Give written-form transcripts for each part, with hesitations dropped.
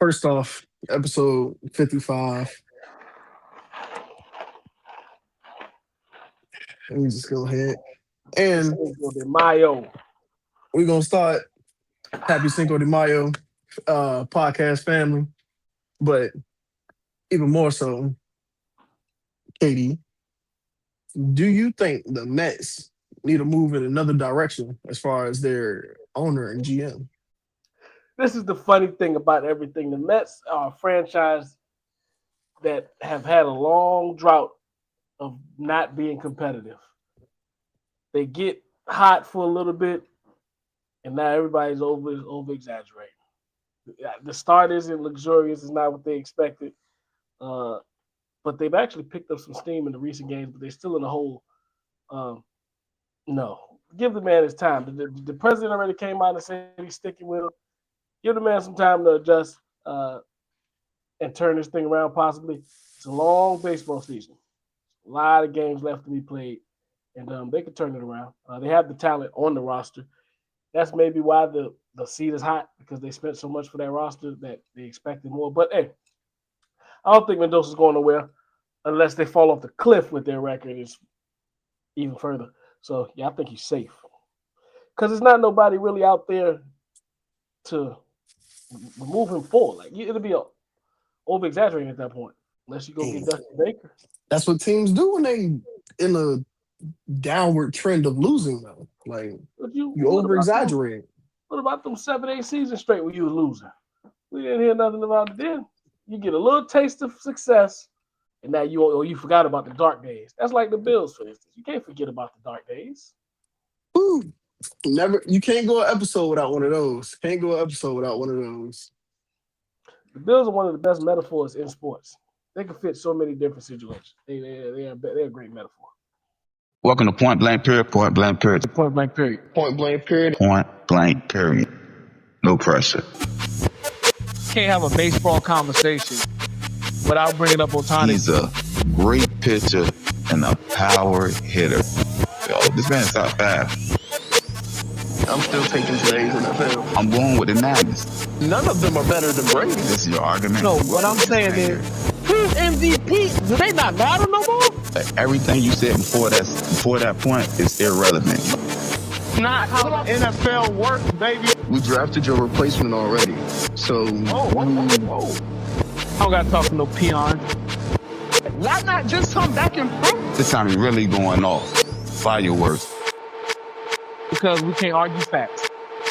First off, episode 55. Let me just go ahead. And Cinco de Mayo. we're gonna start Happy Cinco de Mayo podcast family. But even more so, Katie, do you think the Mets need to move in another direction as far as their owner and GM? This is the funny thing about everything. The Mets are a franchise that have had a long drought of not being competitive. They get hot for a little bit, and now everybody's over exaggerating. The start isn't luxurious; it's not what they expected. Uh, but they've actually picked up some steam in the recent games, but they're still in the hole. Um, no, give the man his time. The president already came out and said he's sticking with him. Give the man some time to adjust and turn this thing around. Possibly, it's a long baseball season. A lot of games left to be played, and they could turn it around. They have the talent on the roster. That's maybe why the seat is hot because they spent so much for that roster that they expected more. But hey, I don't think Mendoza's going nowhere unless they fall off the cliff with their record is even further. So yeah, I think he's safe because there's not nobody really out there to move him forward. Like it'll be over exaggerating at that point unless you go get Dusty Baker. That's what teams do when they in a downward trend of losing though. Like you over exaggerate. What about them 7-8 seasons straight where you were losing? We didn't hear nothing about it then. You get a little taste of success, and now you forgot about the dark days. That's like the Bills, for instance. You can't forget about the dark days. Ooh, never. You can't go an episode without one of those. Can't go an episode without one of those. The Bills are one of the best metaphors in sports. They can fit so many different situations. They're a great metaphor. Welcome to Point Blank Period. Point Blank Period. Point blank period. Point blank period. Point Blank Period. No pressure. Can't have a baseball conversation without bringing up Ohtani. He's a great pitcher and a power hitter. Yo, this man's top 5. I'm still taking today's NFL. I'm going with the Niners. None of them are better than Brady. This is your argument? No, what I'm saying is, who's MVP? Do they not matter no more? Everything you said before that point is irrelevant. Not how the NFL works, baby. We drafted your replacement already. So I don't got to talk to no peons. Why not just come back and prove? This time he's really going off. Fireworks. Because we can't argue facts.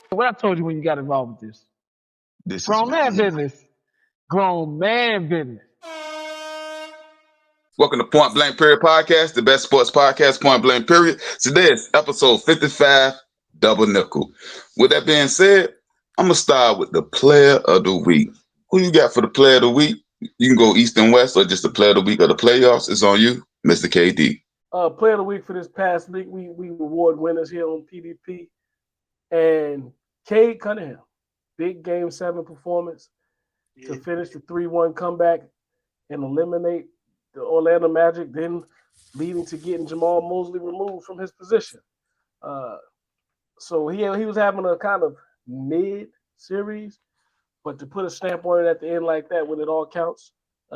What I told you when you got involved with this. This Grown is man business. Grown man business. Welcome to Point Blank Period Podcast, the best sports podcast, Point Blank Period. Today is episode 55, Double Nickel. With that being said, I'm going to start with the player of the week. Who you got for the player of the week? You can go East and West or just the player of the week of the playoffs. It's on you, Mr. KD. Player of the week for this past week, we reward winners here on PDP. And Cade Cunningham, big Game 7 performance to finish the 3-1 comeback and eliminate the Orlando Magic, then leading to getting Jamal Mosley removed from his position. So he was having a kind of mid-series, but to put a stamp on it at the end like that when it all counts,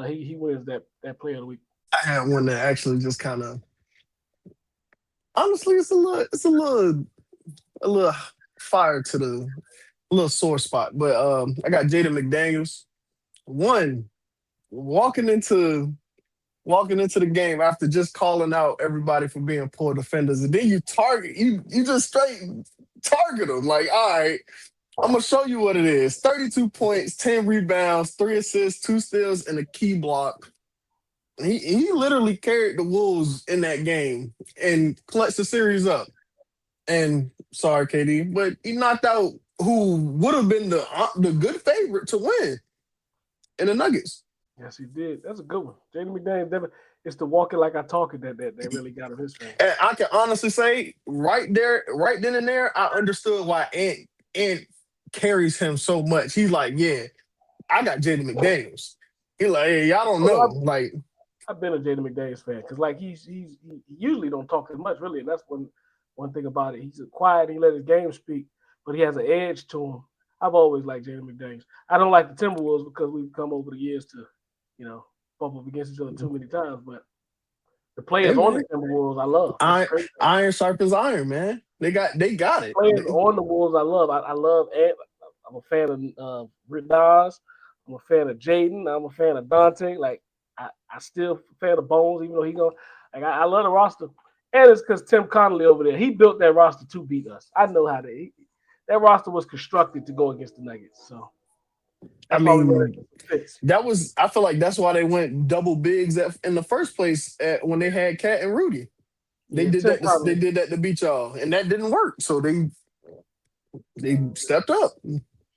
he wins that player of the week. I had one that actually just kind of honestly it's a little fire to the little sore spot. But I got Jaden McDaniels. One, walking into the game after just calling out everybody for being poor defenders, and then you just straight target them. Like, all right, I'm gonna show you what it is. 32 points, 10 rebounds, 3 assists, 2 steals, and a key block. He literally carried the Wolves in that game and clutched the series up. And sorry, KD, but he knocked out who would have been the good favorite to win in the Nuggets. Yes, he did. That's a good one. Jaden McDaniels, it's the walking like I talk it that really got him his fame. And I can honestly say, right then and there, I understood why Ant carries him so much. He's like, yeah, I got Jaden McDaniels. He's like, hey, y'all don't know. Like, I've been a Jaden McDaniels fan because like he usually don't talk as much really, and that's one thing about it. He's quiet. He let his game speak, but he has an edge to him. I've always liked Jaden McDaniels. I don't like the Timberwolves because we've come over the years to, bump up against each other too many times. But the Hey players on the man, Timberwolves, I love. That's iron, crazy. iron sharpens iron, man. They got it. Players on the Wolves, I love. I love Ed. I'm a fan of Rick Dawes. I'm a fan of Jaden. I'm a fan of Dante. Like I still a fan of Bones, even though he go. Like I love the roster, and it's because Tim Connolly over there. He built that roster to beat us. I know how that roster was constructed to go against the Nuggets. So I that's why we were mean, fits. I feel like that's why they went double bigs in the first place when they had Cat and Rudy. They Yeah, did Tim that. They Connolly. did that to beat y'all, and that didn't work. So they stepped up.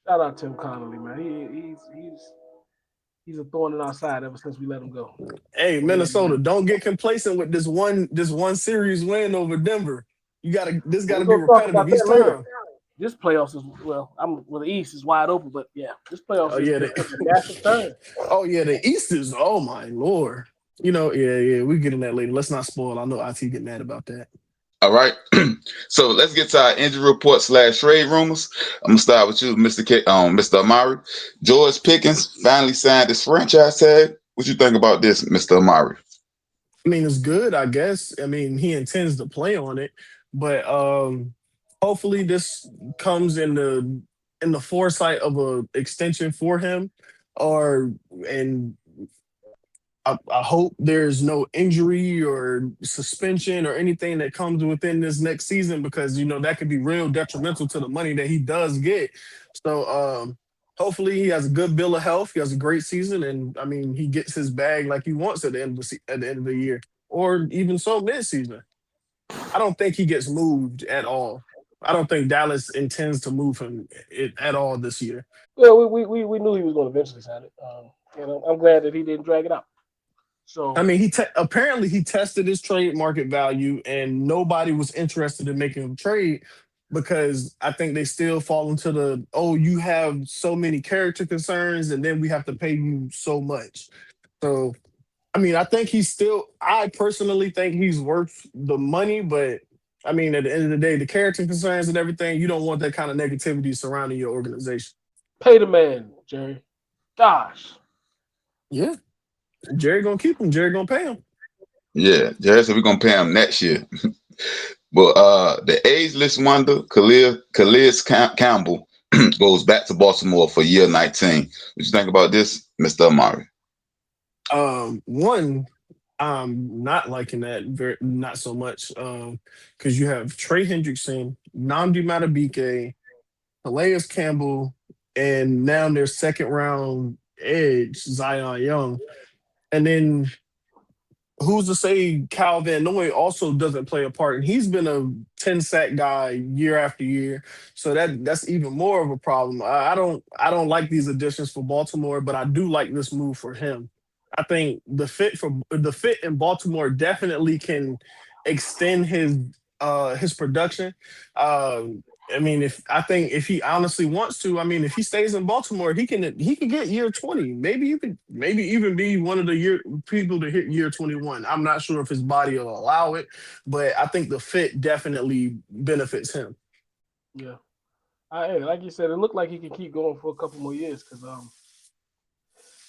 Shout out Tim Connolly, man. He's a thorn in our side ever since we let him go. Hey, Minnesota, don't get complacent with this one series win over Denver. This We're gotta be gonna talk repetitive about each that later. time. This playoffs is the East is wide open, but yeah, this playoffs Oh is yeah, taking a massive turn. the East is. Oh my lord. We get in that later. Let's not spoil. I know IT get mad about that. All right. So let's get to our injury report / trade rumors. I'm gonna start with you, Mr. Amari. George Pickens finally signed his franchise tag. What you think about this, Mr. Amari? I mean, it's good, I guess. I mean, he intends to play on it, but hopefully this comes in the foresight of a extension for him, and I hope there's no injury or suspension or anything that comes within this next season because that could be real detrimental to the money that he does get. So hopefully he has a good bill of health. He has a great season, and I mean he gets his bag like he wants at the end of at the end of the year, or even so mid-season. I don't think he gets moved at all. I don't think Dallas intends to move him at all this year. Yeah, we knew he was going to eventually sign it. I'm glad that he didn't drag it out. I So mean, apparently he tested his trade market value, and nobody was interested in making him trade because I think they still fall into you have so many character concerns, and then we have to pay you so much. So, I mean, I personally think he's worth the money, but I mean, at the end of the day, the character concerns and everything, you don't want that kind of negativity surrounding your organization. pay the man, Jerry. Gosh. Yeah, Jerry gonna keep him. Jerry gonna pay him. Yeah, Jared said we're gonna pay him next year. But the ageless wonder, Calais Campbell, goes back to Baltimore for year 19. What you think about this, Mr. Amari? One, I'm not liking that not so much. Because you have Trey Hendrickson, Namdi Matabike, Calais Campbell, and now their second round edge, Zion Young. And then who's to say Cal Van Noy also doesn't play a part? And he's been a 10 sack guy year after year. So that's even more of a problem. I don't like these additions for Baltimore, but I do like this move for him. I think the fit in Baltimore definitely can extend his production. I mean, if he honestly wants to, I mean, if he stays in Baltimore, he can get year 20. Maybe even be one of the people to hit year 21. I'm not sure if his body will allow it, but I think the fit definitely benefits him. Yeah. Like you said, it looked like he can keep going for a couple more years because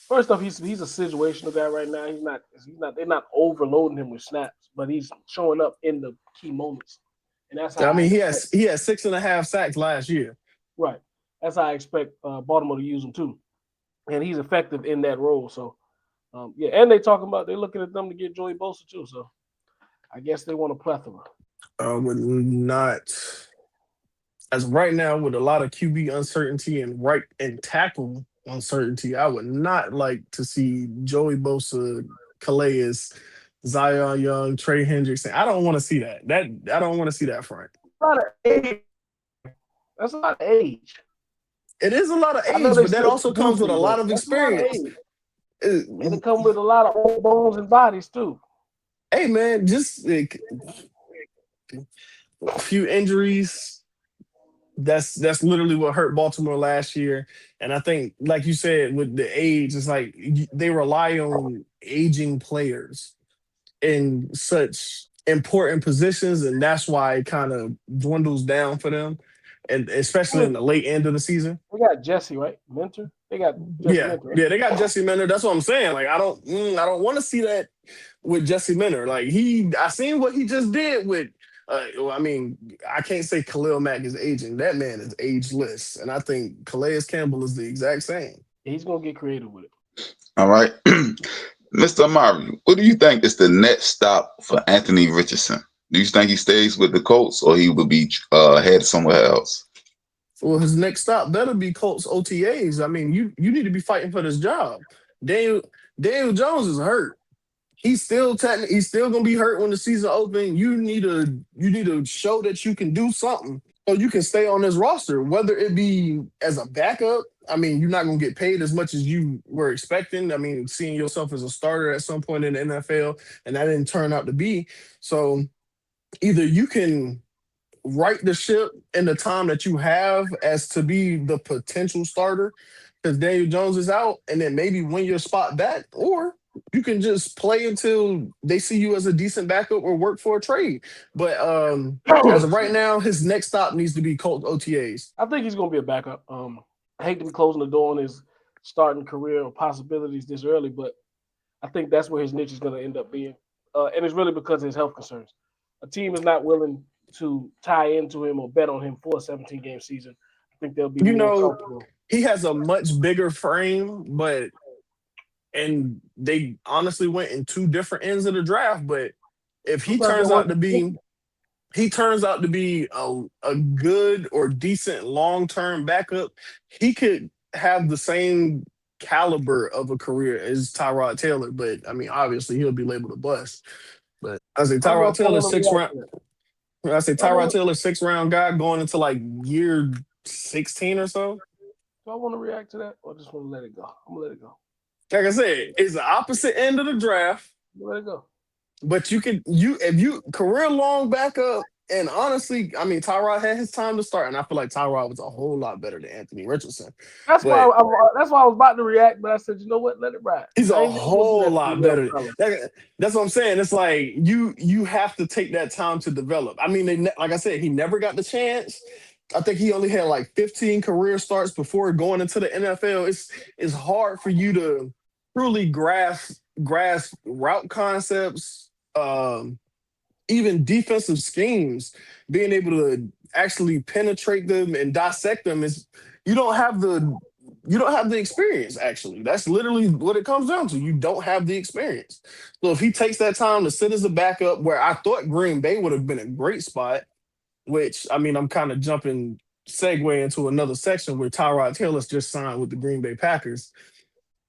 first off, he's a situational guy right now. He's not. They're not overloading him with snaps, but he's showing up in the key moments, and that's how I mean, he has 6.5 sacks last year. right. That's how I expect Baltimore to use him too, and he's effective in that role. So, and they're looking at them to get Joey Bosa too. So, I guess they want a plethora. Would not, as of right now, with a lot of QB uncertainty and tackle uncertainty, I would not like to see Joey Bosa, Calais, Zion Young, Trey Hendrickson. I don't want to see that. I don't want to see that front. A lot of age. That's a lot of age. It is a lot of age, but that also comes with a lot of experience. And it comes with a lot of old bones and bodies too. Hey man, just a few injuries. That's literally what hurt Baltimore last year. And I think, like you said, with the age, it's like they rely on aging players in such important positions, and that's why it kind of dwindles down for them. and especially in the late end of the season. We got Jesse, right? Mentor. They got Jesse Yeah, Mentor, right? yeah, they got Jesse Minter. That's what I'm saying. Like, I don't want to see that with Jesse Minter. Like, I seen what he just did with. I mean, I can't say Khalil Mack is aging. That man is ageless, and I think Calais Campbell is the exact same. He's gonna get creative with it. All right. Mr. Amari, what do you think is the next stop for Anthony Richardson? Do you think he stays with the Colts or he will be headed somewhere else? Well, his next stop better be Colts OTAs. I mean, you need to be fighting for this job. Daniel Jones is hurt. He's still gonna be hurt when the season opens. You need to show that you can do something so you can stay on this roster, whether it be as a backup. I mean, you're not gonna get paid as much as you were expecting. I mean, seeing yourself as a starter at some point in the NFL, and that didn't turn out to be. So either you can right the ship in the time that you have as to be the potential starter because Daniel Jones is out, and then maybe win your spot back, or you can just play until they see you as a decent backup or work for a trade. But as of right now, his next stop needs to be Colts OTAs. I think he's gonna be a backup. I hate to be closing the door on his starting career or possibilities this early, but I think that's where his niche is gonna end up being. And it's really because of his health concerns. A team is not willing to tie into him or bet on him for a 17-game season. I think they'll be more comfortable. He has a much bigger frame, and they honestly went in two different ends of the draft. But if he turns out to be a good or decent long-term backup, he could have the same caliber of a career as Tyrod Taylor. But I mean, obviously he'll be labeled a bust. But I say Tyrod Taylor Tyrod Taylor 6th-round guy going into like year 16 or so. Do I want to react to that or just want to let it go? I'm gonna let it go. Like I said, it's the opposite end of the draft. Let it go. But if you career long backup, and honestly, I mean Tyrod had his time to start, and I feel like Tyrod was a whole lot better than Anthony Richardson. That's why I was about to react, but I said, you know what, let it ride. He's a whole lot better. That's what I'm saying. It's like you have to take that time to develop. I mean, like I said, he never got the chance. I think he only had like 15 career starts before going into the NFL. It's hard for you to truly grasp route concepts, even defensive schemes, being able to actually penetrate them and dissect them. Is you don't have the experience. Actually, that's literally what it comes down to. You don't have the experience. So if he takes that time to sit as a backup, where I thought Green Bay would have been a great spot, which I mean, I'm kind of segue into another section where Tyrod Taylor's just signed with the Green Bay Packers.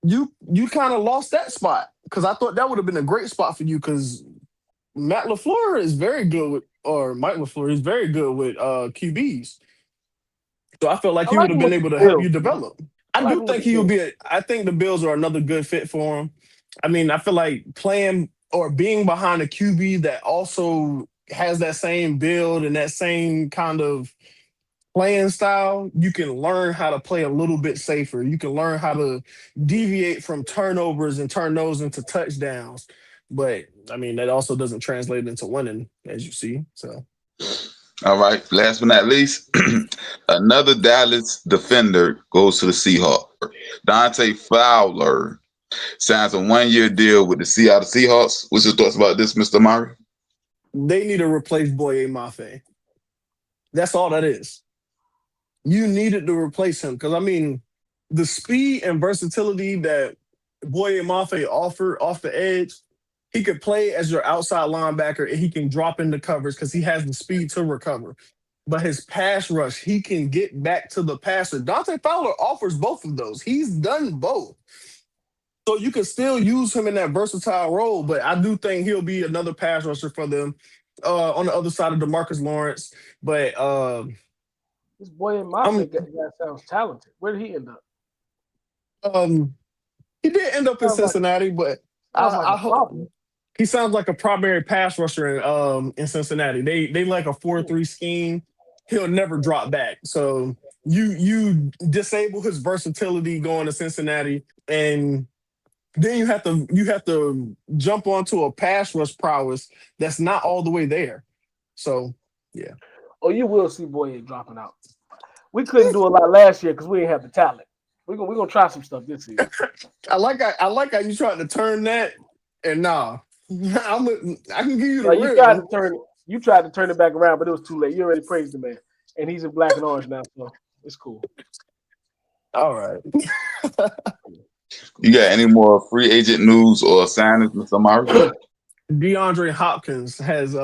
You kind of lost that spot because I thought that would have been a great spot for you because Mike LaFleur is very good with QBs. So I felt like he would have been able to help you develop. I do think he would be. I think the Bills are another good fit for him. I mean, I feel like playing or being behind a QB that also has that same build and that same kind of playing style, you can learn how to play a little bit safer. You can learn how to deviate from turnovers and turn those into touchdowns. But I mean, that also doesn't translate into winning, as you see. So, all right. Last but not least, another Dallas defender goes to the Seahawks. Dante Fowler signs a 1-year deal with the Seattle Seahawks. What's your thoughts about this, Mr. Murray? They need to replace Boye Mafe. That's all that is. You needed to replace him because, I mean, the speed and versatility that Boye Mafe offered off the edge, he could play as your outside linebacker and he can drop into covers because he has the speed to recover. But his pass rush, he can get back to the passer. Dante Fowler offers both of those. He's done both. So you can still use him in that versatile role, but I do think he'll be another pass rusher for them on the other side of DeMarcus Lawrence. But this boy in my guy sounds talented. Where did he end up? He did end up in Cincinnati, but I hope he sounds like a primary pass rusher in Cincinnati. They like a 4-3 scheme. He'll never drop back. So you disable his versatility going to Cincinnati, and then you have to jump onto a pass rush prowess that's not all the way there. So yeah. Oh, you will see Boye dropping out. we couldn't do a lot last year because we didn't have the talent. We're gonna try some stuff this season. I like how you tried to turn that, and nah, I can give you the Like, real. you tried to turn it back around, but it was too late. You already praised the man, and he's in black and orange now, so it's cool. All right. You got any more free agent news or signings, Mr. Amari? DeAndre Hopkins has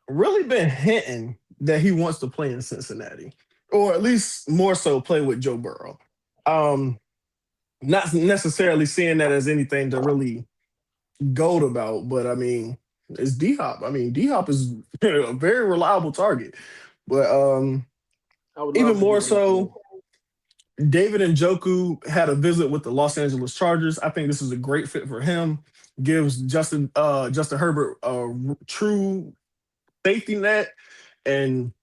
really been hinting that he wants to play in Cincinnati, or at least more so play with Joe Burrow. Not necessarily seeing that as anything to really goad about, but I mean, it's D Hop. I mean, D Hop is a very reliable target, but I would love even to more get him. so, David Njoku had a visit with the Los Angeles Chargers. I think this is a great fit for him. Gives Justin Herbert a true safety net and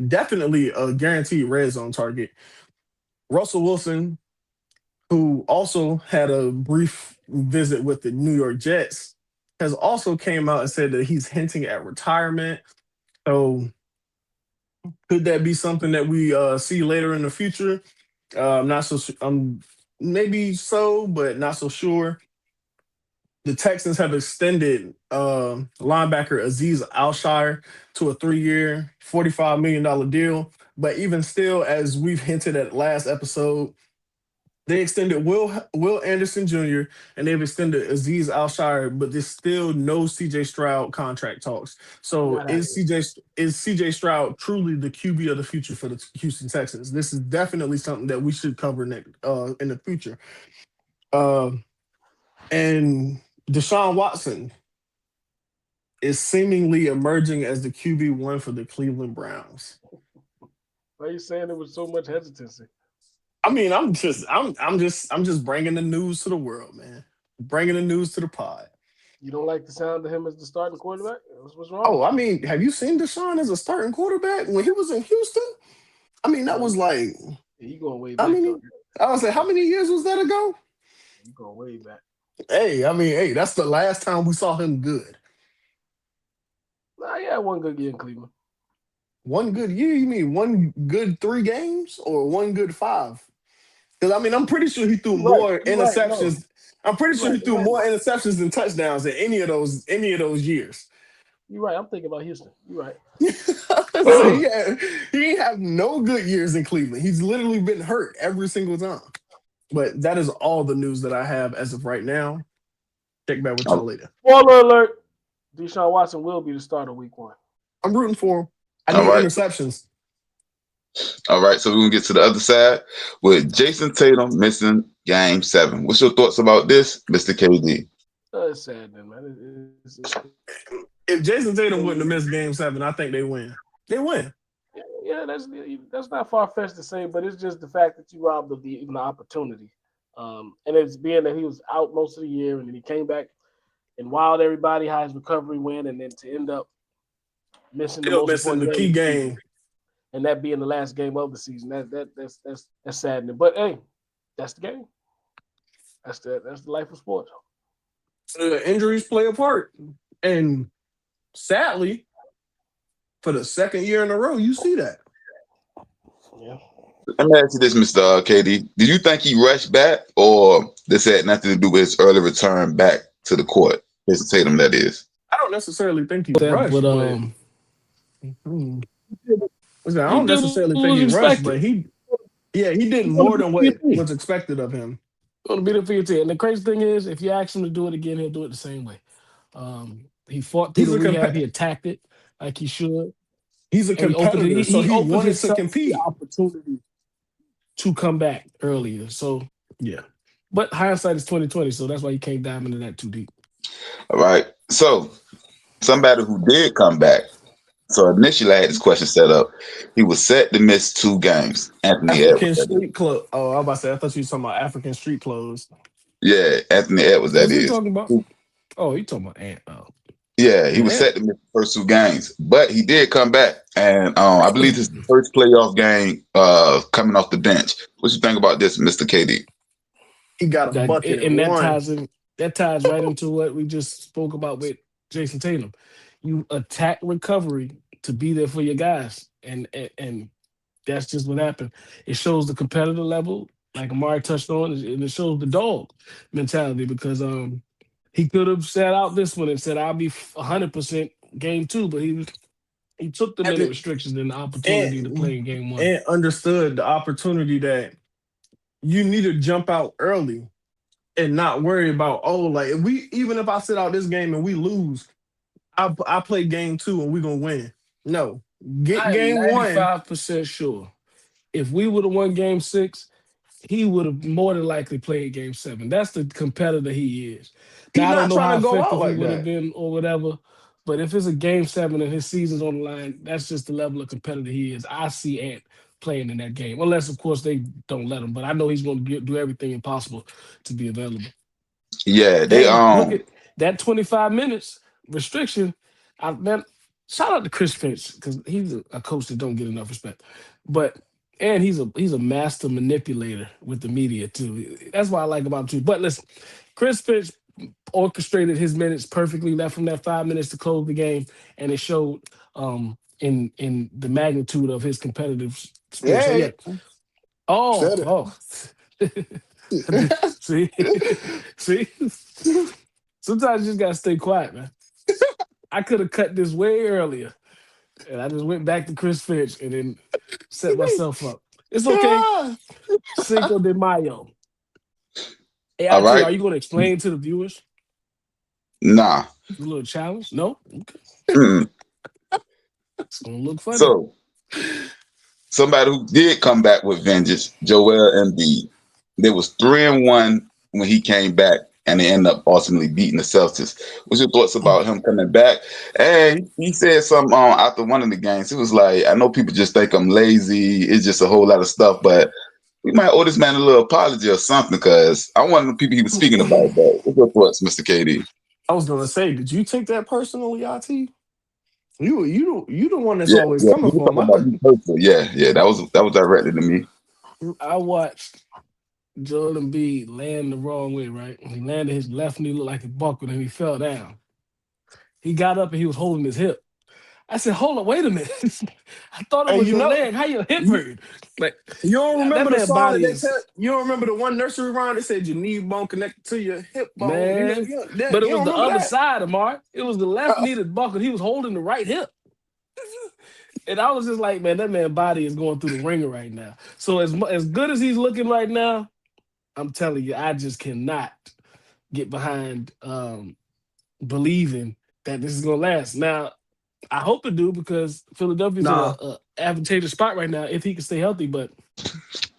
definitely a guaranteed red zone target. Russell Wilson, who also had a brief visit with the New York Jets, has also came out and said that he's hinting at retirement. So could that be something that we see later in the future? I'm not so. Maybe so, but not so sure. The Texans have extended linebacker Aziz Alshire to a 3-year, $45 million deal. But even still, as we've hinted at last episode, they extended Will Anderson Jr. and they've extended Aziz Alshire, but there's still no CJ Stroud contract talks. So Not is CJ Stroud truly the QB of the future for the Houston Texans? This is definitely something that we should cover next in the future. And Deshaun Watson is seemingly emerging as the QB1 for the Cleveland Browns. Why are you saying it with so much hesitancy? I mean, I'm just bringing the news to the world, man. Bringing the news to the pod. You don't like the sound of him as the starting quarterback? What's wrong? Oh, I mean, have you seen Deshaun as a starting quarterback when he was in Houston? I mean, that was like, Yeah, you going way back. I was like, how many years was that ago? You going way back. Hey, that's the last time we saw him good. Nah, he had one good year in Cleveland. One good year? You mean one good 3 games or one good 5? Because I mean, I'm pretty sure he threw more interceptions. Right, no. I'm pretty sure he threw more interceptions than touchdowns in any of those years. You're right. I'm thinking about Houston. You're right. So he ain't have no good years in Cleveland. He's literally been hurt every single time. But that is all the news that I have as of right now. Check back with y'all later. Spoiler alert: Deshaun Watson will be the starter week 1. I'm rooting for him. I need interceptions. All right, so we're going to get to the other side with Jason Tatum missing Game 7. What's your thoughts about this, Mr. KD? It's sad, man. If Jason Tatum wouldn't have missed Game 7, I think they win. They win. Yeah, that's not far-fetched to say, but it's just the fact that you robbed of the opportunity. And it's being that he was out most of the year, and then he came back and wowed everybody, how his recovery went, and then to end up missing the key game. And that being the last game of the season, that's saddening. But hey, that's the game. That's the life of sports. Injuries play a part, and sadly, for the second year in a row, you see that. Yeah. Let me ask you this, Mr. KD. Did you think he rushed back, or this had nothing to do with his early return back to the court? Jason Tatum, that is. I don't necessarily think he rushed, I don't necessarily think he rushed, but he did more than what was expected of him. Going to be the FT. And the crazy thing is, if you ask him to do it again, he'll do it the same way. He fought through the rehab. He attacked it like he should. He's a competitor, so he wanted to compete. The opportunity to come back earlier. So yeah, but hindsight is 20/20, so that's why you can't dive into that too deep. All right. So somebody who did come back. So initially, I had this question set up. He was set to miss 2 games. Anthony Edwards. Street clothes. Oh, I was about to say. I thought you were talking about African street clothes. Yeah, Anthony Edwards. That is. Talking about? Oh, you talking about Ant? Oh. Yeah, he was set to miss the first 2 games, but he did come back, and I believe this is the first playoff game coming off the bench. What you think about this, Mr. KD? He got a bucket, and that ties right into what we just spoke about with Jason Tatum. You attack recovery to be there for your guys, and That's just what happened. It shows the competitive level, like Amari touched on, and it shows the dog mentality because he could have sat out this one and said I'll be 100% game 2, but he took the minute restrictions and the opportunity to play in game 1 and understood the opportunity that you need to jump out early and not worry about like if I sit out this game and we lose, I play game 2 and we're gonna win. No, get I am game 1. 95% sure if we would have won game 6, he would have more than likely played game 7. That's the competitor he is. He's Now I don't not know how trying to go out effective he like would have that. been or whatever, but if it's a game 7 and his season's on the line, that's just the level of competitor he is. I see Ant playing in that game, unless of course they don't let him. But I know he's going to do everything impossible to be available. Yeah, they And look at that 25 minutes restriction. Man, shout out to Chris Finch because he's a coach that don't get enough respect. And he's a master manipulator with the media too. That's what I like about him too. But listen, Chris Finch orchestrated his minutes perfectly, left from that 5 minutes to close the game, and it showed in the magnitude of his competitive spirit. So yeah. Oh. See? Sometimes you just gotta stay quiet, man. I could have cut this way earlier. And I just went back to Chris Finch and then set myself up. It's okay. Cinco de Mayo. Hey, all right. Are you going to explain to the viewers? Nah. A little challenge? No? Okay. It's going to look funny. So, somebody who did come back with vengeance, Joel Embiid. There was 3-1 when he came back, and they ended up ultimately beating the Celtics. What's your thoughts about him coming back? And he said something after one of the games. It was like, I know people just think I'm lazy. It's just a whole lot of stuff, but we might owe this man a little apology or something because I'm one of the people he was speaking about. But what's your thoughts, Mr. KD? I was gonna say, did you take that personally, Yati? You the one that's always coming for him. Yeah, that was directed to me. I watched Joel Embiid land the wrong way, right? He landed his left knee, looked like it buckled, and he fell down. He got up and he was holding his hip. I said, "Hold on, wait a minute! I thought it was your leg. How your hip hurt?" Like you don't remember the song that they is... said? You don't remember the one nursery rhyme that said your knee bone connected to your hip bone? Man, but it was the other side of Mark. It was the left knee that buckled. He was holding the right hip. And I was just like, man, that man's body is going through the ringer right now. So as good as he's looking right now, I'm telling you, I just cannot get behind believing that this is gonna last. Now, I hope it do because Philadelphia's in an advantageous spot right now if he can stay healthy. But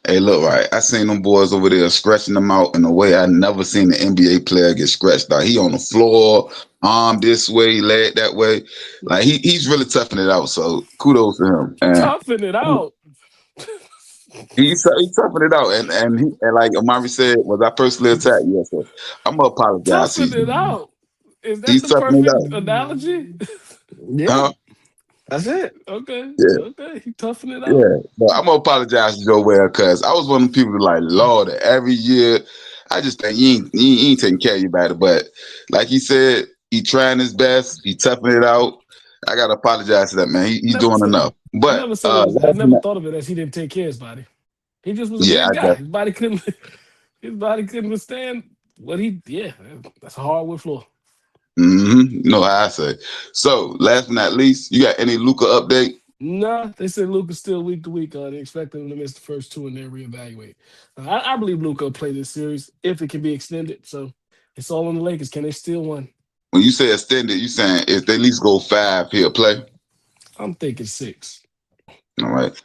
hey, look, right, I seen them boys over there scratching them out in a way I never seen an NBA player get scratched out. He on the floor, arm this way, leg that way. Like he's really toughing it out. So kudos to him. Toughing it out. He's toughing it out, and like Amari said, was I personally attacked? Yes, sir. I'm gonna apologize. Toughing it out. Is that the perfect analogy? Yeah, that's it. Okay. Yeah. Okay. He toughing it out. Yeah, but I'm gonna apologize to Joel because I was one of the people like, Lord, every year I just think he ain't taking care of you about it. But like he said, he trying his best. He toughing it out. I gotta apologize to that man. He's doing enough. But I never thought of it as he didn't take care of his body. He just was a big guy. His body couldn't withstand what he. Yeah, that's a hardwood floor. Mm-hmm. No, I say. So, last but not least, you got any Luka update? No, they said Luka's still week to week. They expect him to miss the first 2 and then reevaluate. I believe Luka will play this series if it can be extended. So it's all on the Lakers. Can they steal one? When you say extended, you saying if they at least go 5, he'll play? I'm thinking 6. All right.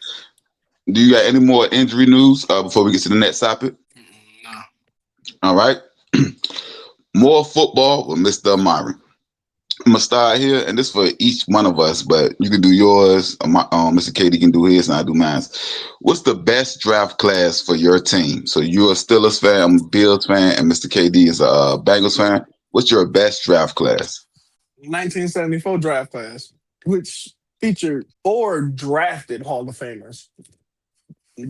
Do you got any more injury news before we get to the next topic? No. All right. More football with Mr. Amari. I'm gonna start here, and this for each one of us, but you can do yours. Mr. KD can do his, and I do mine. What's the best draft class for your team? So you're a Steelers fan, I'm a Bills fan, and Mr. KD is a Bengals fan. What's your best draft class? 1974 draft class, which featured 4 drafted Hall of Famers.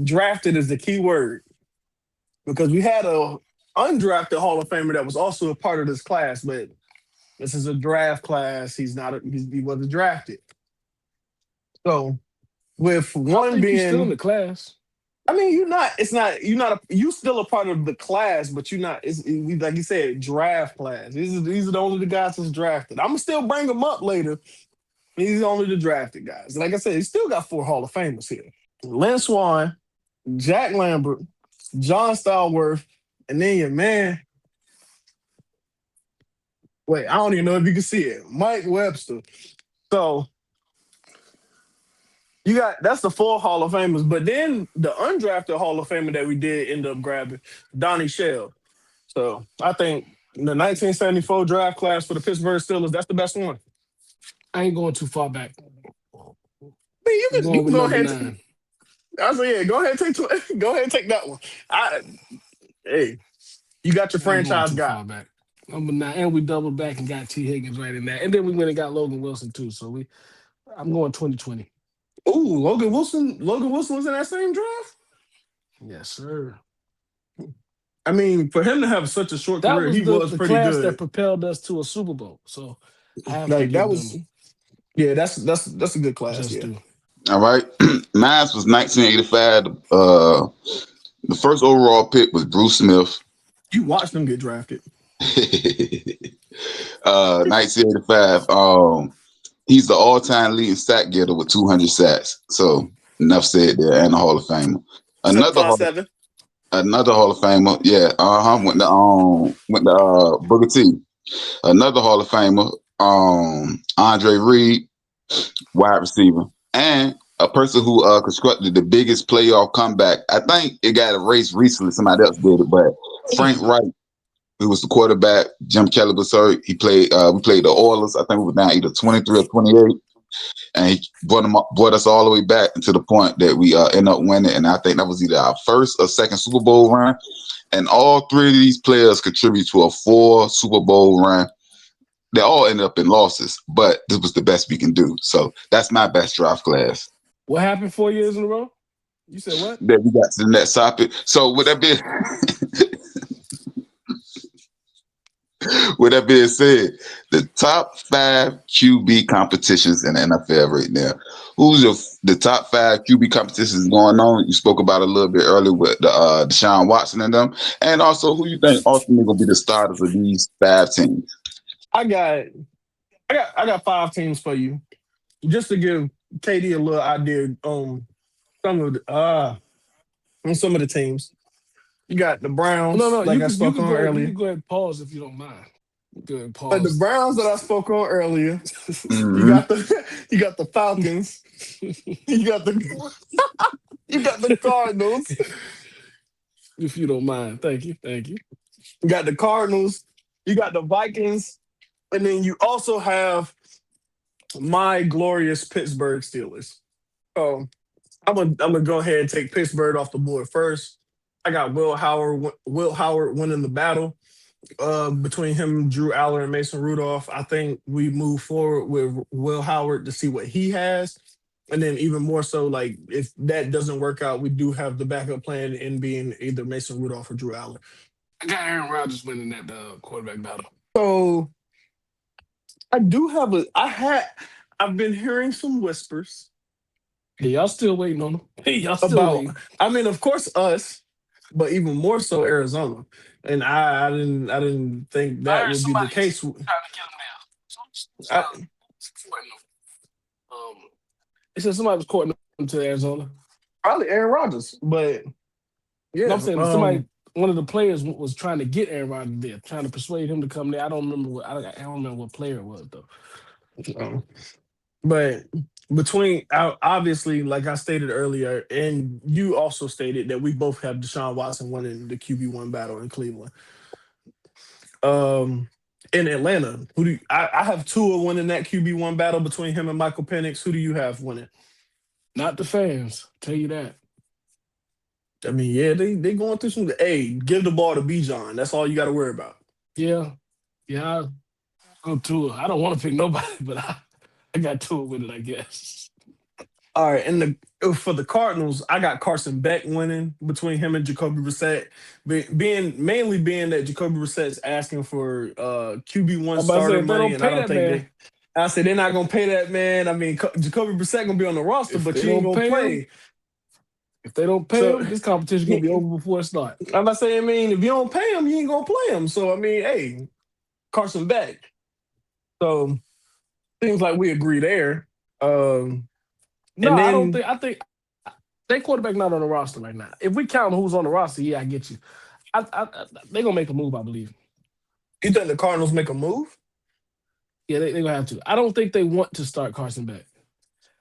Drafted is the key word because we had a undrafted Hall of Famer that was also a part of this class, but this is a draft class. He wasn't drafted. So with I one think you're still in being. the class. I mean, you still a part of the class, but you're not. Like you said, draft class. These are the only the guys that's drafted. I'm gonna still bring them up later. These are only the drafted guys. Like I said, he still got 4 Hall of Famers here: Lynn Swan, Jack Lambert, John Stallworth, and then your man. Wait, I don't even know if you can see it. Mike Webster. So that's the 4 Hall of Famers, but then the undrafted Hall of Famer that we did end up grabbing, Donnie Shell. So I think the 1974 draft class for the Pittsburgh Steelers, that's the best one. I ain't going too far back. I mean, I'm you going can with go number ahead. 9. I say, yeah, go ahead and go ahead and take that one. Hey, you got your I ain't going franchise too guy. far back. Number 9, and we doubled back and got T. Higgins right in that, and then we went and got Logan Wilson too. So I'm going 2020. Ooh, Logan Wilson. Logan Wilson was in that same draft. Yes, sir. I mean, for him to have such a short That career, was he was the pretty class that good. propelled us to a Super Bowl. So I have to Like give that was, them yeah, that's a good class. just Yeah. due. All right. Mine was 1985. The first overall pick was Bruce Smith. You watched them get drafted. 1985. He's the all-time leading sack getter with 200 sacks. So enough said there, and a Hall of Famer. Another Hall 7'7". Another Hall of Famer, yeah. Went to Booker T. Another Hall of Famer, Andre Reed, wide receiver, and a person who constructed the biggest playoff comeback. I think it got erased recently. Somebody else did it, but Frank Wright, who was the quarterback. Jim Kelly was hurt. He played. We played the Oilers. I think we were down either 23 or 28. And he brought us all the way back to the point that we end up winning. And I think that was either our first or second Super Bowl run. And all 3 of these players contribute to a 4 Super Bowl run. They all ended up in losses, but this was the best we can do. So that's my best draft class. What happened 4 years in a row? You said what? That we got to the next topic. So with that being with that being said, the top 5 QB competitions in the NFL right now. Who's the top 5 QB competitions going on? You spoke about it a little bit earlier with the Deshaun Watson and them, and also who you think ultimately going to be the starters of these 5 teams. I got 5 teams for you, just to give KD a little idea on some of the teams. You got the Browns. No. Like You I can spoke on You earlier. can go ahead and pause if you don't mind. Go ahead and But pause. the Browns that I spoke on earlier. Mhm. you got the Falcons. you got the Cardinals. If you don't mind. Thank you. You got the Cardinals. You got the Vikings. And then you also have my glorious Pittsburgh Steelers. So I'm gonna go ahead and take Pittsburgh off the board first. I got Will Howard winning the battle between him, Drew Aller, and Mason Rudolph. I think we move forward with Will Howard to see what he has. And then even more so, like if that doesn't work out, we do have the backup plan in being either Mason Rudolph or Drew Aller. I got Aaron Rodgers winning that quarterback battle. So I do have I've been hearing some whispers. Hey, y'all still waiting on him. Hey, y'all still About, waiting. I mean, of course, us, but even more so Arizona. And I didn't think that would be the case. Trying to get him there. It said somebody was courting him to Arizona. Probably Aaron Rodgers, but yeah, No, I'm saying one of the players was trying to get Aaron Rodgers there, trying to persuade him to come there. I don't remember what player it was though. But between obviously, like I stated earlier, and you also stated that we both have Deshaun Watson winning the QB1 battle in Cleveland. In Atlanta, I have Tua winning that QB1 battle between him and Michael Penix. Who do you have winning? Not the fans, tell you that. I mean, yeah, they going through some. Hey, give the ball to Bijan. That's all you got to worry about. Yeah. I'm Tua. I don't want to pick nobody, but I got Tua with it, I guess. All right, and for the Cardinals, I got Carson Beck winning between him and Jacoby Brissett, being that Jacoby Brissett's asking for QB1 starter money, and I don't think I said they're not gonna pay that man. I mean, Jacoby Brissett gonna be on the roster, If but they you ain't don't gonna pay play. him, if they don't pay So him, this competition gonna be over before it starts. I'm not saying, I mean, if you don't pay him, you ain't gonna play him. So I mean, hey, Carson Beck. So seems like we agree there. No, And I don't then think. I think they quarterback not on the roster right now. If we count who's on the roster, yeah, I get you. They gonna make a move, I believe. you think the Cardinals make a move? Yeah, they gonna have to. I don't think they want to start Carson Beck.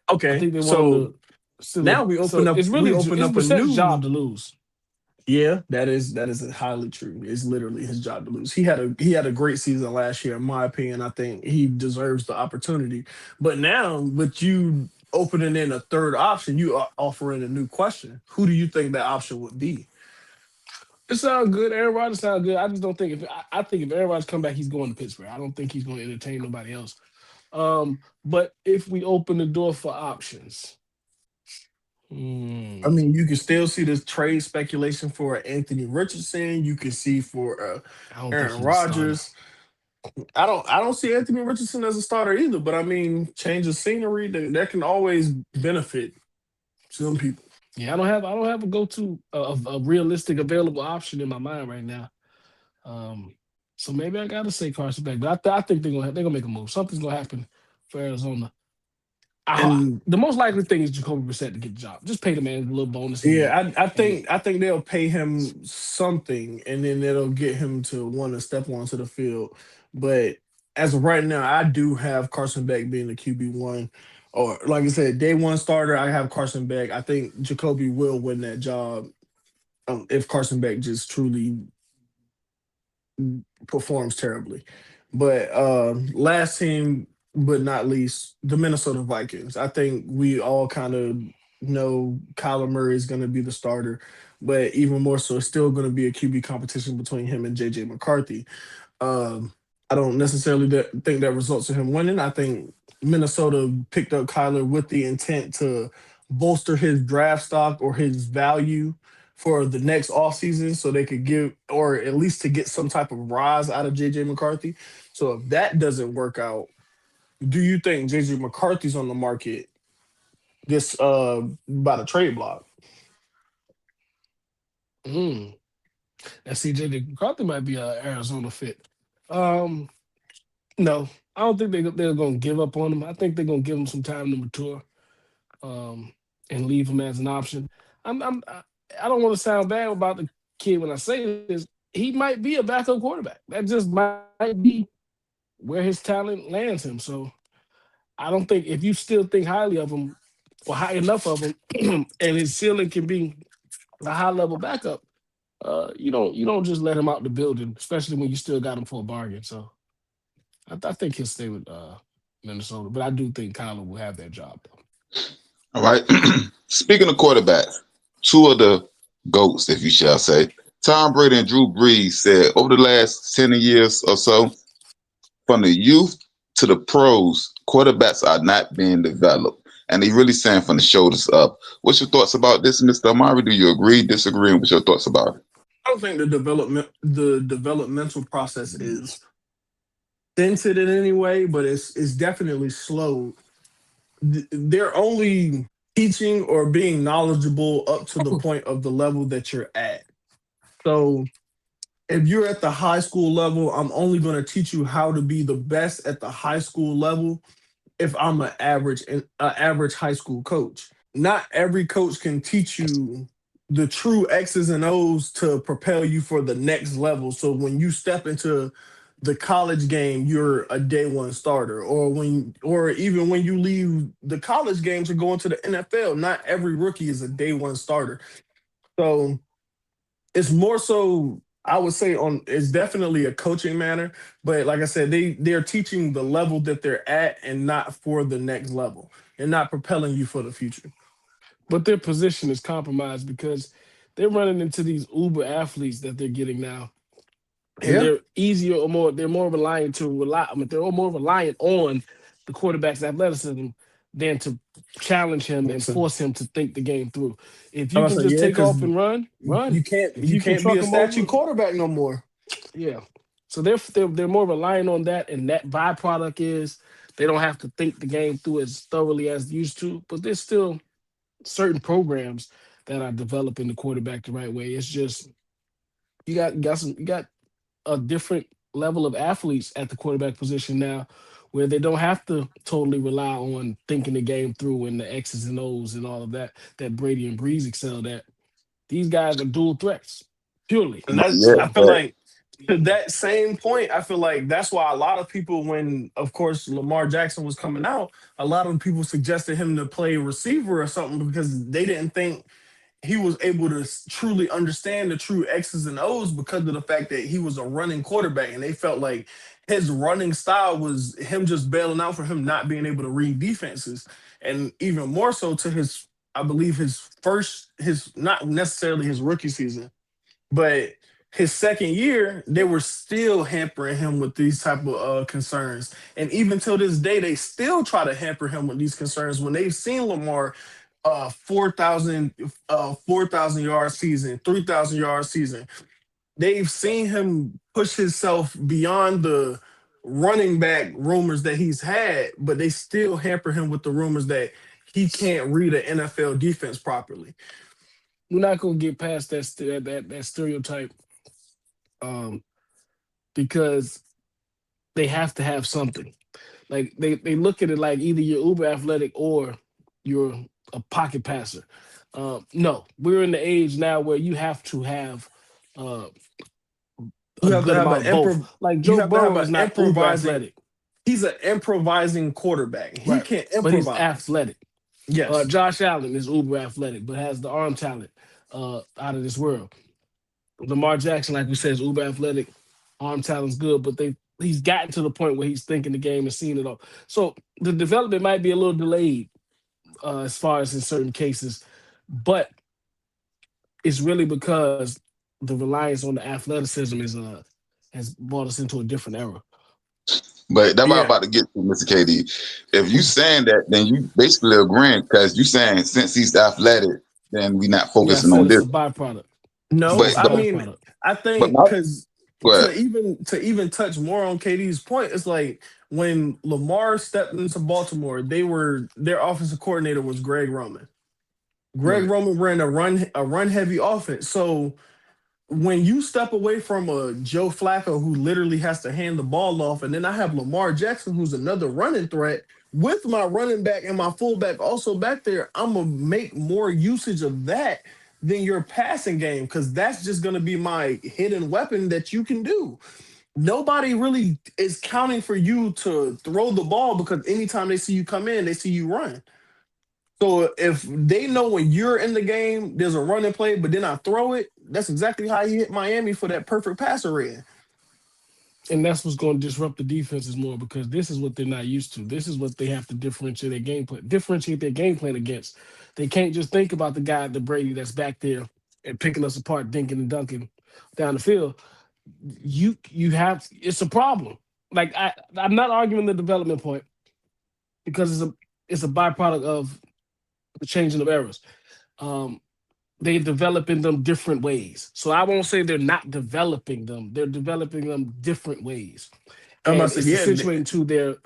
I Okay, think they want him so to. Still now we open up. it's really it's a Brissett's new. job to lose. Yeah, that is highly true. It's literally his job to lose. He had a great season last year, in my opinion. I think he deserves the opportunity. But now, with you opening in a third option, you are offering a new question. Who do you think that option would be? It sounds good. Aaron Rodgers sounds good. I just don't think I think if Aaron Rodgers come back, he's going to Pittsburgh. I don't think he's going to entertain nobody else. But if we open the door for options, I mean, you can still see this trade speculation for Anthony Richardson. You can see for I don't think Aaron he's a starter. Rodgers. I don't see Anthony Richardson as a starter either. But I mean, change of scenery that can always benefit some people. Yeah, I don't have a go-to a realistic available option in my mind right now. So maybe I gotta say Carson Beck, but I think they're gonna make a move. Something's gonna happen for Arizona. And The most likely thing is Jacoby Brissett to get the job. Just pay the man a little bonus. yeah, I think they'll pay him something, and then it'll get him to want to step onto the field. But as of right now, I do have Carson Beck being the QB1, or like I said, day one starter. I have Carson Beck. I think Jacoby will win that job if Carson Beck just truly performs terribly. But last team, but not least, the Minnesota Vikings. I think we all kind of know Kyler Murray is going to be the starter, but even more so, it's still going to be a QB competition between him and JJ McCarthy. I don't necessarily think that results in him winning. I think Minnesota picked up Kyler with the intent to bolster his draft stock or his value for the next offseason so they could give, or at least to get some type of rise out of JJ McCarthy. So if that doesn't work out, do you think JJ McCarthy's on the market this by the trade block? That CJ McCarthy might be an Arizona fit. No, I don't think they're going to give up on him. I think they're going to give him some time to mature, and leave him as an option. I don't want to sound bad about the kid when I say this. He might be a backup quarterback. That just might be where his talent lands him. So I don't think if you still think highly of him or high enough of him, and his ceiling can be a high level backup, you don't just let him out the building, especially when you still got him for a bargain. So I think he'll stay with Minnesota, but I do think Kyler will have that job though. All right. Speaking of quarterbacks, two of the GOATs, if you shall say, Tom Brady and Drew Brees said over the last 10 years or so, from the youth to the pros, quarterbacks are not being developed. And they really saying from the shoulders up. What's your thoughts about this, Mr. Amari? Do you agree, disagree? And what's your thoughts about it? I don't think the developmental process is stunted in any way, but it's definitely slow. They're only teaching or being knowledgeable up to the point of the level that you're at. So if you're at the high school level, I'm only going to teach you how to be the best at the high school level if I'm an average high school coach. Not every coach can teach you the true X's and O's to propel you for the next level. So when you step into the college game, you're a day one starter, or even when you leave the college game to go into the NFL, not every rookie is a day one starter. So it's more so, I would say, it's definitely a coaching matter, but like I said, they're teaching the level that they're at and not for the next level, and not propelling you for the future. But their position is compromised because they're running into these uber athletes that they're getting now. And they're more reliant they're more reliant on the quarterback's athleticism than to challenge him and force him to think the game through. If you can just take off and run. You can't be a statue quarterback no more. Yeah. So they're more relying on that, and that byproduct is they don't have to think the game through as thoroughly as they used to. But there's still certain programs that are developing the quarterback the right way. It's just you got a different level of athletes at the quarterback position now, where they don't have to totally rely on thinking the game through and the X's and O's and all of that that Brady and Breeze excelled at. These guys are dual threats purely. And that's, Yeah, I feel but like, to that same point, I feel like that's why a lot of people, when of course Lamar Jackson was coming out, a lot of people suggested him to play receiver or something because they didn't think he was able to truly understand the true X's and O's because of the fact that he was a running quarterback, and they felt like his running style was him just bailing out for him not being able to read defenses, and even more so to his, I believe his not necessarily his rookie season, but his second year, they were still hampering him with these type of concerns, and even till this day, they still try to hamper him with these concerns when they've seen Lamar 4,000 yard season, 3,000 yard season. They've seen him push himself beyond the running back rumors that he's had, but they still hamper him with the rumors that he can't read an NFL defense properly. We're not gonna get past that stereotype, um, because they have to have something. Like they look at it like either you're uber athletic or you're a pocket passer. No, we're in the age now where you have to have uh, You a have to good have amount an of both. Like you Joe have to have Burrow is an not uber improvising. athletic, He's an improvising quarterback. He right? can But he's improvise. athletic. Yes. Josh Allen is uber athletic, but has the arm talent out of this world. Lamar Jackson, like we said, is uber athletic, arm talent's good, but he's gotten to the point where he's thinking the game and seeing it all. So the development might be a little delayed as far as in certain cases, but it's really because the reliance on the athleticism has brought us into a different era. But that's what I'm Yeah. about to get to, Mr. KD. If you saying that, then you basically agreeing because you saying since he's athletic, then we not Yeah, I focusing said on it's this. a byproduct. No, But It's a I mean, byproduct. I but think my because but to even touch more on KD's point, it's like when Lamar stepped into Baltimore, their offensive coordinator was Greg Roman. Greg Right. Roman ran a run heavy offense. So when you step away from a Joe Flacco who literally has to hand the ball off, and then I have Lamar Jackson who's another running threat with my running back and my fullback also back there, I'm gonna make more usage of that than your passing game because that's just gonna be my hidden weapon that you can do. Nobody really is counting for you to throw the ball because anytime they see you come in, they see you run. So if they know when you're in the game, there's a running play, but then I throw it, that's exactly how he hit Miami for that perfect passer rating. And that's what's going to disrupt the defenses more because this is what they're not used to. This is what they have to differentiate their game plan against. They can't just think about the guy, the Brady, that's back there and picking us apart, dinking and dunking down the field. You have it's a problem. Like I'm not arguing the development point because it's a byproduct of the changing of eras. They developing them different ways. So I won't say they're not developing them. They're developing them different ways. I'm And about to it's say, yeah, situating to their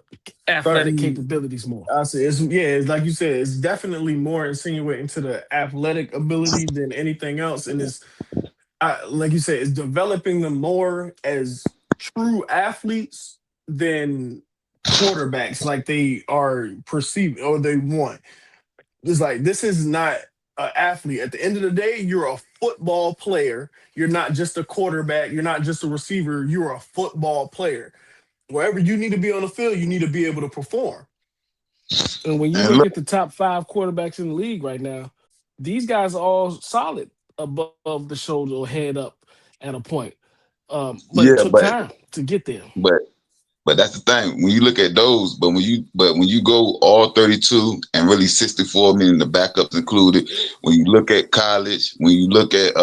athletic capabilities more. I say it's like you said, it's definitely more insinuating to the athletic ability than anything else. And like you said, it's developing them more as true athletes than quarterbacks like they are perceived or they want. It's like this is not an athlete. At the end of the day, you're a football player. You're not just a quarterback. You're not just a receiver. You're a football player. Wherever you need to be on the field, you need to be able to perform. And when you and look look, at the top 5 quarterbacks in the league right now, these guys are all solid above the shoulder or head up at a point. But yeah, it took time to get there. but that's the thing. When you look at those, but when you go all 32 and really 64, meaning the backups included, when you look at college, when you look at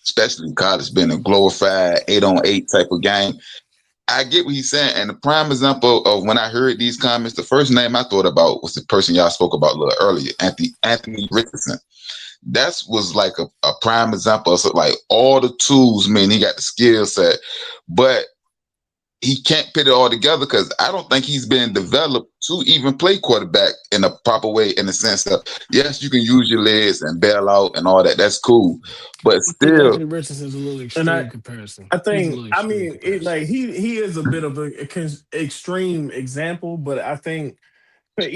especially college being a glorified 8-on-8 type of game, I get what he's saying. And the prime example of when I heard these comments, the first name I thought about was the person y'all spoke about a little earlier, Anthony Richardson. that was like a prime example of like all the tools, man. He got the skill set, but he can't put it all together because I don't think he's been developed to even play quarterback in a proper way, in the sense that, yes, you can use your legs and bail out and all that. That's cool. But I think still, Anthony Richardson's a little extreme comparison. I He's a think, little I extreme mean, comparison. he is a bit of an extreme example, but I think to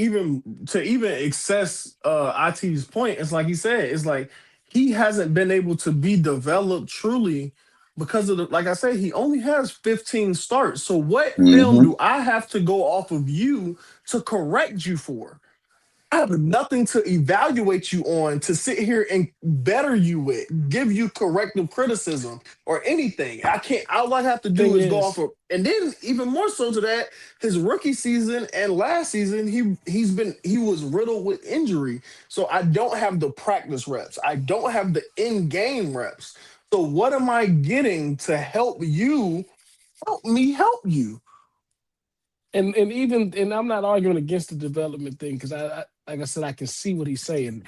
even access IT's point, it's like he said, it's like he hasn't been able to be developed truly because of the, like I said, he only has 15 starts. So what film mhm. do I have to go off of you to correct you for? I have nothing to evaluate you on, to sit here and better you with, give you corrective criticism or anything. I can't. All I have to do Thing is go is, off of, and then even more so to that, his rookie season and last season, he was riddled with injury. So I don't have the practice reps. I don't have the in-game reps. So what am I getting to help you? Help me help you. and even and I'm not arguing against the development thing because I like I said, I can see what he's saying.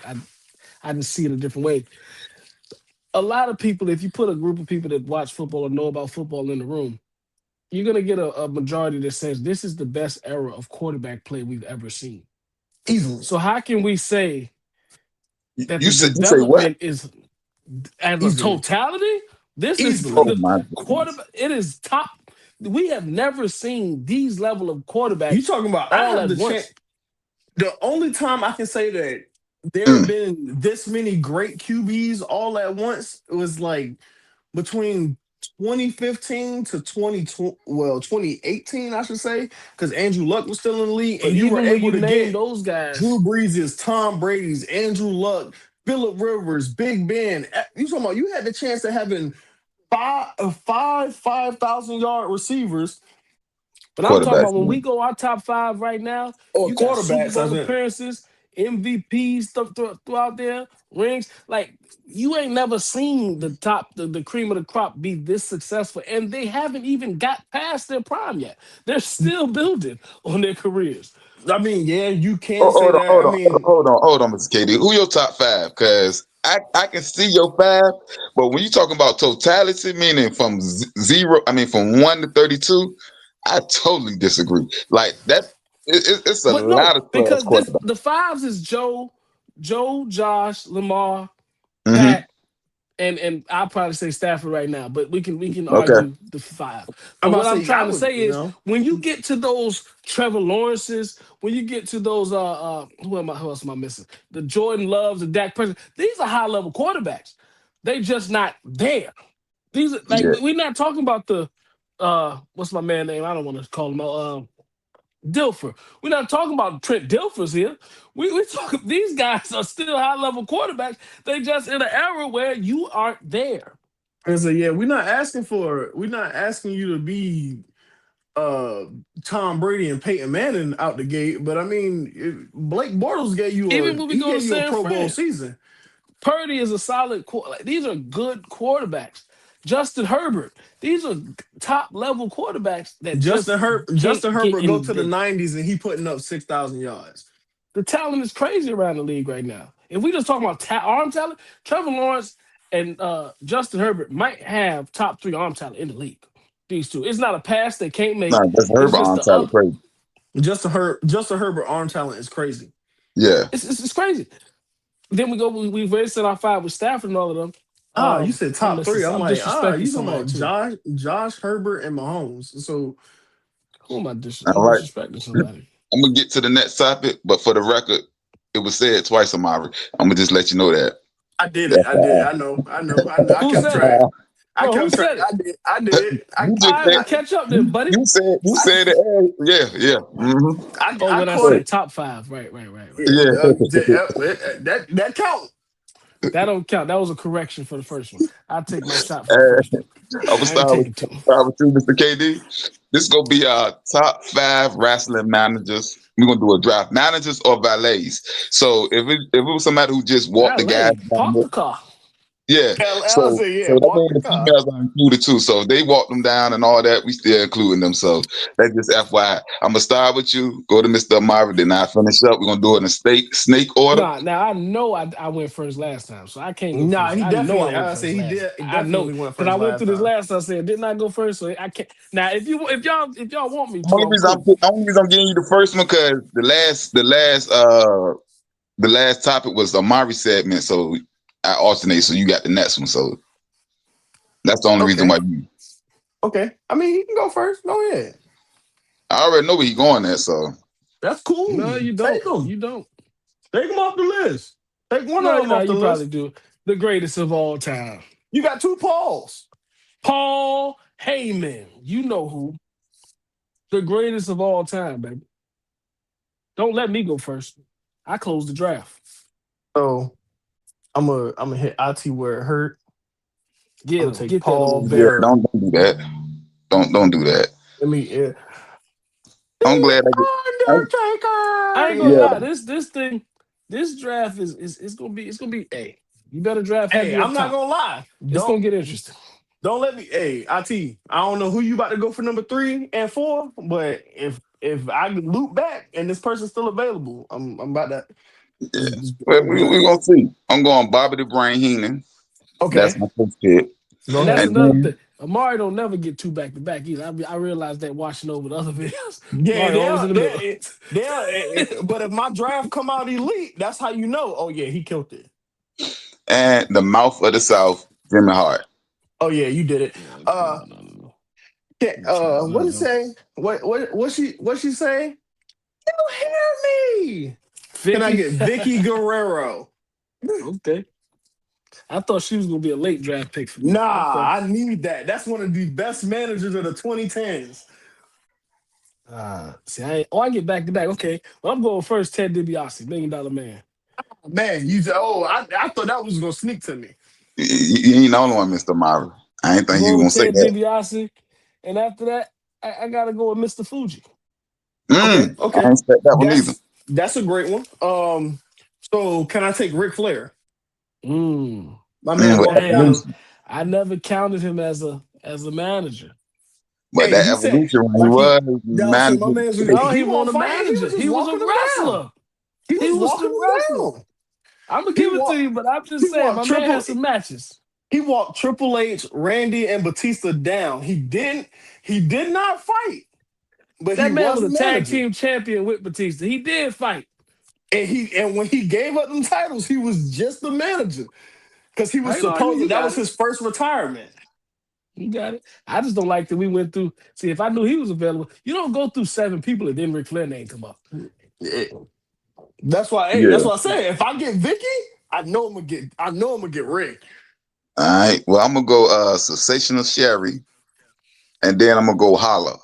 I just see it a different way. A lot of people, if you put a group of people that watch football or know about football in the room, you're gonna get a majority that says this is the best era of quarterback play we've ever seen. Easily. So how can we say that You the say what? development is as a Easily. totality? This is Easily. Oh the my goodness. quarterback. It is top. We have never seen these level of You quarterbacks talking about, I all have at the chance. once. The only time I can say that there have Mm. been this many great QBs all at once was like between 2015 to 2018, I should say, because Andrew Luck was still in the league, But and you were even when able you to name get those guys, Drew Brees', Tom Brady's, Andrew Luck, Phillip Rivers, Big Ben. You talking about, you had the chance of having 5,000-yard receivers but I'm talking Quarterbacks, about when we man. go our top five right now, or you got Super quarterbacks. I Bowl think appearances, MVPs throughout there, rings. Like you ain't never seen the top, the cream of the crop be this successful, and they haven't even got past their prime yet. They're still building on their careers. yeah, you can Oh, say that. I mean, hold on, Mr. KD. Who your top five? Because I can see your five, but when you talking about totality, meaning from zero, I mean from 1 to 32, I totally disagree. Like that, it's a But no, lot of class because this quarterbacks. the fives is Joe, Josh, Lamar, Mm-hmm. Pat, and I'll probably say Stafford right now, but we can Okay. argue the five. I'm But about what to I'm say, I trying to would, say is when you get to those Trevor Lawrences, when you get to those who else am I missing? The Jordan Loves, the Dak Prescott, these are high level quarterbacks. They just not there. These are like Yeah. we're not talking about the what's my man name? I don't want to call him out. Dilfer. We're not talking about Trent Dilfers here. We talking these guys are still high level quarterbacks. They just in an era where you aren't there. I say, yeah, we're not asking you to be uh Tom Brady and Peyton Manning out the gate, but I mean, Blake Bortles Even when we go to gave you a San Pro Bowl Fran, season. Purdy is a solid. Like, these are good quarterbacks. Justin Herbert. These are top level quarterbacks that just Justin can't get Herbert go in to the 90s and he putting up 6,000 yards. the talent is crazy around the league right now. If we just talk about arm talent, Trevor Lawrence and Justin Herbert might have top 3 arm talent in the league. These two. It's not a pass they can't Nah, make. that's It's Herbert just on the top of crazy. Justin Herbert arm talent is crazy. Yeah. it's crazy. Then we've already said our 5 with Stafford and all of them. You said top 3. I'm I'm like, disrespecting you talking somebody about too. Josh Herbert and Mahomes. So Who am I All I'm right. disrespecting somebody. I'm gonna get to the next topic, but for the record, it was said twice, Amari. I'm gonna just let you know that. I did it. I did. I know. I Who kept said track. it? I No, who kept track. said it? I did. You All just right, said well, catch up then, buddy. you said it. Yeah. Mm-hmm. Oh, I when I caught said it. top 5. Right. Yeah. That count. That don't count. That was a correction for the first one. I'll take my shot for the first one. I'm gonna I ain't start with taking 2. you, Mr. KD. This is gonna be our top 5 wrestling managers. We're gonna do a draft, managers or valets. So if it was somebody who just walked the guys Valet, down park there, the car. Yeah. I So said, yeah, so that walk means the the car. females are included too. So if they walk them down and all that, we still including them. So that's just FYI. I'm gonna start with you. Go to Mr. Amari. Then I finish up. We're gonna do it in a snake order. Nah, now I know I went first last time, so I can't go Nah, first. he I know I definitely. went I said first he last. did. He I know definitely went because I first went last through this time. last time. I said didn't I go first? So I can't. Now if y'all want me to, Only I'm reason cool. only reason I'm giving you the first one because the last topic was the Amari segment. So I alternate. So you got the next one. So that's the only reason Okay. why you. Okay. I mean, you can go first. Go ahead. I already know where he going at. So That's cool. No, you Take don't. them. You don't. Take them off the list. Take one No, of them off the you probably list. do. The greatest of all time, You got 2 Pauls. Paul Heyman. You know who? The greatest of all time, baby. Don't let me go first. I closed the draft. So I'm gonna hit IT where it hurt. Get I'm him. gonna take Get that Paul old man. yeah, Bearer. don't do that. Don't do that. Let me. I'm glad Undertaker. I ain't gonna yeah. lie. This draft is it's gonna be. Hey, you better draft Hey, heavy up I'm not top. gonna lie. It's gonna get interesting. Don't let me. Hey, IT. I don't know who you about to go for number 3 and 4, but if I loop back and this person's still available, I'm about to. Well, we gonna see. I'm going Bobby the Brain Heenan. That's Okay, my first pick. go And that's ahead. And another then thing. Amari don't never get 2 back to back either. I realized that watching over the other videos. Yeah, Amari always in the middle. but if my draft come out elite, that's how you know. Oh yeah, he killed it. and the mouth of the South, Jimmy Hart. Oh yeah, you did it. No. What did say? What she say? You hear me? Can I Vicky. get Vicky Guerrero? Okay. I thought she was gonna be a late draft pick for me. Nah, Okay. I need that. That's one of the best managers of the 2010s. See, I get back to back. Okay. Well, I'm going first. Ted DiBiase, $1 Million Man. Man, I thought that was gonna sneak to me. You ain't the only one, Mr. Mara. I ain't I'm think he going was with gonna say Ted that. DiBiase, and after that, I gotta go with Mr. Fuji. Okay, I okay. ain't expect that one either. That's a great one. So can I take Ric Flair? My man With walking down. evolution. I never counted him as a manager. But Hey, that he said evolution when he like was y'all said my manager. man's No, he he wasn't wasn't a fighting, he manager. was just He was a walking them down. wrestler. He He was was walking the them wrestler. down. I'm gonna He give it to walked you, but I'm he just saying, walked my man triple had some matches. he walked Triple H, Randy, and Batista down. He did not fight, but he That man was was a a tag manager. team champion with Batista. He did fight. And when he gave up them titles, he was just the manager. Because he I was ain't arguing. supposed You that got was it. his first retirement. You got it. I just don't like that we went through. See, if I knew he was available, you don't go through 7 people and then Ric Flair name come up. Yeah. That's why Yeah. I say if I get Vicky, I know I'm gonna get Rick. All right. Well, I'm gonna go Sensational Sherry, and then I'm gonna go holla,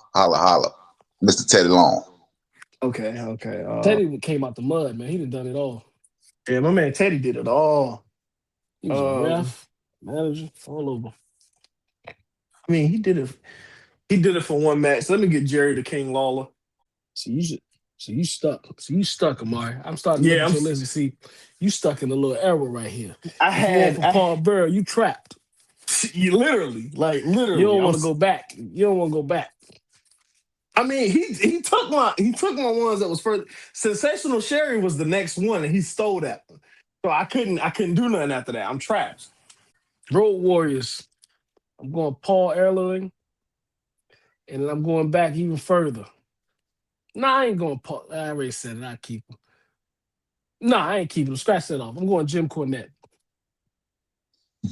Mr. Teddy Long. Okay. Teddy came out the mud, man. He done it all. Yeah, my man Teddy did it all. He was a Um, ref, manager, all over. I mean, he did it. He did it for one match. Let me get Jerry the King Lawler. So you should. So you stuck. So you stuck, Amari. I'm starting to look Yeah, at your list and see you stuck in a little error right here. I If you want had for Paul Bearer, you trapped. you literally, like You literally. don't want to go back. You don't want to go back. I mean, he took my ones that was first. Sensational Sherry was the next one, and he stole that one. So I couldn't do nothing after that. I'm trapped. Road Warriors. I'm going Paul Erling, and then I'm going back even further. Nah, I ain't going Paul. I already said it. I keep him. Nah, I ain't keeping him. Scratch that off. I'm going Jim Cornette.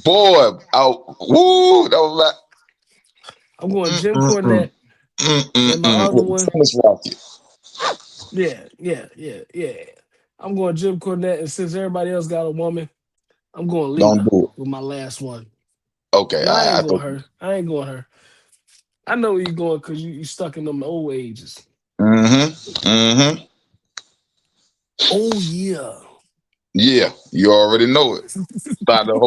Boy, out. Woo, that was I'm going like. Jim Cornette. And my other With one, the tennis racket. yeah. I'm going Jim Cornette, and since everybody else got a woman, I'm going Don't Lita do it. with my last one. Okay, No, I I ain't going thought. her. I ain't going her. I know where you going because you stuck in them old ages. Mm-hmm. Oh yeah. Yeah, you already know it. Started the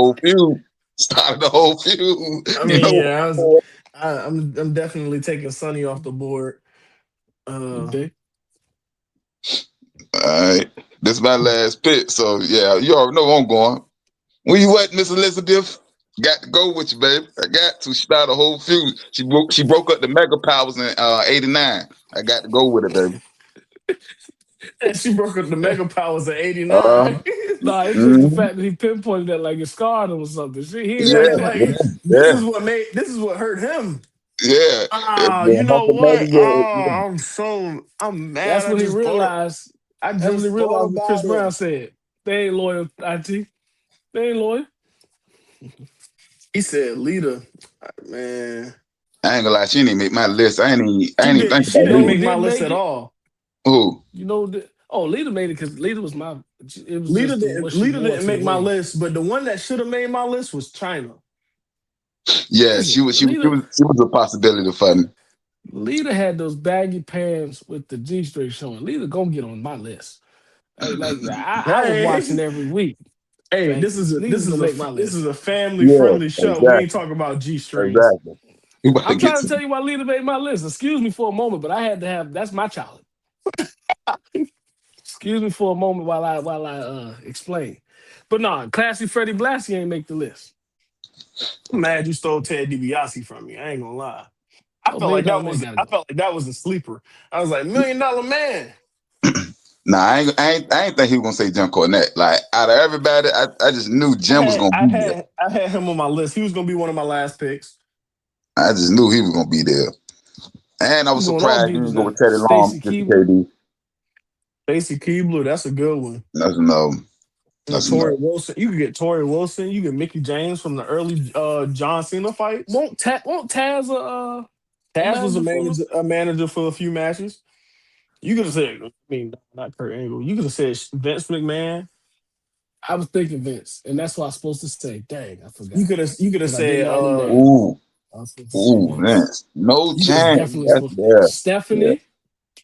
whole feud. I You mean, know. yeah, I'm definitely taking Sonny off the board. Okay. All right. This is my last pick. So yeah, you already know where I'm going. Where you at, Miss Elizabeth? Got to go with you, baby. I got to. She started a whole feud. She broke up the Mega Powers in '89. I got to go with it, baby. And she broke up the Mega Powers in '89. Nah, it's just the fact that he pinpointed that like it scarred him or something. Shit, he ain't Yeah, like that. Like yeah, this is what hurt him. yeah. You know what? I'm mad. That's when he realized. I That's when he just realized thought what Chris about Brown it. said. They ain't loyal, IT. They ain't loyal. He said, "Leader, man, I ain't gonna lie, she didn't make my list. I ain't even she think about didn't who. make my list at all. Who? You know, Lita made it because Lita was my. It was Leader just didn't what she Leader wore didn't to make the my wedding. list, but the one that should have made my list was China. Yeah, she was a possibility for me. Lita had those baggy pants with the G string showing. Lita gonna get on my list. I was watching Hey, every week. hey, Like Lita's gonna make my this is list. a family Yeah, friendly show. We ain't exactly. talking about G strings. Exactly. We about to I'm get trying to to tell you why Lita made my list. Excuse me for a moment, but I had to have. That's my child. Excuse me for a moment while I explain. But no, Classy Freddie Blassie ain't make the list. I'm mad you stole Ted DiBiase from me. I ain't gonna lie. I Oh, felt $1 like Million Man gotta I go. felt like that was a sleeper. I was like, $1 Million Man. Nah, I ain't think he was gonna say Jim Cornette. Like out of everybody, I just knew Jim was gonna be there. I had him on my list. He was gonna be one of my last picks. I just knew he was gonna be there. And I was Who's going on surprised he deep didn't is go with that Teddy Long, Stacy Mr. Keebler. KD. Stacey Keebler, that's a good one. That's no. That's Tori no. Wilson. You can get Tori Wilson. You get Mickey James from the early John Cena fights. Won't Taz a Taz was manager for him? a manager for a few matches. You could have said, I mean, not Kurt Angle. You could have said Vince McMahon. I was thinking Vince, and that's what I was supposed to say. Dang, I forgot. You could have Because I didn't said write him down. Ooh, I was supposed to say Vince. Vince. No you could have chance. Definitely That's supposed. yeah. Stephanie.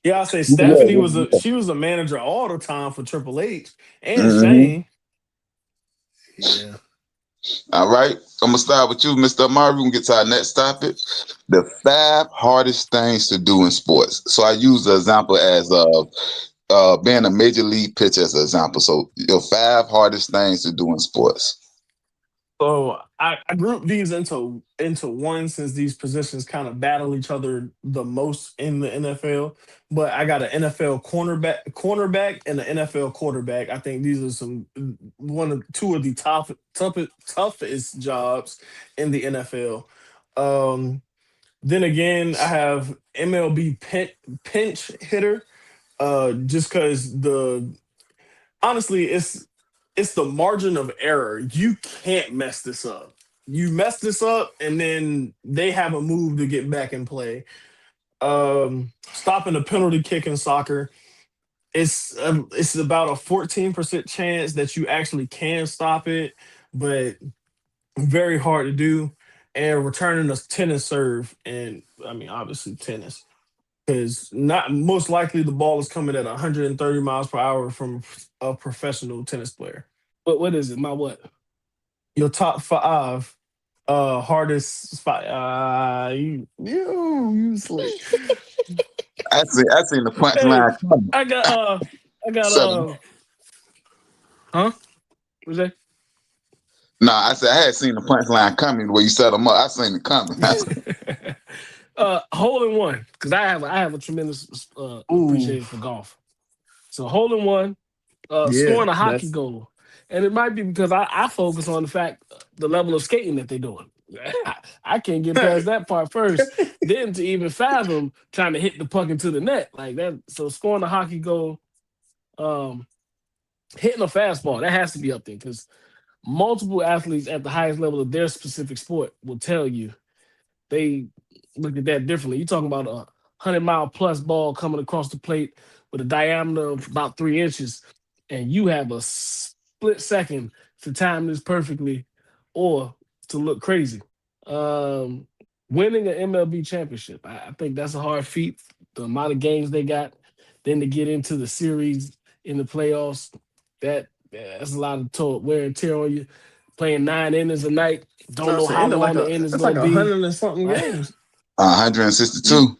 yeah, I say Yeah, Stephanie yeah. she was a manager all the time for Triple H and Mm-hmm. Shane. Yeah. All right. I'm gonna start with you, Mr. Amari. We're gonna get to our next topic. The 5 hardest things to do in sports. So I use the example as being a major league pitcher as an example. So your 5 hardest things to do in sports. So I grouped these into one since these positions kind of battle each other the most in the NFL. But I got an NFL cornerback and an NFL quarterback. I think these are two of the toughest jobs in the NFL. Then again, I have MLB pinch hitter. Just because honestly, it's the margin of error. You can't mess this up. You mess this up, and then they have a move to get back in play. Stopping a penalty kick in soccer, it's about a 14% chance that you actually can stop it, but very hard to do. And returning a tennis serve, and I mean obviously tennis, because not most likely the ball is coming at 130 miles per hour from a professional tennis player. What is it? My what? Your top 5 hardest spot. You slick. I seen the Hey, punchline coming. I got Seven. huh? What's that? Nah, I said I had seen the punchline coming where you set them up. I seen it coming. Hole in one, because I have a tremendous Ooh, appreciation for golf. So hole in one, yeah, scoring a hockey that's goal, and it might be because I focus on the fact the level of skating that they're doing. I can't get past that part first, then to even fathom trying to hit the puck into the net like that. So scoring a hockey goal, hitting a fastball, that has to be up there because multiple athletes at the highest level of their specific sport will tell you they look at that differently. You're talking about a 100-mile plus ball coming across the plate with a diameter of about 3 inches, and you have a split second to time this perfectly or to look crazy. Winning an MLB championship, I think that's a hard feat. The amount of games they got, then to get into the series in the playoffs, that's a lot of wear and tear on you. Playing 9 innings a night, don't I'm know how saying. long the innings That's like gonna be. 100 and something Like, games. 162.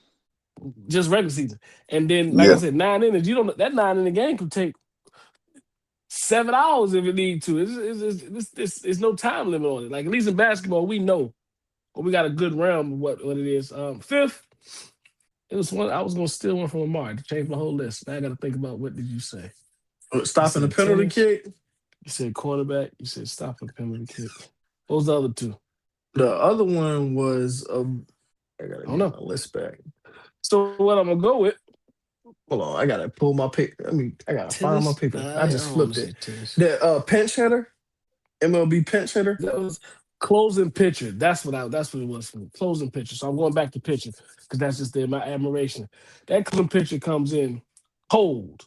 just regular season. And then, like I Yeah. said, 9 innings. You don't that 9 inning game could take 7 hours if it need to. It's no time limit on it. Like at least in basketball, we know, or we got a good realm of what it is. Fifth, it was one I was gonna steal one from Amari to change my whole list. Now I got to think about what did you say? Stopping the penalty kick. You said quarterback. You said stopping the penalty kick. What was the other two? The other one was I gotta don't get know. my list back. So what I'm gonna go with? Hold on, I gotta pull my pick. I gotta find my paper. I just flipped it. The pinch hitter, MLB pinch hitter. That was closing pitcher. That's what it was for me. Closing pitcher. So I'm going back to pitching because that's just my admiration. That closing pitcher comes in cold.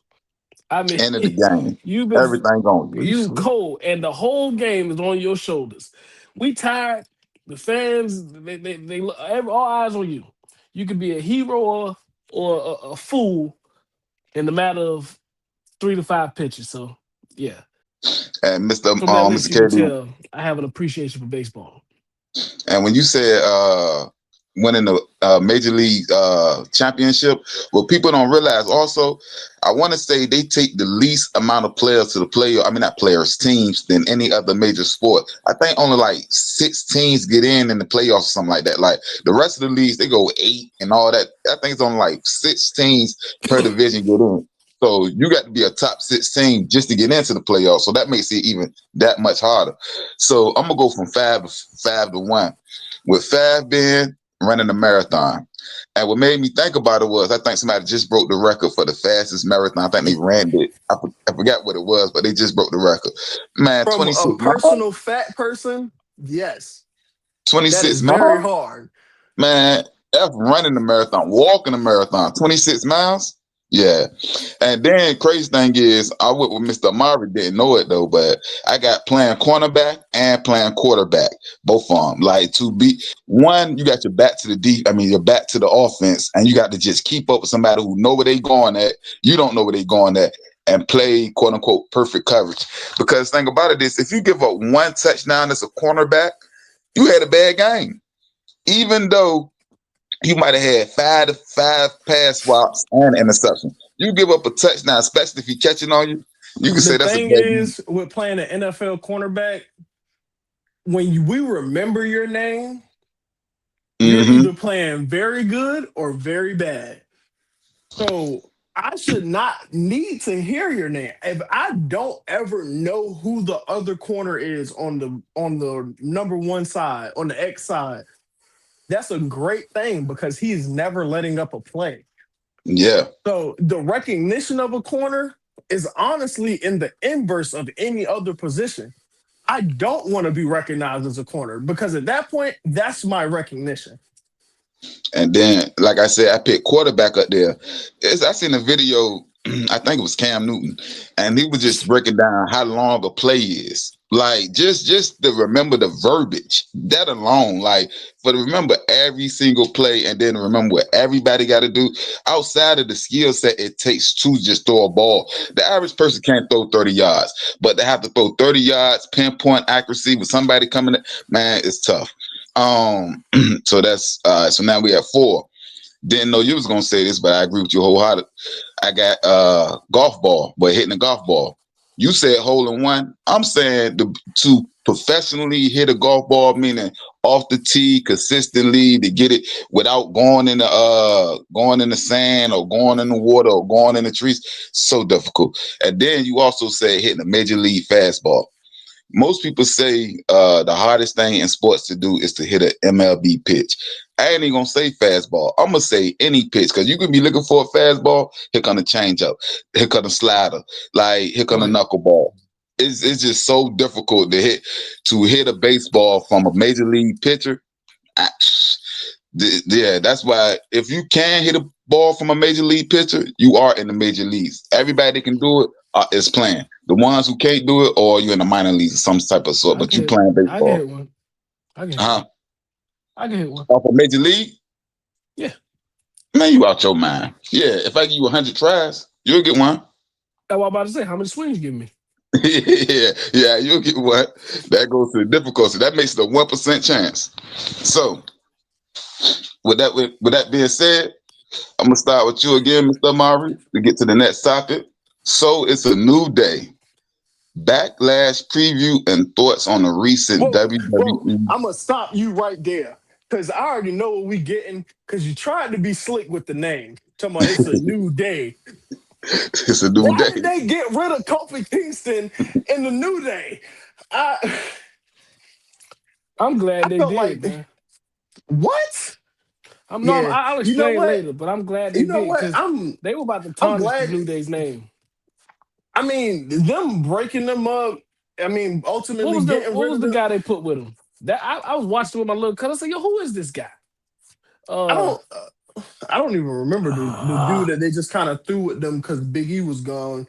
I mean, End of the game. you've been Everything on you. you cold, and the whole game is on your shoulders. We tired. The fans, they all eyes on you. You could be a hero or a fool in the matter of 3 to 5 pitches. So yeah. And Mr. From that list, Mr. you can Kennedy, tell I have an appreciation for baseball. and when you said winning the major league championship, what people don't realize also, I want to say they take the least amount of players to the player. I mean, not players, teams than any other major sport. I think only like 6 teams get in the playoffs or something like that. Like the rest of the leagues, they go 8 and all that. I think it's only like 6 teams per division get in. So you got to be a top 6 team just to get into the playoffs. So that makes it even that much harder. So I'm gonna go from 5 to 1, with 5 being running a marathon. And what made me think about it was I think somebody just broke the record for the fastest marathon. I think they ran it. I forgot what it was, but they just broke the record. Man, From 26 a personal fat person, yes. That 26 is very miles. hard. Man, F running the marathon, walking the marathon, 26 miles. Yeah. And then crazy thing is I went with Mr. Amari, didn't know it though, but I got playing cornerback and playing quarterback, both of them. Like to be one, you got your back to your back to the offense, and you got to just keep up with somebody who know where they going at. You don't know where they going at, and play quote unquote perfect coverage. Because think about it is if you give up 1 touchdown as a cornerback, you had a bad game. Even though you might have had 5 pass swaps and interception. You give up a touchdown, especially if he's catching on you. You can say The that's thing a bad is, with playing an NFL cornerback, when we remember your name, you're either playing very good or very bad. So I should not need to hear your name. If I don't ever know who the other corner is on the number 1 side, on the X side, that's a great thing because he's never letting up a play. Yeah. So the recognition of a corner is honestly in the inverse of any other position. I don't want to be recognized as a corner because at that point, that's my recognition. And then, like I said, I picked quarterback up there. I seen a video, I think it was Cam Newton, and he was just breaking down how long a play is. Like just to remember the verbiage, that alone, like for to remember every single play and then remember what everybody got to do outside of the skill set it takes to just throw a ball. The average person can't throw 30 yards, but they have to throw 30 yards, pinpoint accuracy with somebody coming in, man, it's tough. So that's so now we have 4. Didn't know you was gonna say this, but I agree with you wholeheartedly. I got golf ball, but hitting a golf ball. You said hole in one. I'm saying to professionally hit a golf ball, meaning off the tee consistently to get it without going in the sand or going in the water or going in the trees. So difficult. And then you also said hitting a major league fastball. Most people say the hardest thing in sports to do is to hit an MLB pitch. I ain't even gonna say fastball. I'm gonna say any pitch because you can be looking for a fastball. Here come the changeup. Here come the slider. Like here come the knuckleball. It's just so difficult to hit a baseball from a major league pitcher. Yeah, that's why if you can hit a ball from a major league pitcher, you are in the major leagues. Everybody that can do it is playing. The ones who can't do it, or you're in the minor leagues of some type of sort, but you playing baseball. I can hit one. I can hit one. Off a major league? Yeah. Man, you out your mind. Yeah, if I give you 100 tries, you'll get one. That's what I'm about to say. How many swings you give me? yeah, you'll get one. That goes to the difficulty. That makes it a 1% chance. So, with that being said, I'm gonna start with you again, Mr. Amari, to get to the next topic. So it's a new day. Backlash preview and thoughts on the recent Whoa, WWE. I'm gonna stop you right there because I already know what we getting. Because you tried to be slick with the name, talking about it's a new day. It's a new Why day. did they get rid of Kofi Kingston in the New Day? I'm glad I they felt did, like man. what? I'll You know explain what? later, but I'm glad they You know did what? because they were about to I'm tarnish the glad. New Day's name. I mean, them breaking them up. I mean, ultimately getting What rid was of the them. guy they put with him? That I was watching with my little cousin. I said, "Yo, who is this guy?" I don't. I don't even remember the dude Uh, that they just kind of threw with them because Big E was gone.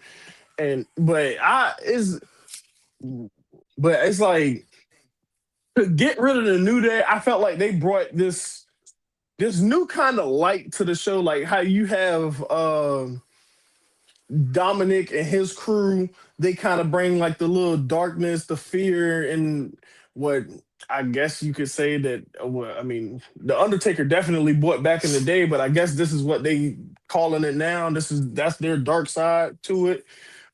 But it's like to get rid of the New Day. I felt like they brought this new kind of light to the show, like how you have Dominic and his crew. They kind of bring like the little darkness, the fear, and what I guess you could say that. Well, I mean, the Undertaker definitely brought back in the day, but I guess this is what they calling it now. That's their dark side to it.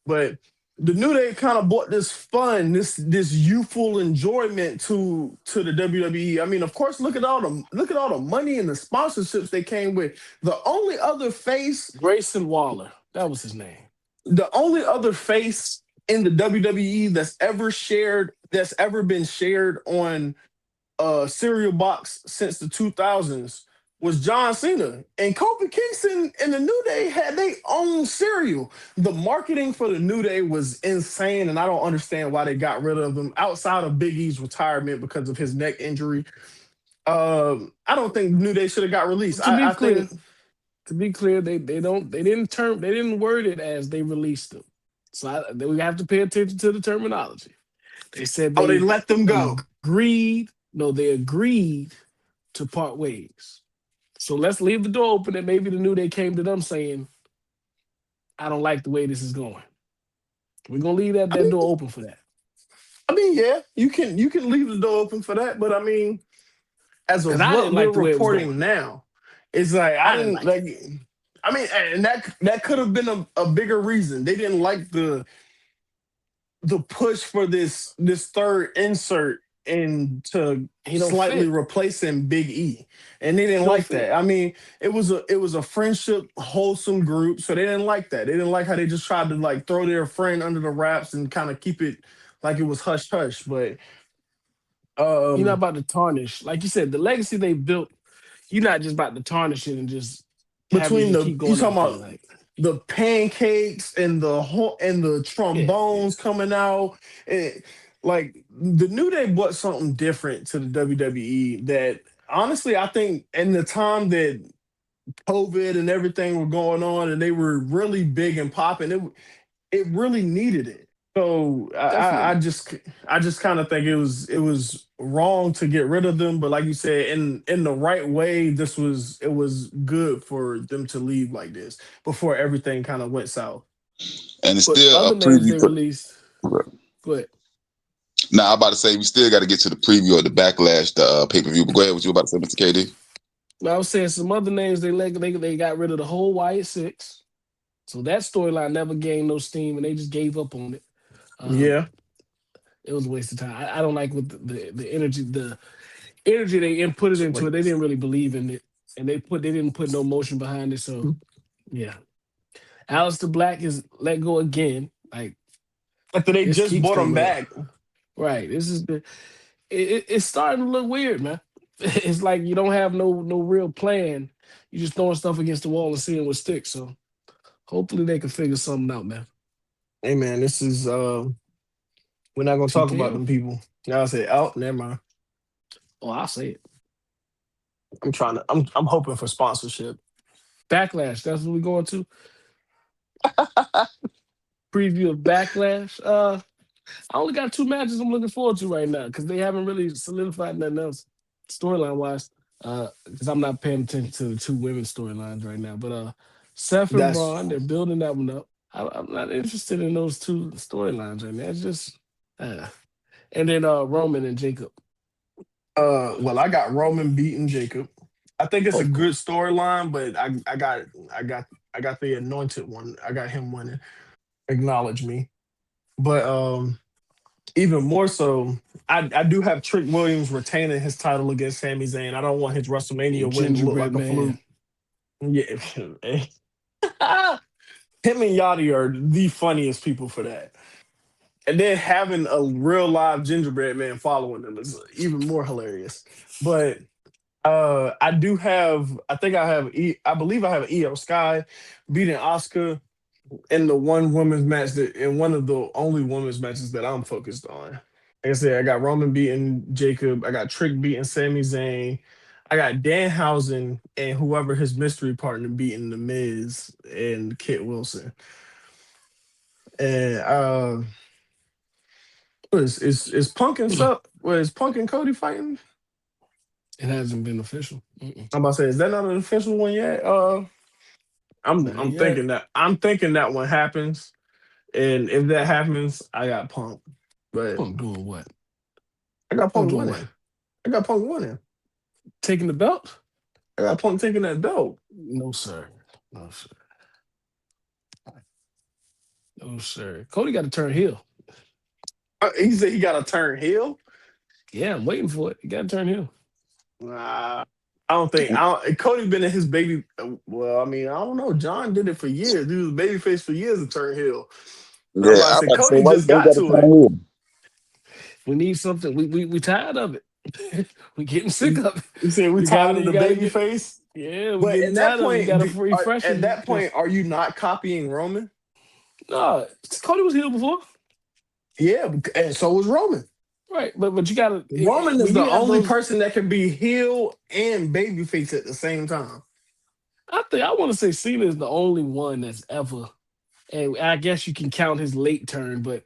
But the New Day kind of brought this fun, this youthful enjoyment to the WWE. I mean, of course, look at all the money and the sponsorships they came with. The only other face, Grayson Waller, that was his name. the only other face in the WWE that's ever been shared on a cereal box since the 2000s was John Cena. And Kofi Kingston and the New Day had their own cereal. The marketing for the New Day was insane, and I don't understand why they got rid of them outside of Big E's retirement because of his neck injury. I don't think New Day should have got released. To be I clear, think they didn't word it as they released them. So we have to pay attention to the terminology. They said they they let them go. agreed. No, they agreed to part ways. So let's leave the door open that maybe the New Day came to them saying, "I don't like the way this is going." We're gonna leave that I mean, door open for that. yeah, you can leave the door open for that, but I mean, as Because of I what didn't we're like the way it was reporting going. now, it's like I I didn't didn't like it. like. I mean, and that could have been a bigger reason. They didn't like the push for this third insert and to He don't slightly fit. replacing Big E, and they didn't He don't like fit. that. I mean, it was a friendship, wholesome group, so they didn't like that. They didn't like how they just tried to like throw their friend under the wraps and kind of keep it like it was hush hush. But You're not um, about to tarnish. Like you said, the legacy they built, you're not just about to tarnish it and just have it between just the keep you going talking out there. about Like, the pancakes and the yeah. trombones coming out, like the New Day brought something different to the WWE that honestly I think in the time that COVID and everything were going on and they were really big and popping, it really needed it. So Definitely. I just kind of think it was wrong to get rid of them, but like you said, in the right way, it was good for them to leave like this before everything kind of went south. And it's But still a other names preview. they released. Go ahead. Now, I'm about to say we still got to get to the preview of the Backlash, the pay-per-view. But go ahead, what you about to say, Mr. KD? I was saying some other names they got rid of the whole Wyatt Six. So that storyline never gained no steam and they just gave up on it. Yeah, It was a waste of time. I don't like what the energy they inputted into it. They didn't really believe in it. And they didn't put no motion behind it. So yeah. Aleister Black is let go again. Like after they this just keeps brought them coming up. back. Right. It's starting to look weird, man. It's like you don't have no real plan. You're just throwing stuff against the wall and seeing what sticks. So hopefully they can figure something out, man. Hey man, this is we're not gonna talk about TKO. them people. Y'all say, oh, never mind. Oh, I'll say it. I'm hoping for sponsorship. Backlash. That's what we're going to. Preview of Backlash. I only got 2 matches I'm looking forward to right now because they haven't really solidified nothing else storyline wise. Because I'm not paying attention to the 2 women's storylines right now. But Seth and That's Braun, they're building that one up. I'm not interested in those 2 storylines right now. It's just, and then Roman and Jacob. well, I got Roman beating Jacob. I think it's a Of good course. storyline, but I got the anointed one. I got him winning. Acknowledge me. But even more so, I do have Trick Williams retaining his title against Sami Zayn. I don't want his WrestleMania win to look Gingerbread like a fluke. man. Yeah. Him and Yachty are the funniest people for that. And then having a real live gingerbread man following them is even more hilarious. But I do have, I think I have, I believe I have Io Sky beating Oscar in the one women's match that, in one of the only women's matches that I'm focused on. Like I said, I got Roman beating Jacob. I got Trick beating Sami Zayn. I got Danhausen and whoever his mystery partner beating The Miz and Kit Wilson. And is Punk and is Punk and Cody fighting? It hasn't been official. Mm-mm. I'm about to say, is that not an official one yet? Not I'm yet. thinking that one happens. And if that happens, I got Punk. But Punk doing what? I got Punk Punk doing winning. what? I got Punk winning. Taking the belt? I got Punk taking that belt. No, sir. No, sir. No, sir. Cody got to turn heel. He said he got to turn heel. Yeah, I'm waiting for it. He got to turn heel. Nah, I don't think. Cody been in his baby. Well, I mean, I don't know. John did it for years. He was babyface for years to turn heel. I'm Yeah, about to I'm say about to say, Cody why you just got got to to turn it. heel? We need something. We tired of it. We getting sick of it. You said we You tired gotta- of the you gotta baby get- face. Yeah, we But getting at that tired of it. You point, got to refresh at it. that point, are you not copying Roman? No, Cody was heel before. Yeah, and so was Roman. Right, but you got to. Roman is the only person that can be heel and babyface at the same time. I want to say Cena is the only one that's ever, and I guess you can count his late turn, but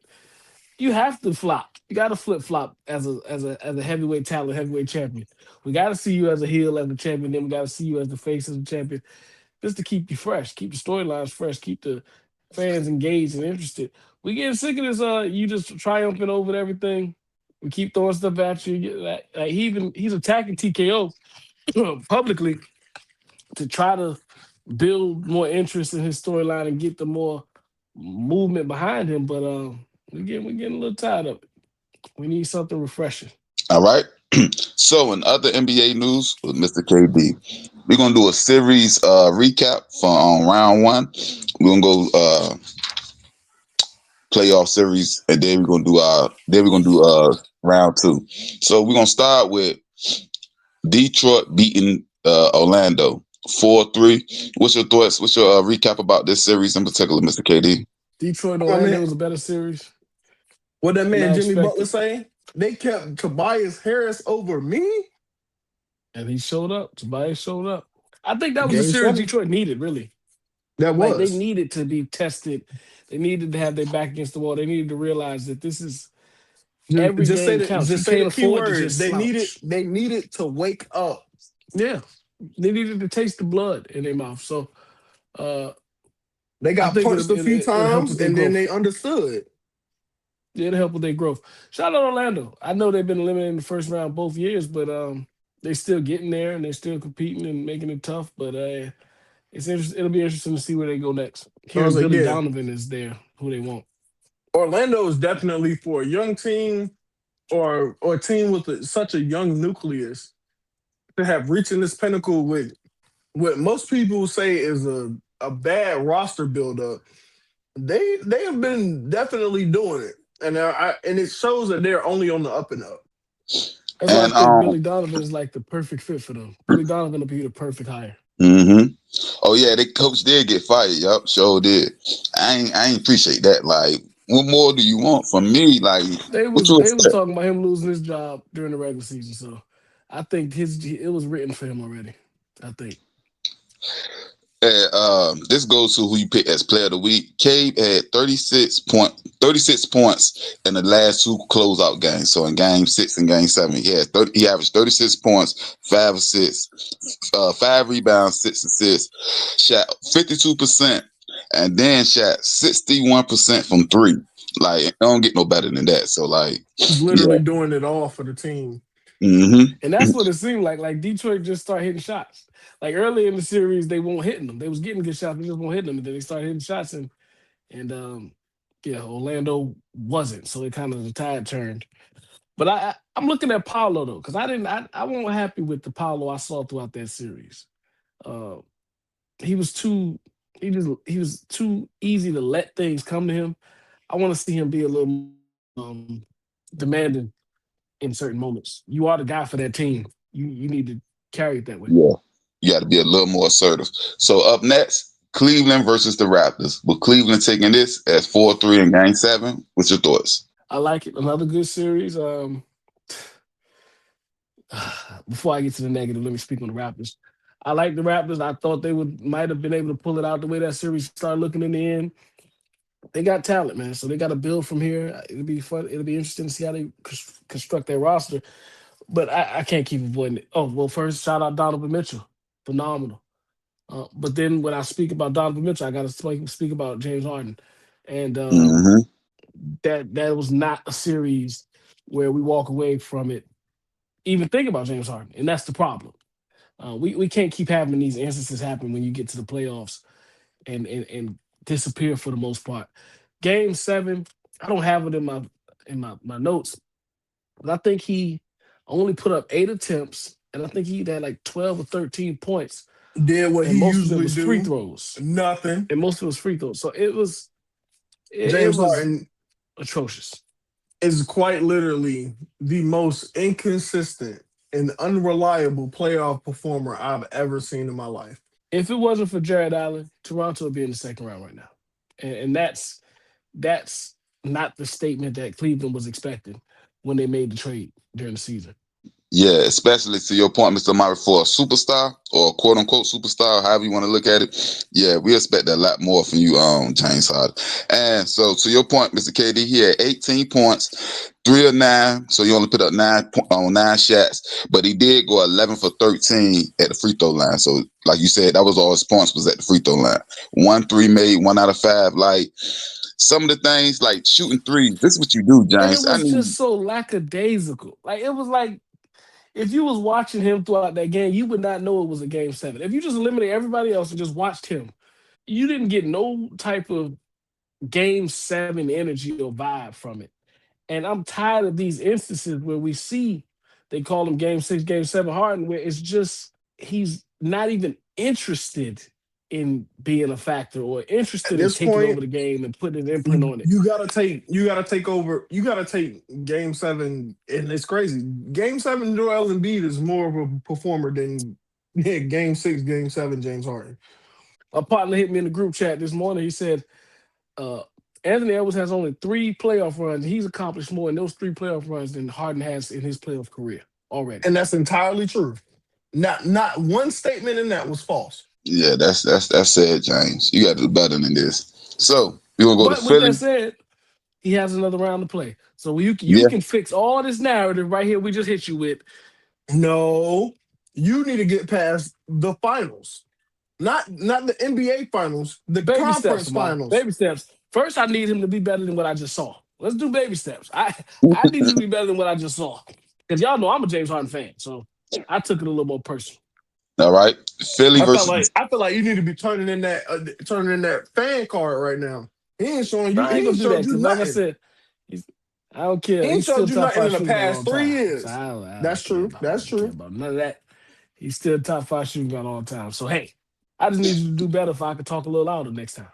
you have to flop. You got to flip flop as a heavyweight talent, heavyweight champion. We got to see you as a heel as a champion, then we got to see you as the face as a champion, just to keep you fresh, keep the storylines fresh, keep the fans engaged and interested. We getting sick of this. You just triumphing over everything. We keep throwing stuff at you. Like he's attacking TKO publicly to try to build more interest in his storyline and get the more movement behind him. But we're getting a little tired of it. We need something refreshing. All right. So, in other NBA news with Mr. KD, we're gonna do a series recap for round one. We're gonna go playoff series, and then we're gonna do round two. So we're gonna start with Detroit beating Orlando 4-3. What's your thoughts? What's your recap about this series in particular, Mr. KD? Detroit Orlando was a better series. What that man I Jimmy expected. Butler saying? They kept Tobias Harris over me, and he showed up. Tobias showed up. I think that was Game the series 7. Detroit needed, really. That Like they was. needed to be tested. They needed to have their back against the wall. They needed to realize that this is every Just say game counts. just You say can't the key afford to word. just They slouch. needed to wake up. Yeah, they needed to taste the blood in their mouth. So They I got think punched a few it'll help times, with their and then growth. they understood. It'll help with their growth. Shout out Orlando. I know they've been eliminated in the first round both years, but they're still getting there and they're still competing and making it tough. But it's interesting. It'll be interesting to see where they go next. I was Hearing like, Billy yeah, Donovan is there, who they want. Orlando is definitely for a young team or a team with such a young nucleus to have reaching this pinnacle with what most people say is a bad roster buildup. They have been definitely doing it, and and it shows that they're only on the up and up. That's why I think Billy Donovan is like the perfect fit for them. Billy Donovan will be the perfect hire. Mm-hmm. Oh yeah, the coach did get fired. Yup, sure did. I ain't appreciate that. Like, what more do you want from me? Like, They what you was expect? talking about him losing his job during the regular season. So I think it was written for him already. I think. This goes to who you pick as player of the week. Cade had 36 points in the last two closeout games. So in game 6 and game 7, he averaged 36 points, 5 assists, 5 rebounds, 6 assists, shot 52%, and then shot 61% from 3. Like, it don't get no better than that. So like, He's literally doing it all for the team. Mm-hmm. And that's what it seemed like. Like Detroit just started hitting shots. Like early in the series, they weren't hitting them. They was getting good shots, but just weren't hitting them. And then they started hitting shots, and Yeah, Orlando wasn't, so it kind of the tide turned. But I'm looking at Paolo though, because I wasn't happy with the Paolo I saw throughout that series. Uh, he was too he was too easy to let things come to him. I want to see him be a little demanding in certain moments. You are the guy for that team. You need to carry it that way. Yeah. You got to be a little more assertive. So up next, Cleveland versus the Raptors. With Cleveland taking this as 4-3 in Game 7. What's your thoughts? I like it. Another good series. Before I get to the negative, let me speak on the Raptors. I like the Raptors. I thought they might have been able to pull it out the way that series started looking in the end. They got talent, man. So they got to build from here. It'll be fun. It'll be interesting to see how they construct their roster. But I can't keep avoiding it. Oh, well, first, shout out Donovan Mitchell. Phenomenal. But then when I speak about Donovan Mitchell, I got to speak about James Harden. And Mm-hmm. that was not a series where we walk away from it even think about James Harden. And that's the problem. We can't keep having these instances happen when you get to the playoffs and disappear for the most part. Game 7, I don't have it in my notes, but I think he only put up 8 attempts, and I think he had like 12 or 13 points, Did what and he most of it usually was free do. throws, Nothing. and most of it was free throws. So it was it James was Harden atrocious. is quite literally the most inconsistent and unreliable playoff performer I've ever seen in my life. If it wasn't for Jared Allen, Toronto would be in the second round right now, and that's not the statement that Cleveland was expecting when they made the trade during the season. Yeah, especially to your point, Mr. Murray, for a superstar or quote unquote superstar, however you want to look at it. Yeah, we expect a lot more from you, James Harden. And so to your point, Mr. KD, he had 18 points, 3 of 9. So you only put up 9 shots, but he did go 11 for 13 at the free throw line. So like you said, that was all his points was at the free throw line. 1 3 made, 1 out of 5. Like some of the things like shooting threes. This is what you do, And it James. I was need. just so lackadaisical. Like it was like if you was watching him throughout that game, you would not know it was a game 7. If you just eliminate everybody else and just watched him, you didn't get no type of game 7 energy or vibe from it. And I'm tired of these instances where we see they call him game 6, game 7 Harden, where it's just he's not even interested in being a factor or At interested in this taking over point, the game and putting an imprint on it. you gotta take game 7, and it's crazy. Game 7, Joel Embiid is more of a performer than game 6, game 7, James Harden. A partner hit me in the group chat this morning. He said, uh, Anthony Edwards has only 3 playoff runs. He's accomplished more in those 3 playoff runs than Harden has in his playoff career already. And that's entirely true. Not one statement in that was false. Yeah, that's it, James. You got to do better than this. So you gonna go to But with Philly? that said, he has another round to play. So you Yeah. can fix all this narrative right here we just hit you with. No, you need to get past the finals. Not the NBA finals, the Baby conference steps, Mark. finals. Baby steps. First, I need him to be better than what I just saw. Let's do baby steps. I need him to be better than what I just saw. Because y'all know I'm a James Harden fan. So I took it a little more personal. All right, Philly I versus. feel like you need to be turning in that fan card right now. He ain't showing you. I ain't He gonna ain't do that showed you because, like I nothing. said, I don't care. He ain't He's still showed you top nothing 5 in the shooting guard past all 3 time. years. So I That's don't care true. about That's I don't care true. about none of that. He's still top 5 shooting guard all time. So hey, I just need you to do better if I could talk a little louder next time.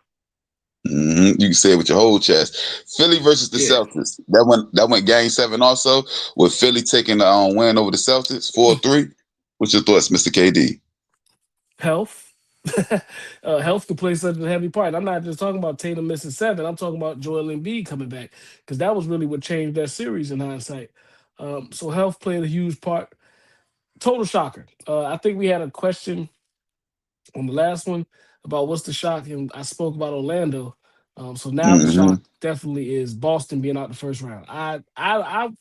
You can say it with your whole chest. Philly versus the Yeah. Celtics. That went game 7 also, with Philly taking the win over the Celtics 4-3. What's your thoughts, Mr. KD? Health. Health could play such a heavy part. I'm not just talking about Tatum missing 7. I'm talking about Joel Embiid coming back because that was really what changed that series in hindsight. So health played a huge part. Total shocker. I think we had a question on the last one about what's the shock, and I spoke about Orlando. So now the Mm-hmm. shock definitely is Boston being out the first round. I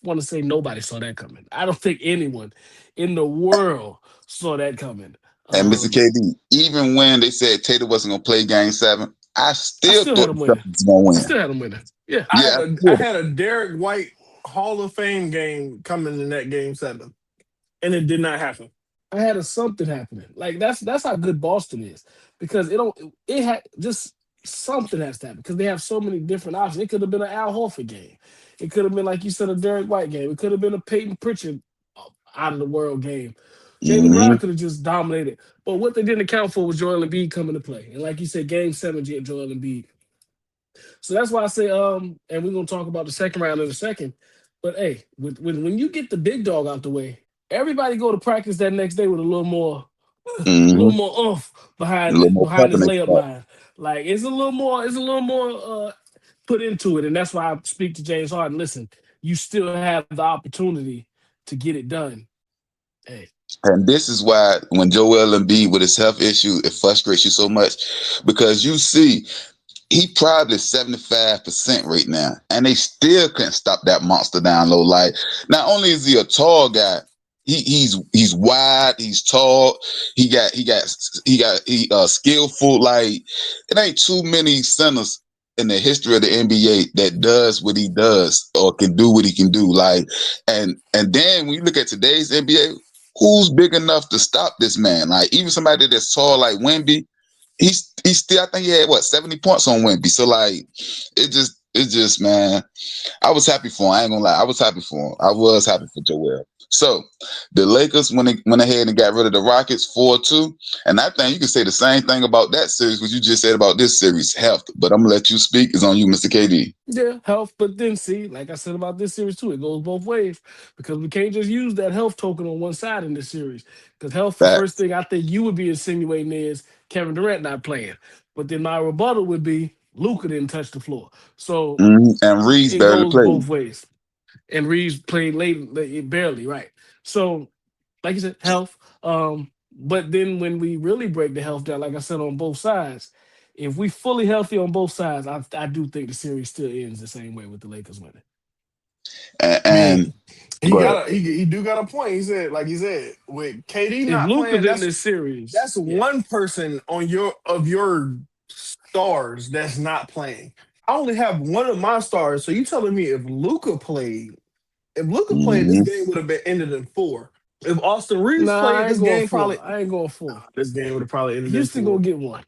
want to say nobody saw that coming. I don't think anyone in the world saw that coming. And Mr. KD, even when they said Tatum wasn't gonna play game 7, I I still still had thought him the winning. Celtics was gonna I win. still had him winning. Yeah. Yeah, I had a Derek White Hall of Fame game coming in that game 7, and it did not happen. I had a something happening. Like that's how good Boston is because it had just something has to happen because they have so many different options. It could have been an Al Horford game. It could have been, like you said, a Derek White game. It could have been a Peyton Pritchard out of the world game. Jaylen Mm-hmm. Brown could have just dominated. But what they didn't account for was Joel Embiid coming to play. And like you said, game 7, Joel Embiid. So that's why I say, and we're gonna talk about the second round in a second. But hey, when you get the big dog out the way, everybody go to practice that next day with a little more Mm-hmm. oomph A behind little more behind this confidence. layup line. Like it's a little more put into it. And that's why I speak to James Harden. Listen, you still have the opportunity to get it done. Hey. And this is why when Joel Embiid with his health issue, it frustrates you so much because you see he probably 75% right now, and they still couldn't stop that monster down low. Like, not only is he a tall guy, he's wide, he's tall, he skillful. Like, it ain't too many centers in the history of the NBA that does what he does or can do what he can do. Like, and then when you look at today's NBA, who's big enough to stop this man? Like, even somebody that's tall like Wemby, he's still, I think he had 70 points on Wemby. So like, it just man, I was happy for him. I ain't gonna lie, I was happy for him. I was happy for Joel. So the Lakers went ahead and got rid of the Rockets 4-2, and I think you can say the same thing about that series, what you just said about this series, health. But I'm gonna let you speak. It's on you, Mr. KD. Yeah, health, but then see, like I said about this series too, it goes both ways because we can't just use that health token on one side in this series. Because health, the first thing I think you would be insinuating is Kevin Durant not playing, but then my rebuttal would be Luka didn't touch the floor. So and Reeves it barely goes played. both ways. And Reeves played late, barely, right? So, like you said, health. But then when we really break the health down, like I said, on both sides, if we fully healthy on both sides, I do think the series still ends the same way with the Lakers winning. And he do got a point. He said, like he said, with KD If not Luka's playing, in this series, that's one person on your stars that's not playing. I only have one of my stars. So you telling me if Luka played, this game would have been ended in 4. If Austin Reeves played, this game probably I ain't going 4. This game would have probably ended Houston in 4. gonna get one.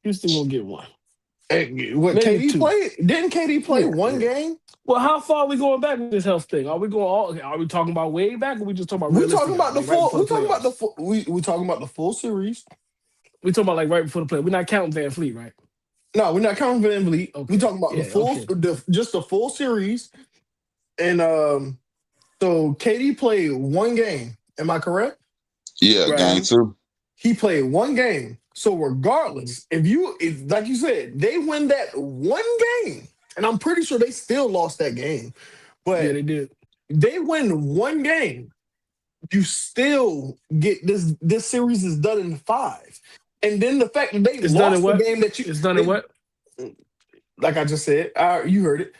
Houston gonna get one. Hey, what Maybe KD 2. played? Didn't KD play one game? Well, how far are we going back with this health thing? Are we talking about way back, or we just talking about We talking about the full. We talking about playoffs? the full. We talking about the full series. We talking about like right before the play. We're not counting Van Fleet, right? No, we're not counting Van Vliet. Okay. We talking about the full, just the full series. And so KD played one game. Am I correct? Yeah, Right. game 2. He played one game. So regardless, if like you said, they win that one game, and I'm pretty sure they still lost that game, but Yeah, they did. They win one game, you still get this. This series is done in 5, and then the fact that they lost the game that it's done in what? Like I just said, you heard it.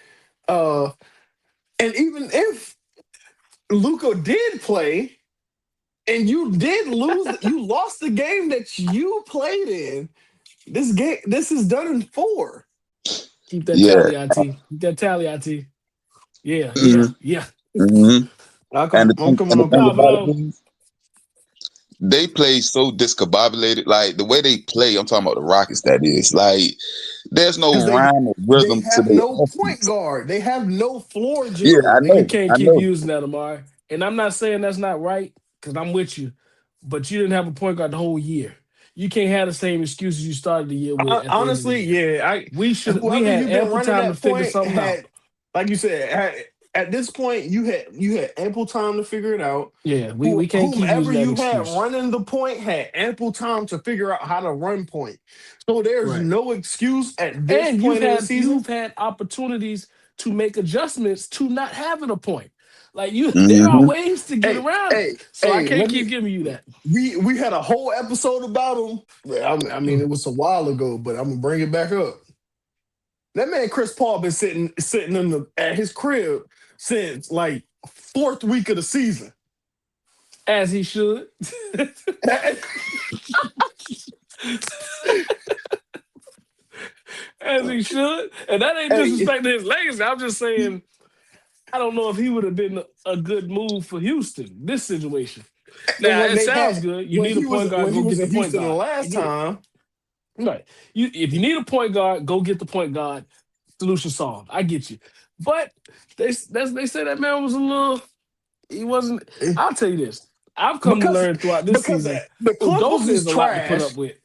And even if Luka did play, and you did lose, you lost the game that you played in. This is done in 4. Keep that tally, IT. Keep that tally, IT. Yeah. Mm-hmm. I'm they play so discombobulated. Like the way they play, I'm talking about the Rockets. That is like, there's no rhyme or rhythm to They have no offense. point guard. They have no floor general. Yeah, I know. You can't keep using that, Amari. And I'm not saying that's not right, because I'm with you. But you didn't have a point guard the whole year. You can't have the same excuses you started the year with. Honestly, we had ample time to figure something out. Like you said, at this point, you had ample time to figure it out. Yeah, we can't keep using that you excuse. had running the point had ample time to figure out how to run point. So there's no excuse at this point in the season. You've had opportunities to make adjustments to not having a point. Like there are ways to get around it. So I can't keep giving you that. We had a whole episode about him. I mean, it was a while ago, but I'm gonna bring it back up. That man Chris Paul been sitting at his crib since like 4th week of the season. As he should. As he should. And that ain't disrespecting his legacy. I'm just saying, I don't know if he would have been a good move for Houston, this situation. Now, it sounds good. You need a point guard to go get the point guard. The last time, Right. If you need a point guard, go get the point guard. Solution solved. I get you. But they say that man was a little. He wasn't. Eh, I'll tell you this. I've come to because learn throughout this because season, the Clippers Udoka was is a lot to put up trash. with.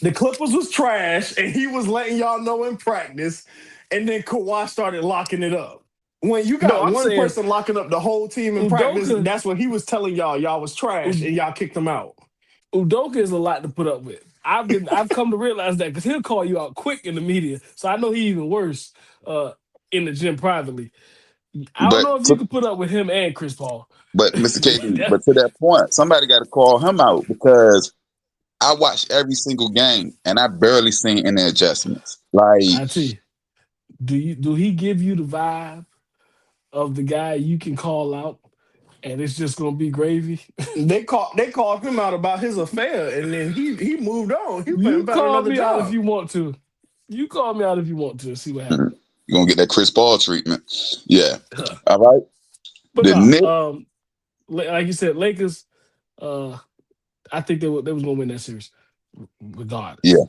The Clippers was trash, and he was letting y'all know in practice, and then Kawhi started locking it up. When you No, got I'm one saying person locking up the whole team in practice, Udoka. that's what he was telling y'all was trash, and y'all kicked him out. Udoka is a lot to put up with. I've come to realize that because he'll call you out quick in the media. So I know he even worse in the gym privately. I don't But know if you can put up with him and Chris Paul. Mr. KD, but to that point, somebody got to call him out because I watched every single game and I barely seen any adjustments. Like, I tell you, do he give you the vibe of the guy you can call out and it's just gonna be gravy? They called him out about his affair, and then he moved on. He You went found call another me out if job. you want to. You call me out if you want to. See what you're happens. gonna get that Chris Paul treatment. Yeah. Huh. All right. But The Knicks, no, like you said, Lakers. I think they was gonna win that series, regardless. yeah.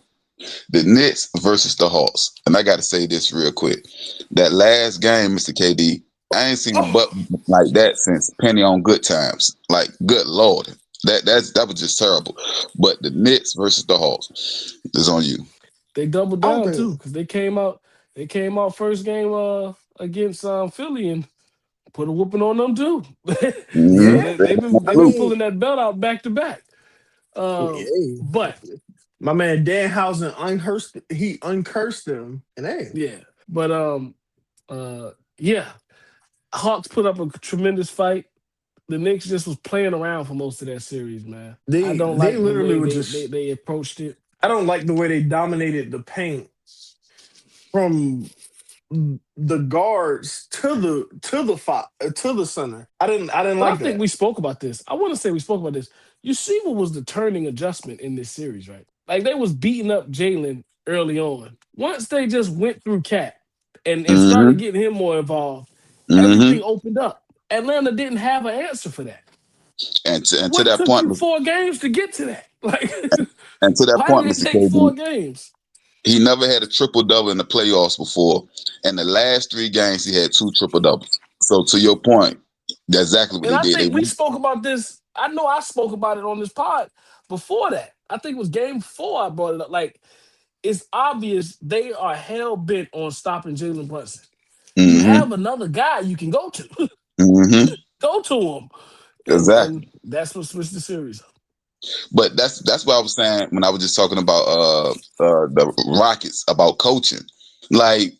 The Knicks versus the Hawks. And I gotta say this real quick. That last game, Mr. KD, I ain't seen a butt Oh, like that since Penny on Good Times. Like, good Lord. That was just terrible. But the Knicks versus the Hawks is on you. They doubled I don't down think. too because they came out. They came out first game against Philly and put a whooping on them too. So Mm-hmm. Yeah, I they've been mean, pulling that belt out back to back. hey, But my man Danhausen uncursed him, and hey, yeah, but yeah, Hawks put up a tremendous fight. The Knicks just was playing around for most of that series, man. I don't they like the literally way were they just. they approached it. I don't like the way they dominated the paint from the guards to the center. I didn't But I like think that. we spoke about this. I want to say we spoke about this. You see what was the turning adjustment in this series, right? Like they was beating up Jalen early on. Once they just went through Cat and started Mm-hmm. getting him more involved, Mm-hmm. everything opened up. Atlanta didn't have an answer for that. And to What that took point, you 4 games to get to that? Like, and to that why point, did it Mr. take KD, 4 games? he never had a triple double in the playoffs before. And the last 3 games, he had 2 triple doubles. So to your point, that's exactly what And they I did. They think we went, spoke about this. I know I spoke about it on this pod before that. I think it was game 4 I brought it up. Like, it's obvious they are hell bent on stopping Jalen Brunson. You mm-hmm, have another guy you can go to. mm-hmm, Go to him. exactly. And that's what switched the series up. But that's what I was saying when I was just talking about the Rockets about coaching. Like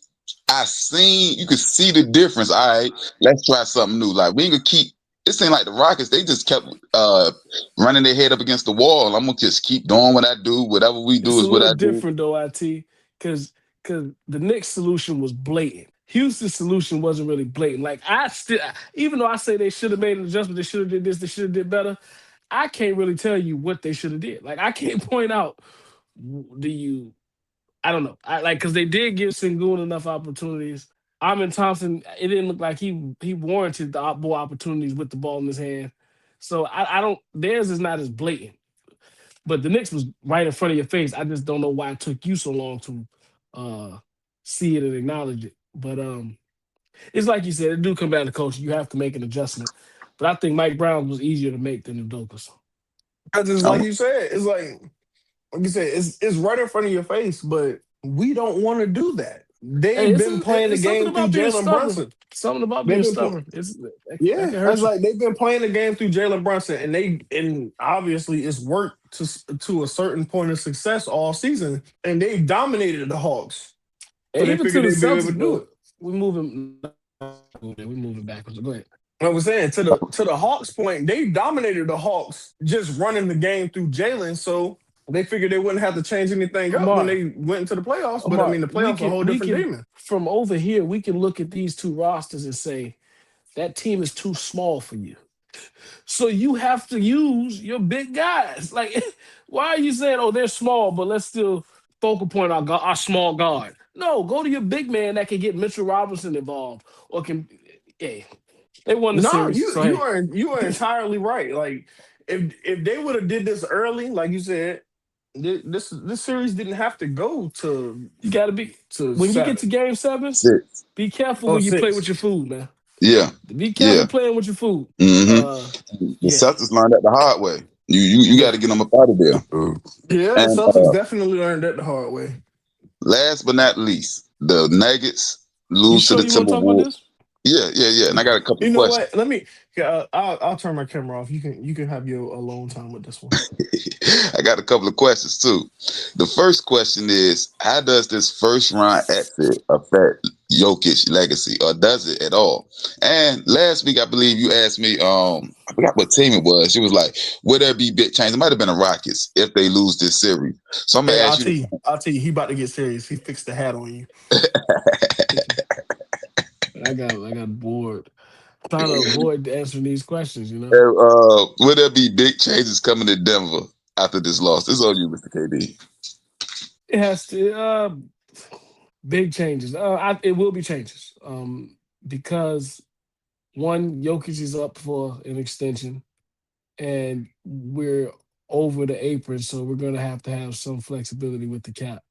you could see the difference. All right, let's try something new. Like we ain't gonna keep. It seemed like the Rockets, they just kept running their head up against the wall. I'm gonna just keep doing what I do. Whatever we do It's a is what little I do. different though, IT, because the Knicks solution was blatant. Houston's solution wasn't really blatant. Like even though I say they should have made an adjustment, they should have did this, they should have did better. I can't really tell you what they should have did. Like I can't point out. Do you? I don't know. I like because they did give Sengun enough opportunities. Amin Thompson, it didn't look like he warranted the more opportunities with the ball in his hand. So I don't. Theirs is not as blatant. But the Knicks was right in front of your face. I just don't know why it took you so long to uh, see it and acknowledge it. But it's like you said, it do come down to coaching. You have to make an adjustment. But I think Mike Brown was easier to make than Udoka's. Because it's like I'm, you said, it's like you said, it's right in front of your face, but we don't want to do that. Hey, They've been playing the it's something game through about being Jalen stubborn. Brunson. Something about They've being been stubborn. That Yeah, can that's hurt you. like they've been playing the game through Jalen Brunson, and obviously it's worked to a certain point of success all season, and they dominated the Hawks, so And they even to figured the they'd be able Celtics, to do but it. we're moving backwards. Go ahead. I was saying to the Hawks point, they dominated the Hawks just running the game through Jalen, so they figured they wouldn't have to change anything up when Amar, they went into the playoffs. But I Amar, mean, the playoffs are a whole we different can demon. from over here, we can look at these two rosters and say that team is too small for you. So you have to use your big guys. Like, why are you saying, oh, they're small, but let's still focal point our small guard? No, go to your big man that can get Mitchell Robinson involved or can. Hey, they won the No, series, you so you hey, are you are entirely right. Like if they would have did this early, like you said, This series didn't have to go to You got to be when you get to seven Game 7. 6. Be careful or when you play with six. your food, man. Yeah, Be careful yeah. playing with your food. hmm The Yeah, Celtics learned that the hard way. You got yeah. to get them up out of there. Yeah, the And Celtics definitely learned that the hard way. last but not least, the Nuggets You lose to sure the you want to talk about Timberwolves. this? Yeah. And I got a couple You of know questions. what? Let me. I'll turn my camera off. You can have your alone time with this one. I got a couple of questions too. The first question is, how does this first round exit affect Jokic legacy, or does it at all? And last week, I believe you asked me, I forgot what team it was. She was like, "Would there be big change?" It might have been the Rockets if they lose this series. So I'm gonna Hey, ask you. I'll tell you. He about to get serious. He fixed the hat on you. I got bored. Trying to avoid answering these questions. Would there be big changes coming to Denver after this loss? This is on you, Mr. KD. It has to big changes. It will be changes. Because one, Jokic is up for an extension, and we're over the apron, so we're going to have some flexibility with the cap.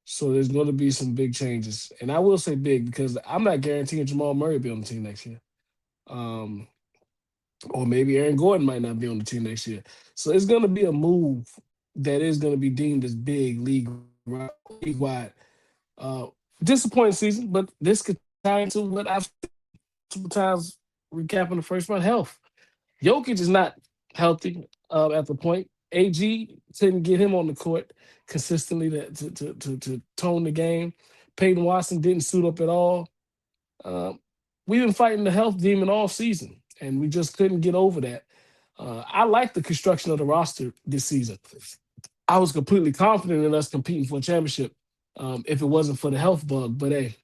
So there's going to be some big changes, and I will say big because I'm not guaranteeing Jamal Murray will be on the team next year. Um, or maybe Aaron Gordon might not be on the team next year. So it's going to be a move that is going to be deemed as big league wide. Uh, Disappointing season, but this could tie into what I've said multiple times recapping the first round. Health. Jokic is not healthy at the point. AG couldn't get him on the court consistently to tone the game. Peyton Watson didn't suit up at all. We've been fighting the health demon all season, and we just couldn't get over that. I like the construction of the roster this season. I was completely confident in us competing for a championship if it wasn't for the health bug. But hey,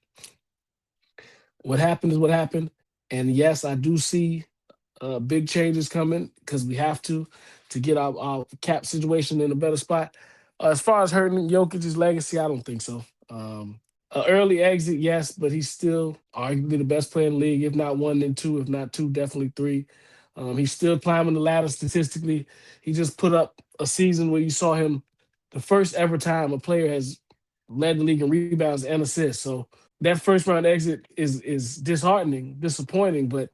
what happened is what happened. And yes, I do see big changes coming because we have to get our cap situation in a better spot. As far as hurting Jokic's legacy, I don't think so. Early exit, yes, but he's still arguably the best player in the league, if not one, then two, if not two, definitely three. He's still climbing the ladder statistically. He just put up a season where you saw him the first ever time a player has led the league in rebounds and assists. So that first round exit is disheartening, disappointing, but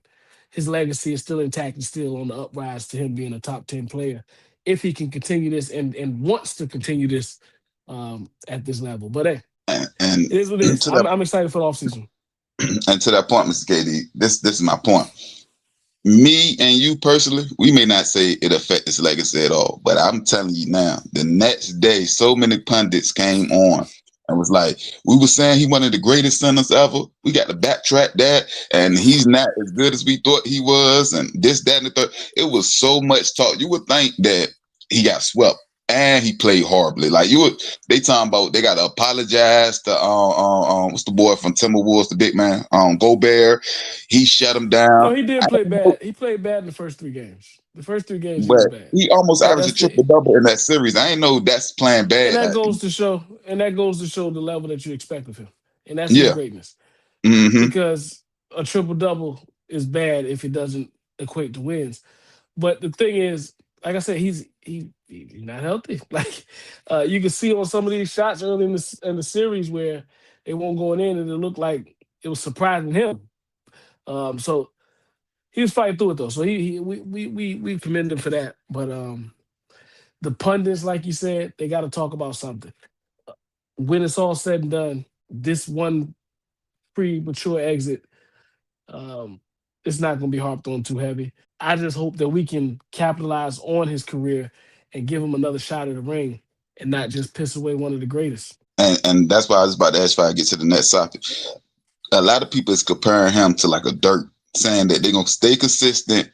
his legacy is still intact and still on the uprise to him being a top 10 player if he can continue this and wants to continue this at this level. But hey, And it is what it is. to that I'm excited for the offseason. and to that point, Mr. KD, this is my point. Me and you personally, we may not say it affected his legacy at all, but I'm telling you now, the next day, so many pundits came on and was like, we were saying he one of the greatest centers ever. We got to backtrack that, and he's not as good as we thought he was, and this, that, and the third. It was so much talk. You would think that he got swept and he played horribly. Like they talking about they got to apologize to what's the boy from Timberwolves, the big man, Gobert. He shut him down. No, he did play bad. He played bad in the first 3 games. The first 3 games he was But bad. he almost But averaged a triple double in that series. I ain't know that's playing and bad. that goes to show the level that you expect of him. And that's his Yeah. greatness. hmm Because a triple double is bad if it doesn't equate to wins. But the thing is, like I said, he's not healthy. Like you can see on some of these shots early in the series where they weren't going in, and it looked like it was surprising him. So he was fighting through it though. So we commend him for that. But the pundits, like you said, they got to talk about something. When it's all said and done, this one premature exit, it's not going to be harped on too heavy. I just hope that we can capitalize on his career and give him another shot at the ring and not just piss away one of the greatest. And that's why I was about to ask if I get to the next topic. A lot of people is comparing him to like a Dirk, saying that they're gonna stay consistent,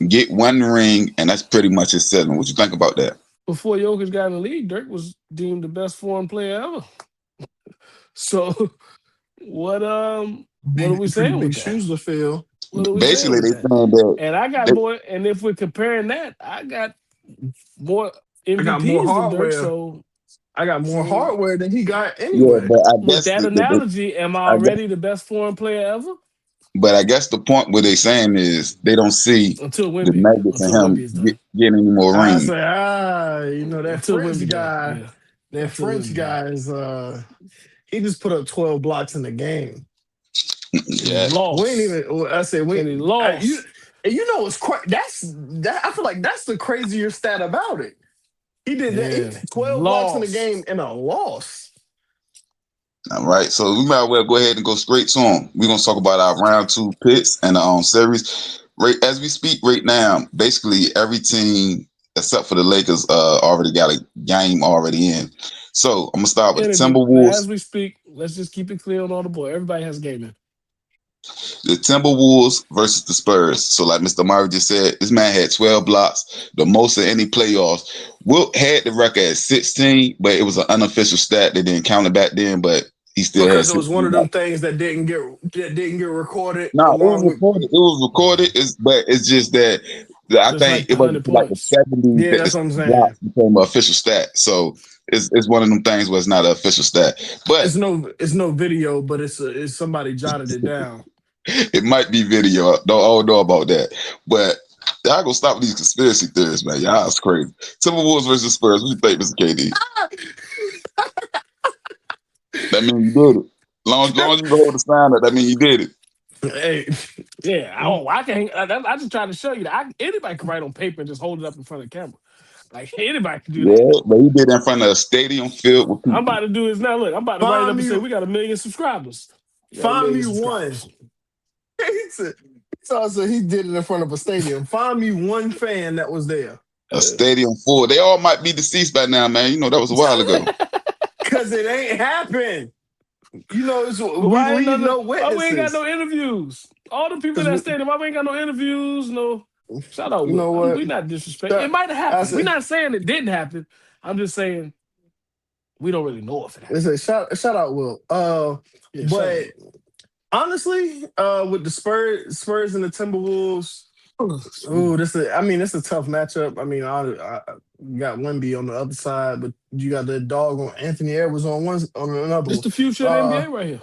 get one ring, and that's pretty much his selling. What you think about that? Before Jokic got in the league, Dirk was deemed the best foreign player ever. So what are we saying Big with that? shoes to fill. What are we Basically, saying they with that? saying that And I got more. And if we're comparing that, I got more I got MVPs more than Dirk. hardware. So I got more hardware than he got yeah, anyway. but I with guess that analogy, am I I guess already the best foreign player ever? But I guess the point what they're saying is they don't see Until the Wemby. Nuggets and Until Wemby him is done. getting any more I rings. say, that Until French Wemby done. guy, Yeah. that Until French Wemby guy is he just put up 12 blocks in the game. And he Yeah. lost. We ain't even. I said we. And he lost. You know what's that? I feel like that's the crazier stat about it. He did that. He Yeah. 12 blocks in the Lost. game and a loss. All right. So we might well go ahead and go straight to them. We're gonna talk about our round 2 picks and the series. Right as we speak right now, basically every team except for the Lakers already got a game already in. So I'm gonna start with the As Timberwolves. we speak, let's just keep it clear on all the board. Everybody has a game in. The Timberwolves versus the Spurs. So, like Mr. Murray just said, this man had 12 blocks, the most of any playoffs. Wilt had the record at 16, but it was an unofficial stat. They didn't count it back then, but he still Because had it was 16 one of blocks. them things that didn't get recorded. No, it was along with, recorded. It was recorded. But it's just that I Just think like it the was 100 like the points. 70s Yeah, that that's the what I'm saying. blocks became an official stat. So it's one of them things where it's not an official stat, but it's no video, but it's somebody jotted it down. it might be video. I don't know about that, but y'all gonna stop with these conspiracy theories, man. Y'all is crazy. Timberwolves versus Spurs. What you think, Mr. KD? That means you did it. Long as you can hold the sign up, that means you did it. Hey, Yeah, I can. I just trying to show you that anybody can write on paper and just hold it up in front of the camera. Like anybody can do that. Yeah, but he did it in front of a stadium filled with people. I'm about to do this now. Look, I'm about to write it up Find and me- say we got 1 million subscribers. We got 1 find million me one. subscribers. So he did it in front of a stadium. Find me one fan that was there. A stadium full. They all might be deceased by now, man. You know that was a while ago. Because it ain't happened. You know, Why we ain't leave no why we ain't got witnesses. no interviews? All the people in 'Cause that we- stadium, why we ain't got no interviews? No, shout out. You know Will. what? We not disrespecting. That- It might have I happened. said- We're not saying it didn't happen. I'm just saying we don't really know if it happened. It's a shout out, Will. Yeah, shout But out. honestly, with the Spurs and the Timberwolves, it's a tough matchup. I mean, you got Wemby on the other side, but you got the dog on Anthony Edwards on another It's one. the future of the NBA right here.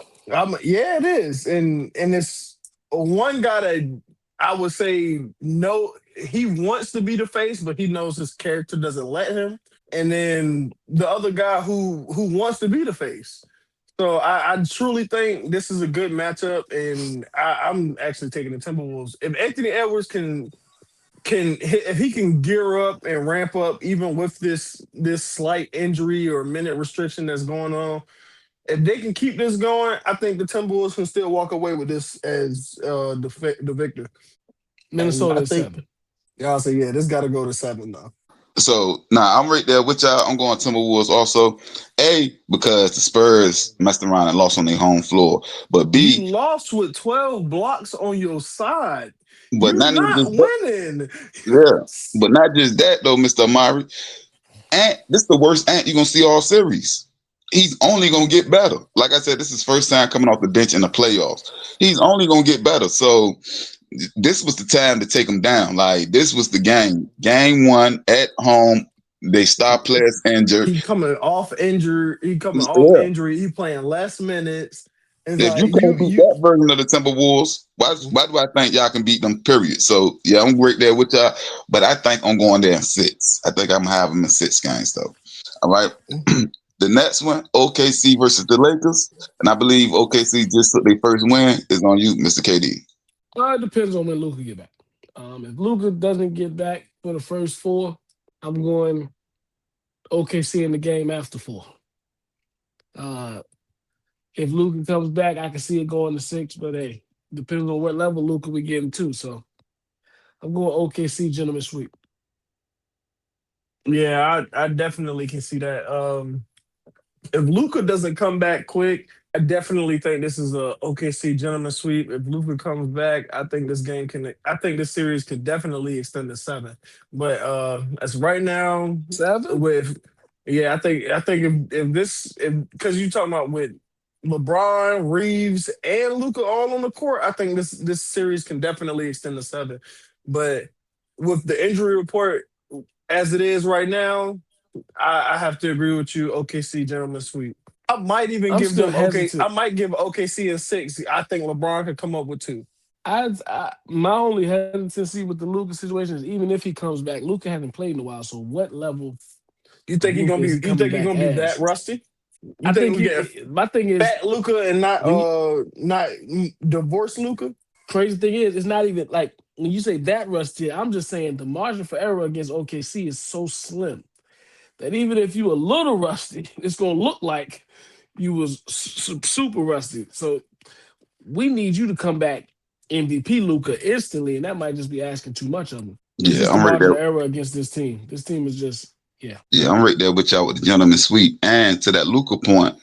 Yeah, it is, and it's one guy that I would say no, he wants to be the face, but he knows his character doesn't let him. And then the other guy who wants to be the face. So I truly think this is a good matchup, and I'm actually taking the Timberwolves. If Anthony Edwards if he can gear up and ramp up even with this slight injury or minute restriction that's going on, if they can keep this going, I think the Timberwolves can still walk away with this as the victor. Minnesota I is think 7. y'all say, yeah, this got to go to 7 though. So I'm right there with y'all. I'm going Timberwolves also. A, because the Spurs messed around and lost on their home floor. But B, You lost with 12 blocks on your side. but You're not even not just that. winning. Yeah, but not just that though, Mr. Amari. Ant, this is the worst Ant you're gonna see all series. He's only gonna get better. Like I said, this is his first time coming off the bench in the playoffs. He's only gonna get better. So this was the time to take him down. Like this was the game. Game 1 at home. They star players injured. He coming off injury. Yeah. Injury. He playing less minutes. It's If you like can't beat that version of the Timberwolves, why do I think y'all can beat them? Period. So yeah, I'm right there with y'all, but I think I'm going there in 6. I think I'm gonna have them in 6 games though. All right. The next one, OKC versus the Lakers, and I believe OKC just took their first win. Is on you, Mr. KD. It depends on when Luka get back. If Luka doesn't get back for the first 4, I'm going OKC in the game after 4. If Luka comes back, I can see it going to 6, but hey, depends on what level Luka we getting to. So I'm going OKC gentleman sweep. Yeah, I definitely can see that. If Luca doesn't come back quick, I definitely think this is a OKC gentleman sweep. If Luca comes back, I think this series could definitely extend to 7. But as right now, 7? I think if because you talking about with LeBron, Reeves, and Luca all on the court, I think this series can definitely extend to 7. But with the injury report as it is right now, I have to agree with you. OKC gentleman sweep. I might even I'm give still them hesitant. I might give OKC a 6. I think LeBron could come up with 2. My only hesitancy with the Luka situation is even if he comes back, Luka hasn't played in a while. So what level You of think he Luka gonna be? is he You coming think he back gonna be that as? rusty? You I think think we get my thing is fat Luca and not when you, not divorced Luca? crazy thing is it's not even like when you say that rusty. I'm just saying the margin for error against OKC is so slim that even if you a little rusty, it's gonna look like you was super rusty. So we need you to come back MVP Luca instantly, and that might just be asking too much of him. It's Yeah, just the I'm right margin there. of error against this team. This team is just yeah. Yeah, I'm right there with y'all with the gentleman sweep. And to that Luka point,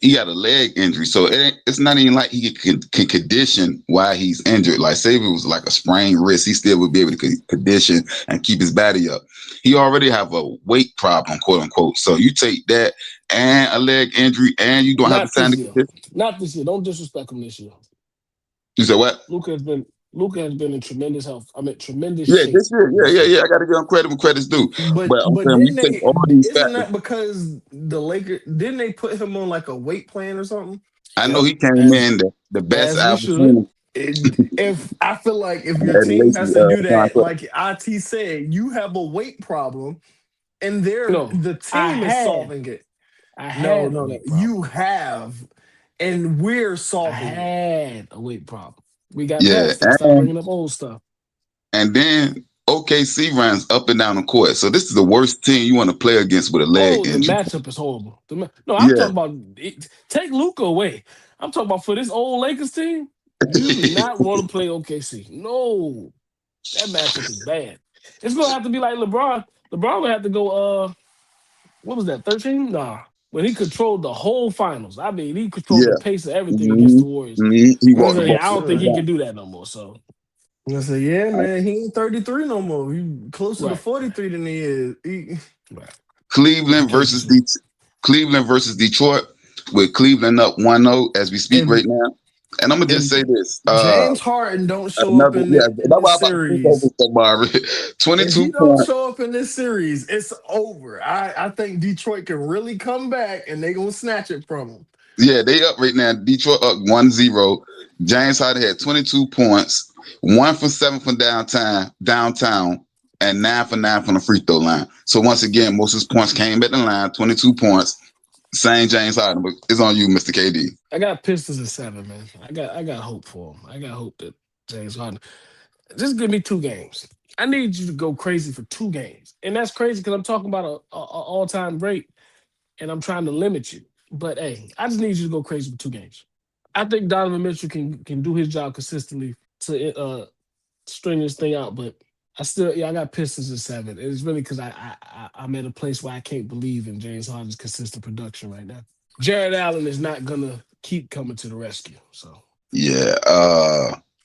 he got a leg injury, so it's not even like he can condition why he's injured. Like, say if it was like a sprained wrist, he still would be able to condition and keep his body up. He already have a weight problem, quote unquote. So you take that and a leg injury, and you don't have the Not time this to year. condition. Not this year. Don't disrespect him this year. You said what? Luca has been in tremendous health. I mean, tremendous Yeah, shape this year. this year. Yeah. I got to give him credit when credit's due. But I'm But saying when you didn't take they? all these Isn't factors, that because the Lakers didn't they put him on like a weight plan or something? I know Yep. he came As in the best as we I've should. seen If I feel like if your at team least has to do that, contract. like IT said, you have a weight problem, and No, the I team is had solving it. I No, had a no, no. weight You problem. have, and we're I solving it. had a weight problem. We got Yeah, past that. Stop bringing up old stuff. and then OKC runs up and down the court. So this is the worst team you want to play against with a leg Oh, the injury. matchup is horrible. No, I'm Yeah. talking about take Luca away. I'm talking about for this old Lakers team. You do not want to play OKC. No, that matchup is bad. It's gonna have to be like LeBron. LeBron would have to go. What was that? 13? Nah, when he controlled the whole finals. I mean, he controlled the Yeah. pace of everything against Mhm. the Warriors. He I walked the ball. don't think Sure. he can do that no more. So I said, yeah, man, he ain't 33 no more. He closer to right, 43 than he is. right. Cleveland Okay, versus Cleveland versus Detroit, with Cleveland up 1-0 as we speak If right now. And I'm gonna if just say this. James Harden don't show up Another, in yeah, in that's this why I'm about to speak over series, Samari. if he 22 don't points. show up in this series, it's over. I think Detroit can really come back and they gonna snatch it from him. Yeah, they up right now. Detroit up 1-0. James Harden had 22 points, 1 for 7 from downtown, and 9 for 9 from the free throw line. So once again, most of his points came at the line, 22 points. Same James Harden, but it's on you, Mr. KD. I got Pistons at 7, man. I got hope for him. I got hope that James Harden. Just give me 2 games. I need you to go crazy for 2 games, and that's crazy because I'm talking about a all-time great, and I'm trying to limit you. But hey, I just need you to go crazy for 2 games. I think Donovan Mitchell can do his job consistently to string this thing out, but I got Pistons at 7. It's really because I'm at a place where I can't believe in James Harden's consistent production right now. Jared Allen is not gonna keep coming to the rescue. So Yeah,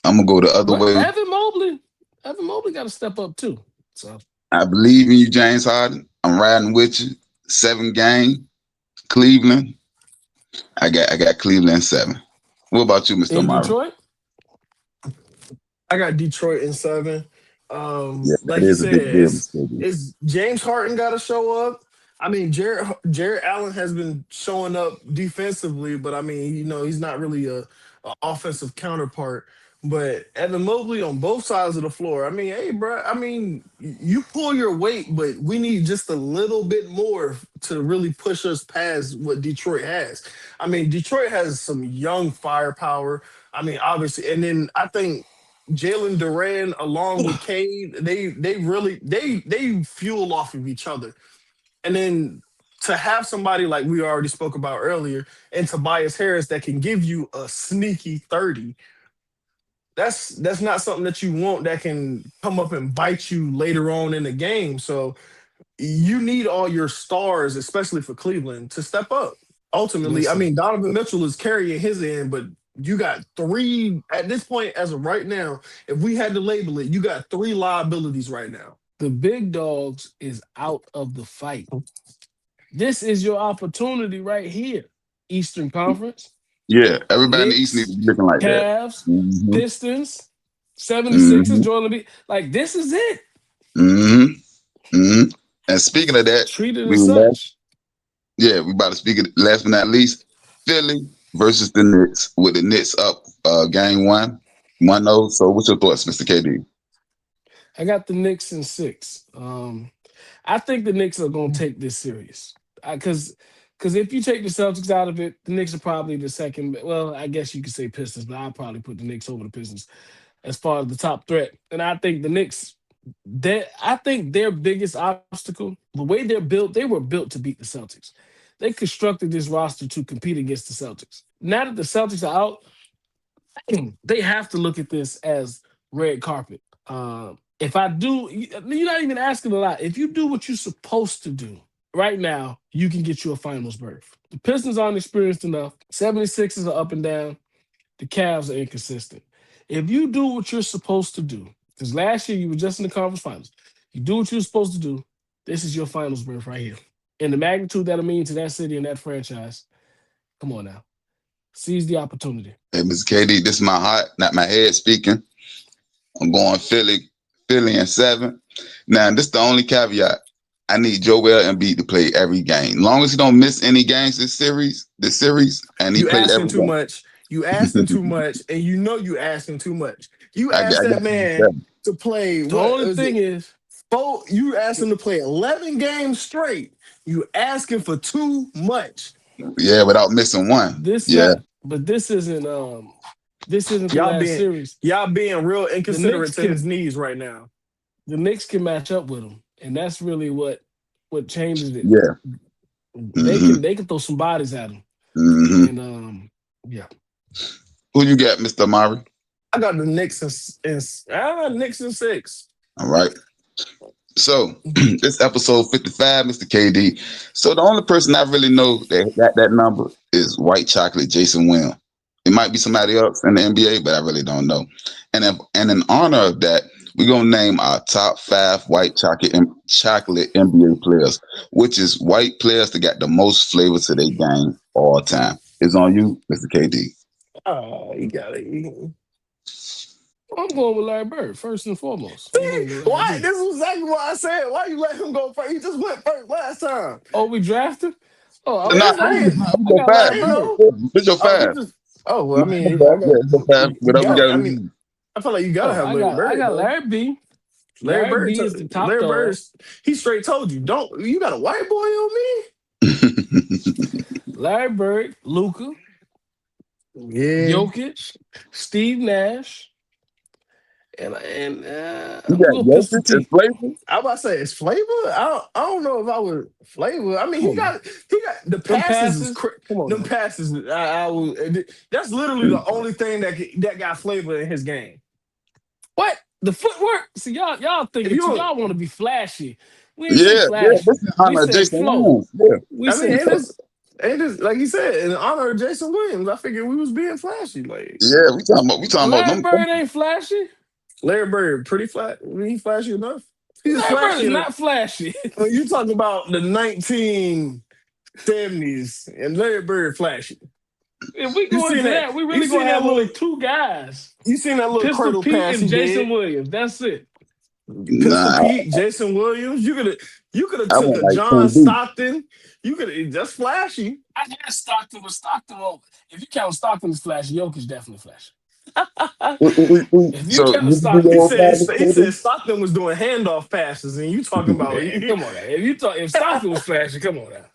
I'm gonna go the other but way. Evan Mobley got to step up too. So I believe in you, James Harden. I'm riding with you. 7 game, Cleveland. I got Cleveland 7. What about you, Mr. in Amari? Detroit, I got Detroit in 7. Yeah, that Like you is a said, big deal, Mr. KD. it's James Harden got to show up. I mean, Jared Allen has been showing up defensively, but I mean, he's not really a offensive counterpart. But Evan Mobley on both sides of the floor. I mean, hey, bro. I mean, you pull your weight, but we need just a little bit more to really push us past what Detroit has. I mean, Detroit has some young firepower. I mean, obviously, and then I think Jalen Duran along with Cade, they fuel off of each other. And then to have somebody like we already spoke about earlier, and Tobias Harris that can give you a sneaky 30, that's not something that you want that can come up and bite you later on in the game. So you need all your stars, especially for Cleveland, to step up. Ultimately, I listen, mean, Donovan Mitchell is carrying his end, but you got 3 at this point as of right now. If we had to label it, you got 3 liabilities right now. the big dogs is out of the fight. This is your opportunity right here. Eastern Conference, Yeah, everybody in the East needs Knicks, to be looking like that. Cavs, Mm-hmm. Pistons, 76ers, Mm-hmm. Joel Embiid. Like this is it. Mm-hmm. Mm-hmm. And speaking of that, Treat it we as such. we about to speak of last but not least, Philly versus the Knicks, with the Knicks up game 1. 1-0. So what's your thoughts, Mr. KD? I got the Knicks in 6. I think the Knicks are going to take this serious because if you take the Celtics out of it, the Knicks are probably the second. Well, I guess you could say Pistons, but I'll probably put the Knicks over the Pistons as far as the top threat. And I think the Knicks, I think their biggest obstacle, the way they're built, they were built to beat the Celtics. They constructed this roster to compete against the Celtics. Now that the Celtics are out, they have to look at this as red carpet. If I do, you're not even asking a lot. If you do what you're supposed to do right now, you can get you a finals berth. The Pistons aren't experienced enough. 76ers are up and down. The Cavs are inconsistent. If you do what you're supposed to do, because last year you were just in the conference finals, you do what you're supposed to do, this is your finals berth right here. And the magnitude that'll mean to that city and that franchise, come on now. Seize the opportunity. Hey, Mr. KD, this is my heart, not my head speaking. I'm going Philly in 7. Now, this is the only caveat. I need Joel Embiid to play every game. As long as he don't miss any games this series, and he plays every too game. much. You asking too much, and you know you asking too much. You asked that man to play. The only thing is, you asked him to play 11 games straight. You asking for too much. Yeah, without missing one. But this isn't the last series. Y'all being real inconsiderate to his knees right now. The Knicks can match up with him, and that's really what changes it. Yeah, they can throw some bodies at him. And yeah. Who you got, Mr. Amari? I got the Knicks in 6. All right. So this episode 55, Mr. KD. So the only person I really know that got that number is White Chocolate Jason Williams. It might be somebody else in the NBA, but I really don't know. And in honor of that, we're gonna name our top 5 white chocolate NBA players, which is white players that got the most flavor to their game all time. It's on you, Mr. KD. Oh, you got it. I'm going with Larry Bird first and foremost. Why? This is exactly what I said. Why you let him go first? He just went first last time. Oh, we drafted? Oh, I What's your 5? Well, I mean, I feel like you gotta have Larry Bird. I got Larry B. Larry Bird is the top dog. Bird, he straight told you, you got a white boy on me? Larry Bird, Luka, Jokic, Steve Nash, and you got Jokic and Flavor? I about to say it's Flavor. I don't know if I would Flavor. I mean, he got the passes. Them passes. That's literally the only thing that got flavor in his game. What? The footwork? See, y'all think y'all want to be flashy. We ain't flashy. This is honor Jason Williams. And just like you said, in honor of Jason Williams, I figured we was being flashy. Like, yeah, we talking about Larry Bird ain't flashy. Larry Bird pretty flat. He flashy enough. He's Larry flashy. Bird is not flashy. When you talking about the 1970s and Larry Bird flashy. If we go into that, we really gonna have only 2 guys. You seen that little Pistol cradle Pete pass and Jason Williams. That's it. Pistol Pete, Jason Williams. You could have took a John Stockton. You could that's flashy. I had Stockton with Stockton. If you count Stockton as flashy, Jokic definitely flashy. If you count Stockton, he said Stockton was doing handoff passes, and you talking about come on now. If Stockton was flashy, come on now.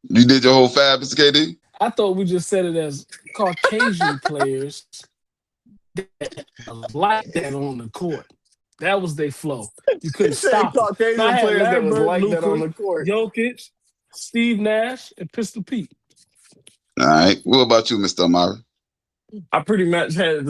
You did your whole 5, Mr. KD? I thought we just said it as Caucasian players that like that on the court. That was their flow. You couldn't stop Caucasian players that was like Luka, that on the court. Jokic, Steve Nash, and Pistol Pete. All right. What about you, Mr. Amari? I pretty much had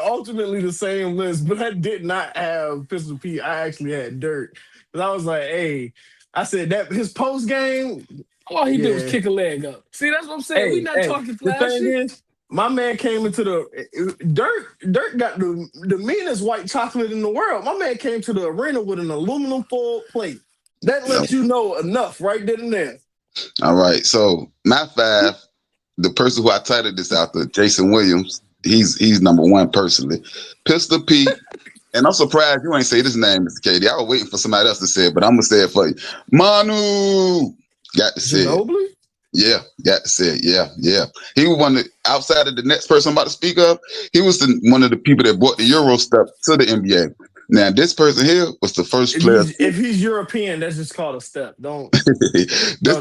ultimately the same list, but I did not have Pistol Pete. I actually had Dirk. Because I was like, hey, I said that his post game. All he did was kick a leg up. See, that's what I'm saying. We not talking flashy. The thing is, my man came into Dirk got the meanest white chocolate in the world. My man came to the arena with an aluminum foil plate. That lets you know enough right then and there. All right. So my 5, the person who I titled this after, Jason Williams, he's number 1 personally. Pistol Pete, and I'm surprised you ain't say this name, Mr. KD. I was waiting for somebody else to say it, but I'm gonna say it for you. Manu got to say Ginobili? Yeah, that's it. Yeah. He was one outside of the next person I'm about to speak of. He was one of the people that brought the Euro step to the NBA. Now, this person here was the first player. If he's European, that's just called a step. This Don't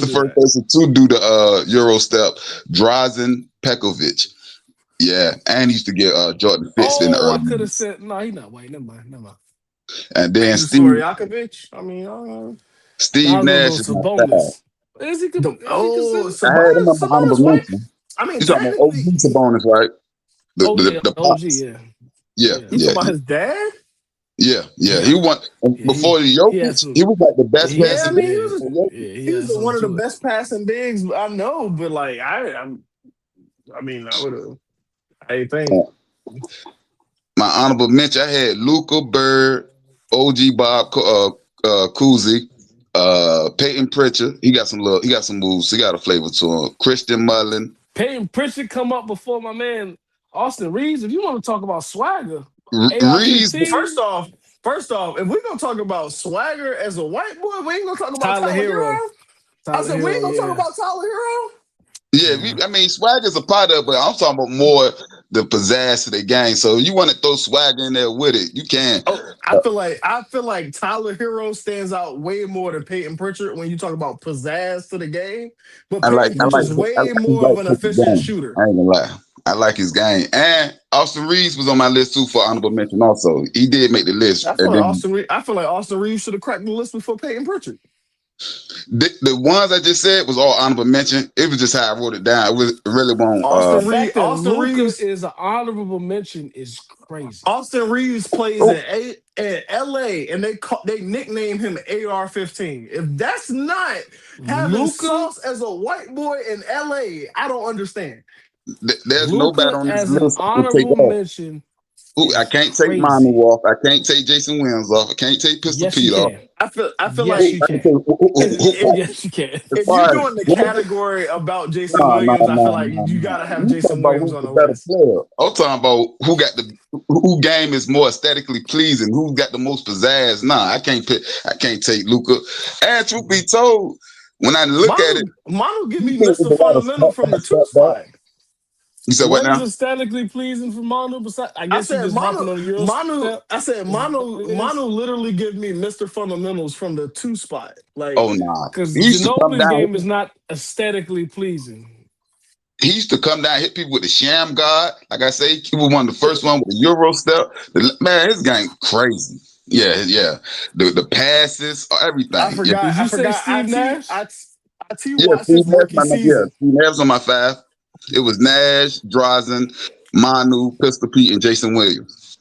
the do first that. person to do the Euro step. Drazen Pekovic. Yeah, and he used to get Jordan Fitz in the Oh, I early could have years. said no. He's not white. Never mind. And then He's a Stojakovic. I mean, Steve I was gonna go Nash is my five. Sabonis. Is he considered? I had him on my honorable Sabonis white. mention. I mean, You talking about OG technically, Sabonis, right? Oh yeah, The OG. pops. Yeah. Yeah, you talking about his dad? Yeah. Yeah. He won Yeah, before the he Jokic. had some. He was like the best Yeah, Yeah, I passing mean, big. he he had was something one of the to it. best passing bigs I know. But like, I mean, I would have. I think. My honorable mention, I had Luka Bird, OG Bob Cousy, Peyton Pritchard. He got some moves. He got a flavor to him. Christian Mullen, Peyton Pritchard come up before my man Austin Reeves. If you want to talk about swagger, Reeves. AR-15. First off, if we're gonna talk about swagger as a white boy, we ain't gonna talk about Tyler Tyler Hero. Hero. I said we ain't gonna talk yeah. about Tyler Hero. Yeah, I mean, swagger's a part of it, but I'm talking about more the pizzazz of the game. So you want to throw swagger in there with it, you can. Oh, I feel like Tyler Hero stands out way more than Peyton Pritchard when you talk about pizzazz to the game. But Peyton Pritchard's way more of an efficient shooter. I ain't gonna lie. I like his game. And Austin Reeves was on my list too for honorable mention also. He did make the list. I feel like Austin Reeves should have cracked the list before Peyton Pritchard. The ones I just said was all honorable mention. It was just how I wrote it down. It really won't. Austin The fact that Austin Luka Reeves is an honorable mention is crazy. Austin Reeves plays in LA and they nickname him AR-15. If that's not having Luka sauce as a white boy in LA, I don't understand. There's nobody on this as an list who take honorable off. mention. I can't take Manu off. I can't take Jason Williams off. I can't take Pistol Yes, Pete you off. can. I feel Yes, like you can. Yes, you can. if you're doing the category about Jason Williams, I feel like you gotta have Jason Williams on the list. I'm talking about who game is more aesthetically pleasing, who's got the most pizzazz. Nah, I can't take Luka. And truth be told, when I look at it, Manu give me Mr. Fundamental from the 2 spot. You said what now? What is aesthetically pleasing for Manu? Besides, I guess I said Manu Manu literally give me Mr. Fundamentals from the 2 spot. Like, oh nah, because Ginobili's game is not aesthetically pleasing. He used to come down, hit people with the sham guard. Like I say, he was one of the first one with the Euro step. Man, his game crazy. Yeah. The passes, everything. I forgot. Did you say Steve Nash? watched his rookie season. Steve Nash on my 5. It was Nash, Drazen, Manu, Pistol Pete, and Jason Williams.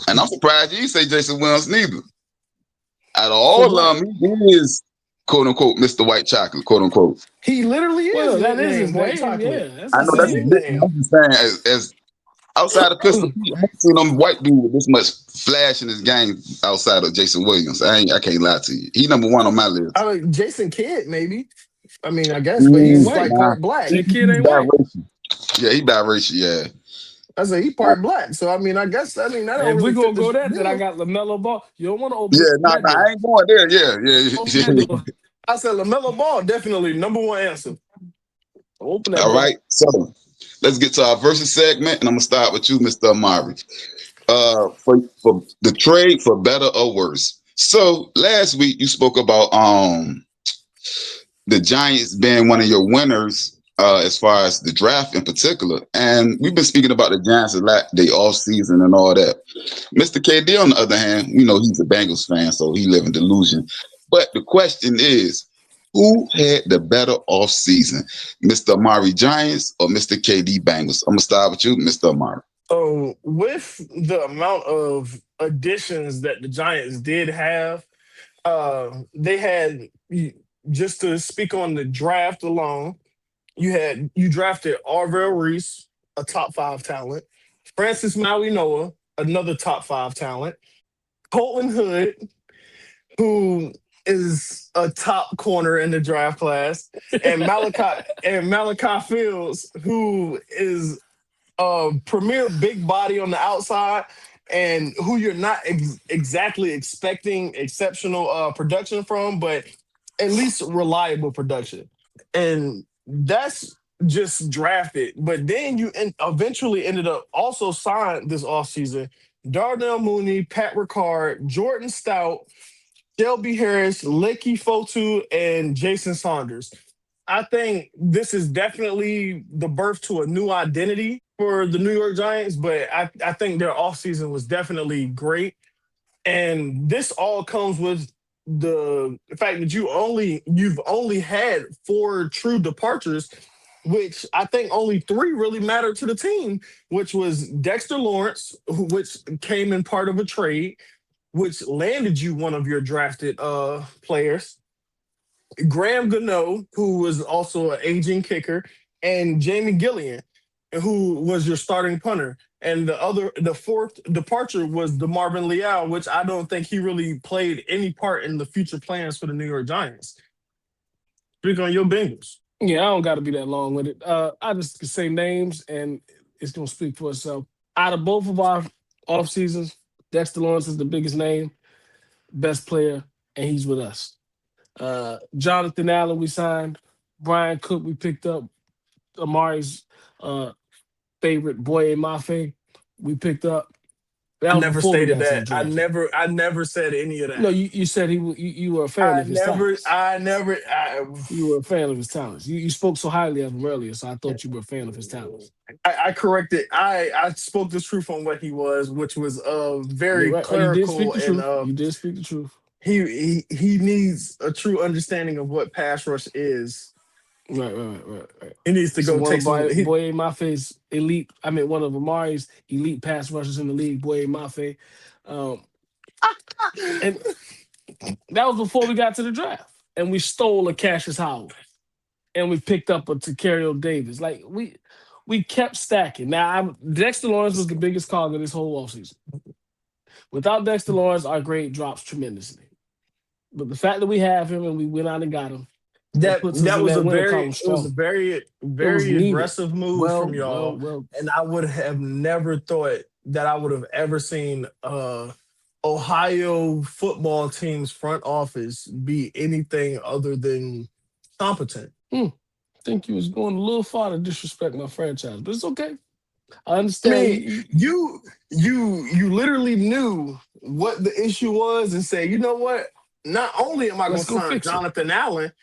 And I'm surprised you didn't say Jason Williams neither. Out of all of them, he is quote unquote Mr. White Chocolate, quote unquote. He literally is. Well, that is his White name. Chocolate. Yeah, I know that's his name. I'm just saying, as outside of Pistol Pete, I ain't seen them white dude with this much flash in his game outside of Jason Williams. I can't lie to you. He number 1 on my list. I mean, Jason Kidd, maybe. I mean, I guess, but he's like part black. The kid ain't white. Yeah, he biracial. Yeah, I say he part black. So I mean, I guess that don't If really we gonna fit go this there, then bill. I got LaMelo Ball. You don't want to open. Yeah, I ain't going there. Yeah. I said LaMelo Ball definitely number 1 answer. Open that. All right, so let's get to our versus segment, and I'm gonna start with you, Mr. Amari. For the trade for better or worse. So last week you spoke about the Giants being one of your winners as far as the draft in particular, and we've been speaking about the Giants a lot, they off season and all that. Mr. KD, on the other hand, we know he's a Bengals fan, so he live in delusion. But the question is, who had the better off season, Mr. Amari Giants or Mr. KD Bengals? I'm gonna start with you, Mr. Amari. So with the amount of additions that the Giants did have, they had, just to speak on the draft alone, you drafted Arvell Reese, a top 5 talent, Francis Maui Noah, another top 5 talent, Colton Hood, who is a top corner in the draft class, and Malachi Fields, who is a premier big body on the outside, and who you're not exactly expecting exceptional production from, but at least reliable production. And that's just drafted. But then you eventually ended up also signed this offseason Darnell Mooney, Pat Ricard, Jordan Stout, Shelby Harris, Lecky Fotu, and Jason Saunders. I think this is definitely the birth to a new identity for the New York Giants, but I think their offseason was definitely great. And this all comes with the fact that you've only had 4 true departures, which I think only 3 really mattered to the team, which was Dexter Lawrence, which came in part of a trade, which landed you one of your drafted players, Graham Gano, who was also an aging kicker, and Jamie Gillian, who was your starting punter. And the fourth departure was DeMarvin Leal, which I don't think he really played any part in the future plans for the New York Giants. Speak on your Bengals. Yeah, I don't got to be that long with it. I just can say names, and it's going to speak for itself. Out of both of our off seasons, Dexter Lawrence is the biggest name, best player, and he's with us. Jonathan Allen we signed. Brian Cook we picked up. Amari's favorite, Boye Mafe, we picked up. I never stated that. I never said any of that. No, you said you were a fan of his talents. You were a fan of his talents. You spoke so highly of him earlier, so I thought you were a fan of his talents. I corrected. I spoke the truth on what he was, which was very clerical. You did speak the truth. He needs a true understanding of what pass rush is. Right. He needs to go take some. Boye Mafe's elite. I mean, one of Amari's elite pass rushers in the league, Boye Mafe. And that was before we got to the draft. And we stole a Cassius Howard. And we picked up a Tacario Davis. Like, we kept stacking. Now, Dexter Lawrence was the biggest cog of this whole offseason. Without Dexter Lawrence, our grade drops tremendously. But the fact that we have him and we went out and got him, that was a very aggressive move from y'all. And I would have never thought that I would have ever seen Ohio football team's front office be anything other than competent. I think you was going a little far to disrespect my franchise, but it's okay. I understand. I mean, you literally knew what the issue was and said, you know what? Not only am I going to sign Jonathan Allen,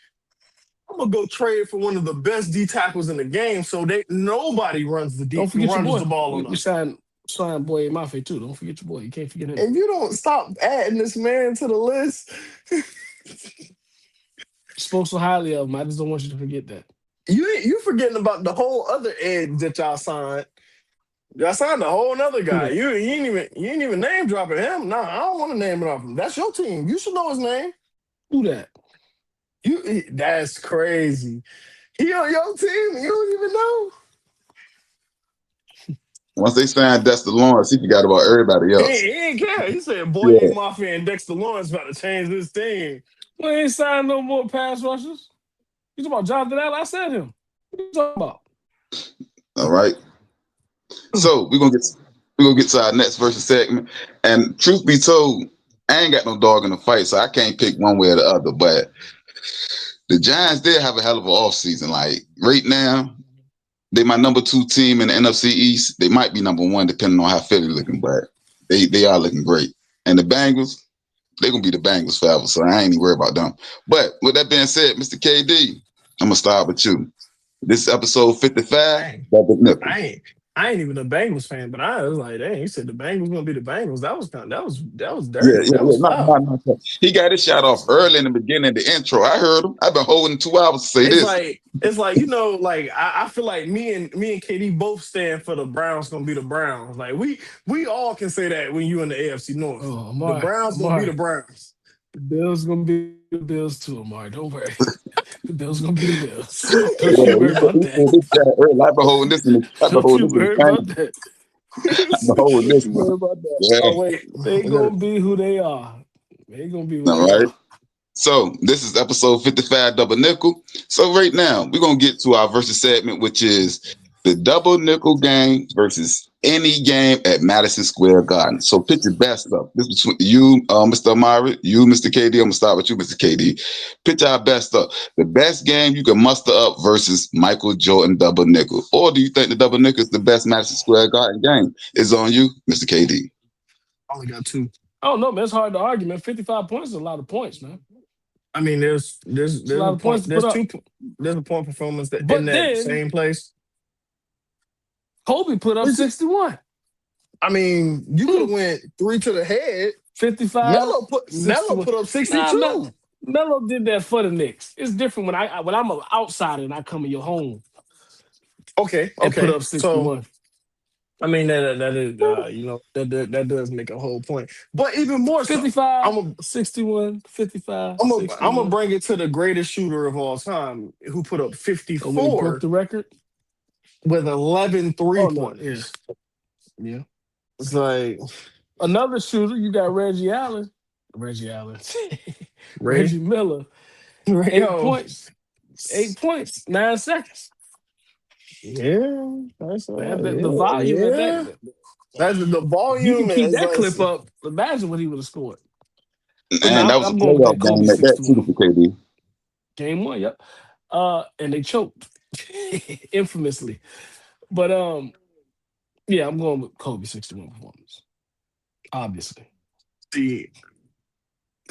I'm gonna go trade for one of the best D tackles in the game, so nobody runs the ball on us. You signed Boye Mafe too. Don't forget your boy. You can't forget him. If you don't stop adding this man to the list, spoke so highly of him. I just don't want you to forget that. You forgetting about the whole other edge that y'all signed. Y'all signed a whole other guy. You ain't even name dropping him. Nah, I don't want to name it off him. That's your team. You should know his name. Who that? That's crazy. He on your team, you don't even know. Once they signed Dexter Lawrence, he forgot about everybody else. He ain't care. He said, Boye Mafia and Dexter Lawrence about to change this team. We ain't signed no more pass rushers. You talking about Jonathan Allen? I said him. What you talking about? All right. So we're gonna get to our next versus segment. And truth be told, I ain't got no dog in the fight, so I can't pick one way or the other. But the Giants did have a hell of an offseason. Like right now, they my number 2 team in the NFC East. They might be number 1 depending on how Philly looking, but they are looking great. And the Bengals, they're gonna be the Bengals forever, so I ain't even worried about them. But with that being said, Mr. KD, I'm gonna start with you. This is episode 55. I ain't even a Bengals fan, but I was like, dang, he said the Bengals gonna be the Bengals. That was dirty. Yeah. He got his shot off early in the beginning of the intro. I heard him. I've been holding 2 hours to say it's like you know, like I feel like me and KD both stand for the Browns gonna be the Browns. Like we all can say that when you in the AFC North. The Browns gonna be the Browns. The Bills gonna be the Bills too, Amari. Don't worry. The Bills gonna be the Bills. Don't you worry about that. I've been holding this. Don't you worry about that. I've been holding this. Worry about that. Yeah. Oh wait, they gonna be who they are. They gonna be. All right. So this is episode 55 Double Nickel. So right now we're gonna get to our versus segment, which is the double nickel game versus any game at Madison Square Garden. So pick your best up. This is you, Mr. Amari, you, Mr. KD. I'm gonna start with you, Mr. KD. Pitch our best up. The best game you can muster up versus Michael Jordan double nickel. Or do you think the double nickel is the best Madison Square Garden game? It's on you, Mr. KD. I only got 2. Oh no, man, it's hard to argue, man. 55 points is a lot of points, man. I mean, there's It's a lot of points to there's put two up. there's a point performance that But in that then same place. Kobe put up Is it- 61. I mean, you could have went 3 to the head. 55. Melo put 61. up 62. Nah, Melo did that for the Knicks. It's different when I'm an outsider and I come in your home Okay, and okay. put up So 61. I mean that is that does make a whole point. But even more so, 55, I'm 61, 55. I'm 61. gonna bring it to the greatest shooter of all time, who put up Oh, when he 54 broke the record. with 11 Oh, no, pointers. yeah. It's like Another shooter, you got Reggie Allen. Reggie Reggie, Miller. 8 yo, points. 8 points. 9 seconds. yeah, that's Man, the volume of that. That's the You volume. can keep is that like- clip up. Imagine what he would have scored. And that was I'm a going with playoff that Kobe game at that too, 61. for KD. Game 1, yep. And they choked infamously. But yeah, I'm going with Kobe 61 performance. Obviously.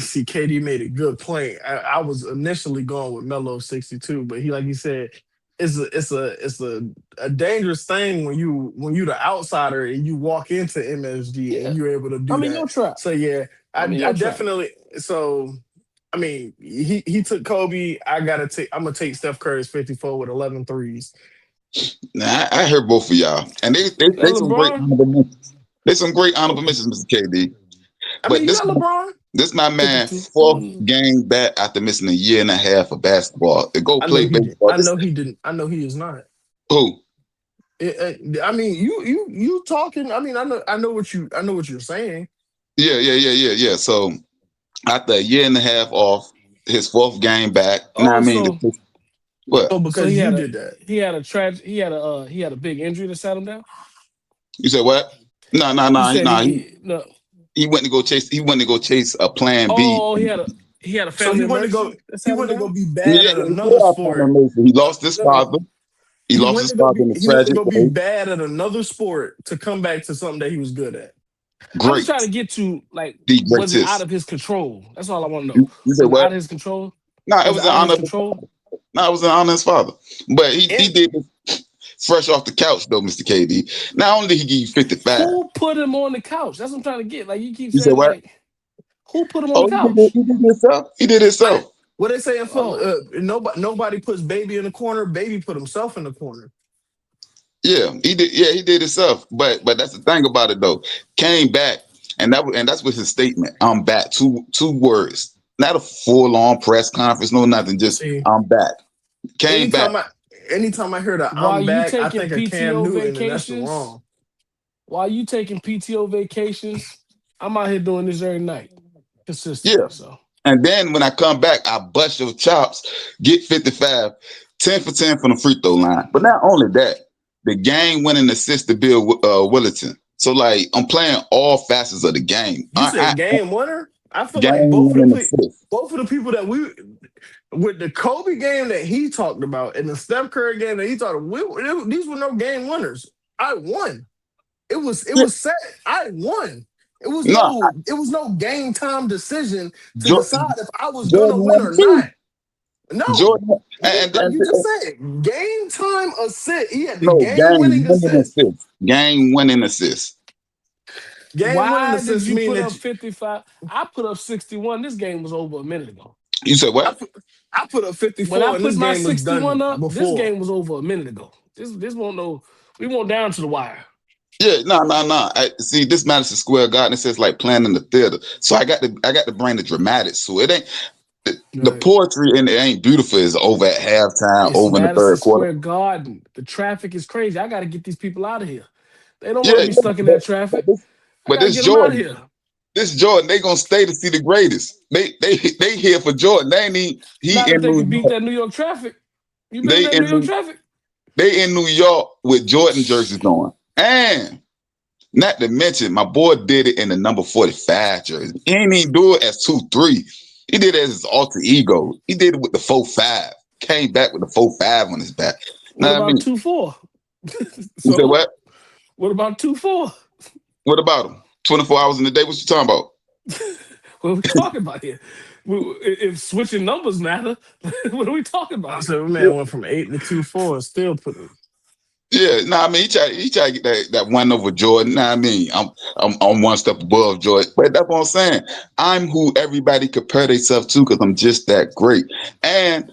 See, KD made a good point. I was initially going with Melo 62, but like he said, it's a dangerous thing when you the outsider and you walk into MSG Yeah. and you're able to do I mean, that. no trap. So yeah, I your trap. definitely. So I mean, he took Kobe. I'm gonna take Steph Curry's 54 with 11 threes. Nah, I heard both of y'all, and they some great LeBron? honorable mentions. They some great honorable mentions, Mr. KD. I But mean, you this got LeBron. This my man 52. 4th game back after missing a year and a half of basketball. To go play baseball. I know he didn't. I know he is not. Who? I mean, you talking. I mean, I know what you're saying. Yeah. So after a year and a half off, his 4th game back. Oh, Now I mean, so- what? Oh, because he you had did that. He had a big injury that sat him down. You said what? No. You said No. He went to go chase. He went to go chase a plan B. Oh, he had a So family. he went to go. emergency that He sat him went to down? go be bad at another sport. He lost his father. He lost his father in a He went to tragic go be way. bad at another sport to come back to something that he was good at. I'm Great. just trying to get to like, The was it greatest. out of his control? That's all I want to know. You said Was it what? out of his control? No, it was an out of honor. his control. No, it was an honor his father. But he did it fresh off the couch though, Mr. KD. Not only did he give you 55. Who put him on the couch? That's what I'm trying to get. Like you keep You saying, said what? like, who put him on the couch? He did it himself. He did it himself. What they say in Philly? Nobody puts baby in the corner. Baby put himself in the corner. Yeah, he did. Yeah, he did himself. But that's the thing about it though. Came back, and that's what his statement. I'm back. Two words. Not a full on press conference. No, nothing. Just See, I'm back. Came back. Anytime I hear that While I'm you back, I taking think of Cam PTO Newton, and that's vacations? wrong. While you taking PTO vacations, I'm out here doing this every night, consistently. Yeah. So And then when I come back, I bust your chops, get 55, 10 for 10 from the free throw line. But not only that, the game winning assist to Bill Willington. So like I'm playing all facets of the game. You said game winner. I feel like Game both winning of assist. the people that with the Kobe game that he talked about and the Steph Curry game that he talked about, these were no game winners. I won. It was set. I won. It was no game time decision to decide if I was gonna win or not. No, Jordan, like you just said, game time assist. He had the no, game winning assist. Game winning assist. Game why winning did assist you mean put that up 55? I put up 61. This game was over a minute ago. You said what? I put up 54 When I and put this my game was 61 done up, before. this game was over a minute ago. This won't know. We won't down to the wire. Yeah, no. I see this Madison Square Garden. It says like playing in the theater. So I got to bring the dramatics. So it ain't the poetry and it ain't beautiful is over at halftime, It's over in the Madison third quarter. Square Garden. The traffic is crazy. I got to get these people out of here. They don't want to be stuck in that traffic. But this this Jordan, Jordan, this Jordan, they gonna stay to see the greatest. They here for Jordan. They ain't he not in if they New can beat York. that New York traffic. You beat that New York traffic. They in New York with Jordan jerseys on. And not to mention, my boy did it in the number 45 jersey. He ain't even do it as 2-3. He did it as his alter ego. He did it with the 4-5. Came back with the 4-5 on his back. What Know what I about mean? 2-4? You said what? What about 2-4? What about him? 24 hours in the day? What you talking about? What are we talking about here? If switching numbers matter, what are we talking about? So man went from 8 to 2-4 and still put it. Yeah, I mean, he tried to get that one over Jordan. I mean, I'm one step above Jordan. But that's what I'm saying. I'm who everybody compare themselves to because I'm just that great. And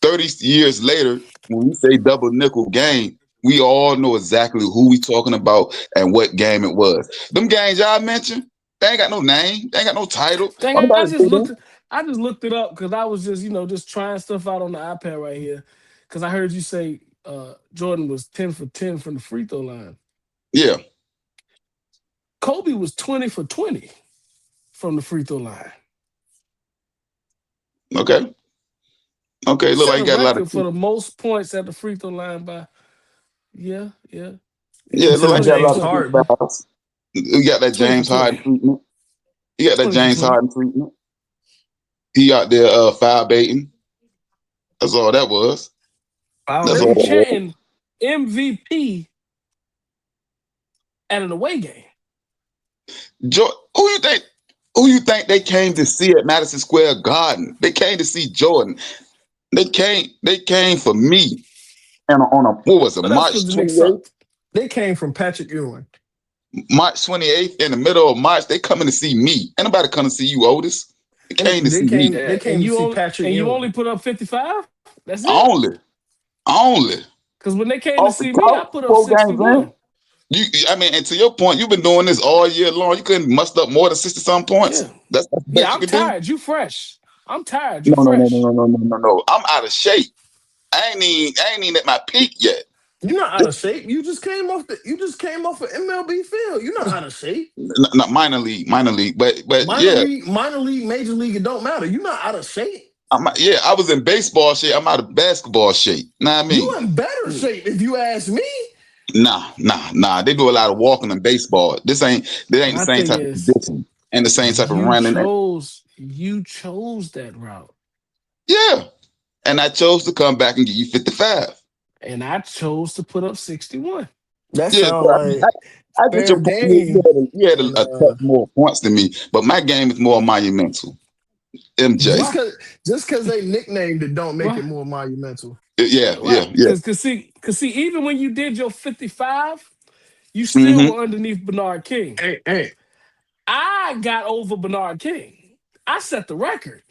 30 years later, when we say double nickel game, we all know exactly who we talking about and what game it was. Them games y'all mentioned, they ain't got no name, they ain't got no title. Dang, I just looked it up because I was just trying stuff out on the iPad right here. Because I heard you say Jordan was 10 for 10 from the free throw line. Yeah. Kobe was 20 for 20 from the free throw line. Okay. Look like you got a lot of for the most points at the free throw line by. Yeah. Yeah, it look like you got a lot of Harden. fouls. You got that James Harden treatment. You got that James Harden treatment. He out there foul baiting. That's all that was. That's all chanting MVP at an away game. Who you think they came to see at Madison Square Garden? They came to see Jordan. They came for me. And on a what was it, March 28th? They came from Patrick Ewing. March 28th, in the middle of March, they coming to see me. Ain't nobody coming to see you, Otis. They came to see me. They came to see Patrick Ewing. And you only put up 55? That's it? Only. Because when they came to see me, I put up 61. And to your point, you've been doing this all year long. You couldn't muster up more than 60-some points. Yeah. I'm tired. You fresh. I'm tired. You fresh. No. I'm out of shape. I ain't even at my peak yet. You're not out of shape. You just came off an MLB field. You're not out of shape. Not minor league, but minor league, major league, it don't matter. You're not out of shape. I was in baseball shape. I'm out of basketball shape. Know what I mean? You in better shape if you ask me. Nah. They do a lot of walking in baseball. This ain't the same type of condition and the same type of running. You chose that route. Yeah. And I chose to come back and give you 55. And I chose to put up 61. That sounds like I get your point. You had a touch more points than me, but my game is more monumental. MJ. Just because they nicknamed it don't make it more monumental. Yeah. Because see, even when you did your 55, you still were underneath Bernard King. Hey. I got over Bernard King. I set the record.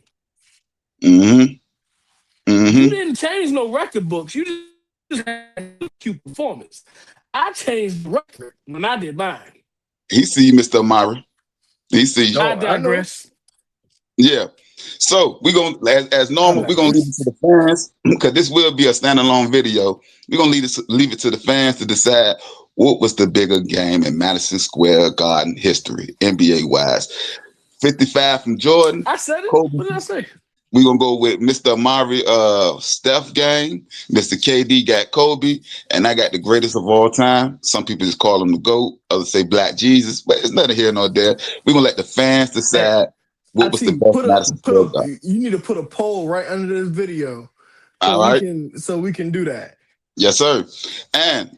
You didn't change no record books. You just had a cute performance. I changed the record when I did mine. He see you, Mr. Amari. He see you. I digress. Yeah. So we're gonna, as normal, we're gonna leave it to the fans because this will be a standalone video. We're gonna leave it to the fans to decide what was the bigger game in Madison Square Garden history, NBA wise. 55 from Jordan. I said it. Kobe. What did I say? We're gonna go with Mr. Amari Steph game. Mr. KD got Kobe, and I got the greatest of all time. Some people just call him the GOAT, others say Black Jesus, but it's neither here nor there. We're gonna let the fans decide what was the best. You need to put a poll right under this video. So we can do that. Yes, sir. And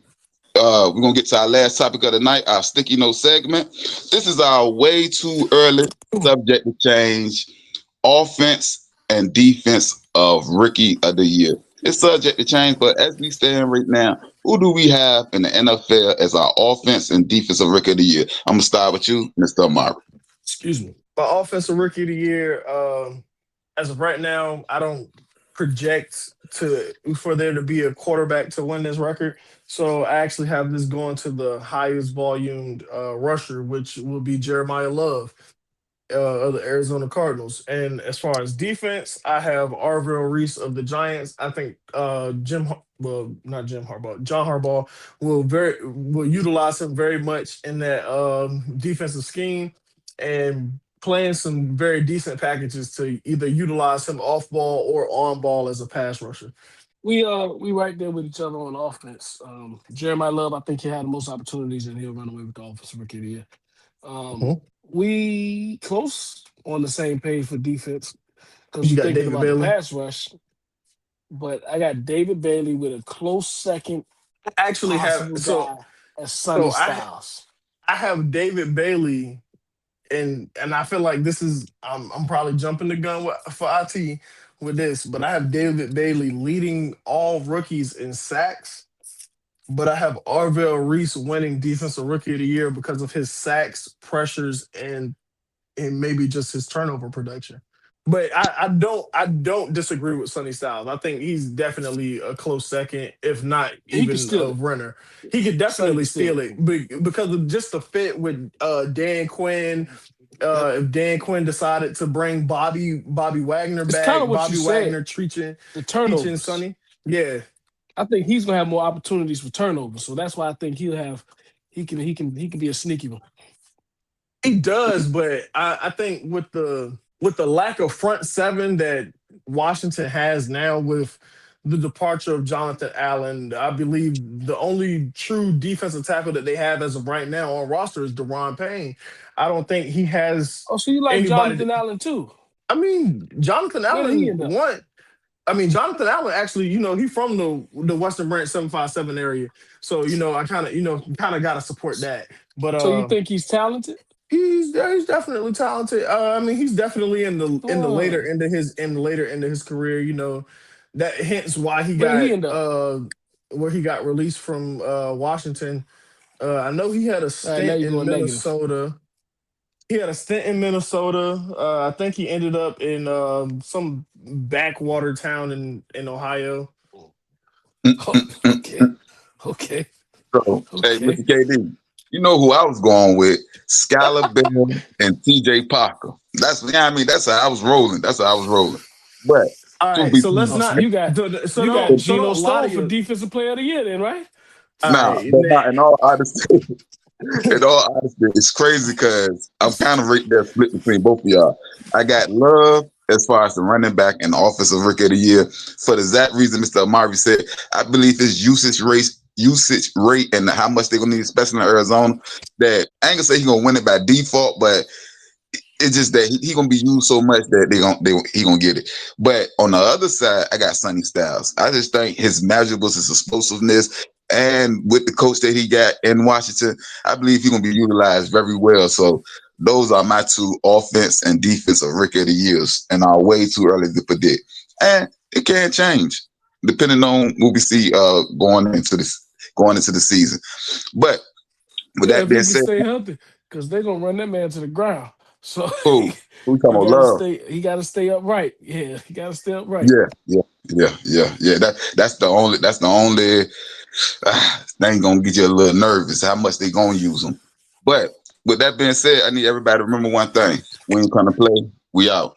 we're gonna get to our last topic of the night, our sticky note segment. This is our way too early subject to change. Offense and defense of Rookie of the Year. It's subject to change, but as we stand right now, who do we have in the NFL as our offense and defensive Rookie of the Year? I'm gonna start with you, Mr. Amari. Excuse me. My offensive Rookie of the Year, as of right now, I don't project for there to be a quarterback to win this record. So I actually have this going to the highest volumed rusher, which will be Jeremiah Love of the Arizona Cardinals. And as far as defense, I have Arvell Reese of the Giants. I think John Harbaugh will utilize him very much in that defensive scheme and playing some very decent packages to either utilize him off ball or on ball as a pass rusher. We right there with each other on offense. Jeremiah Love, I think he had the most opportunities, and he'll run away with the offensive rookie of the year. Mhm. We close on the same page for defense because You you're got thinking David about the Bailey. pass rush. But I got David Bailey with a close second I actually have possible so guy as Sonny so Styles. I have David Bailey, and I feel like this is I'm probably jumping the gun for IT with this, but I have David Bailey leading all rookies in sacks. But I have Arvell Reese winning Defensive Rookie of the Year because of his sacks, pressures, and maybe just his turnover production. But I don't disagree with Sonny Styles. I think he's definitely a close second, if not He can even steal a it. runner. He could Sonny definitely can steal steal it. it because of just the fit with Dan Quinn. Yep. If Dan Quinn decided to bring Bobby Wagner It's kind back, of what you Bobby said. Wagner The teaching turnovers. Sonny, yeah, I think he's gonna have more opportunities for turnovers. So that's why I think he can be a sneaky one. he does. But I think with the lack of front seven that Washington has now with the departure of Jonathan Allen, I believe the only true defensive tackle that they have as of right now on roster is Deron Payne. I don't think he has Oh, so you like anybody. Jonathan Allen too? I mean, Jonathan Where did he Allen end up? won. I mean, Jonathan Allen actually, he from the Western Branch 757 area. So, I kind of got to support that. But So you think he's talented? he's definitely talented. I mean, he's definitely in the later Oh, end of his career, that hence why he where did got he end up? where he got released from Washington. I know he had a All right, now stint you're in going negative. Minnesota. He had a stint in Minnesota. I think he ended up in some backwater town in Ohio. Oh, okay, okay, So, hey, okay. Mr. KD, you know who I was going with? Skylar Bell and TJ Parker. That's how I was rolling. But All to right, be so let's Oh, so not. you got So you got Geno don't lie to Stone for you. defensive player of the year, then, right? All now, right, but not in all honesty. In all honesty, it's crazy because I'm kind of right there split between both of y'all. I got Love as far as the running back and the offensive rookie of the year. For the exact reason Mr. Amari said, I believe his usage rate and how much they're gonna need, especially in Arizona, that I ain't gonna say he's gonna win it by default, but it's just that he gonna be used so much that he gonna get it. But on the other side, I got Sonny Styles. I just think his measurables, his explosiveness, and with the coach that he got in Washington, I believe he's gonna be utilized very well. So those are my two offense and defensive rookie of the years, and are way too early to predict. And it can change depending on what we see going into the season. But with Yeah, that if he being can said, stay healthy, because they're gonna run that man to the ground. So who we talking he about gotta Love? stay. He gotta stay upright. Yeah, he gotta stay upright. Yeah. That's the only thing gonna get you a little nervous. How much they gonna use them? But with that being said, I need everybody to remember one thing: when you come to play, we out.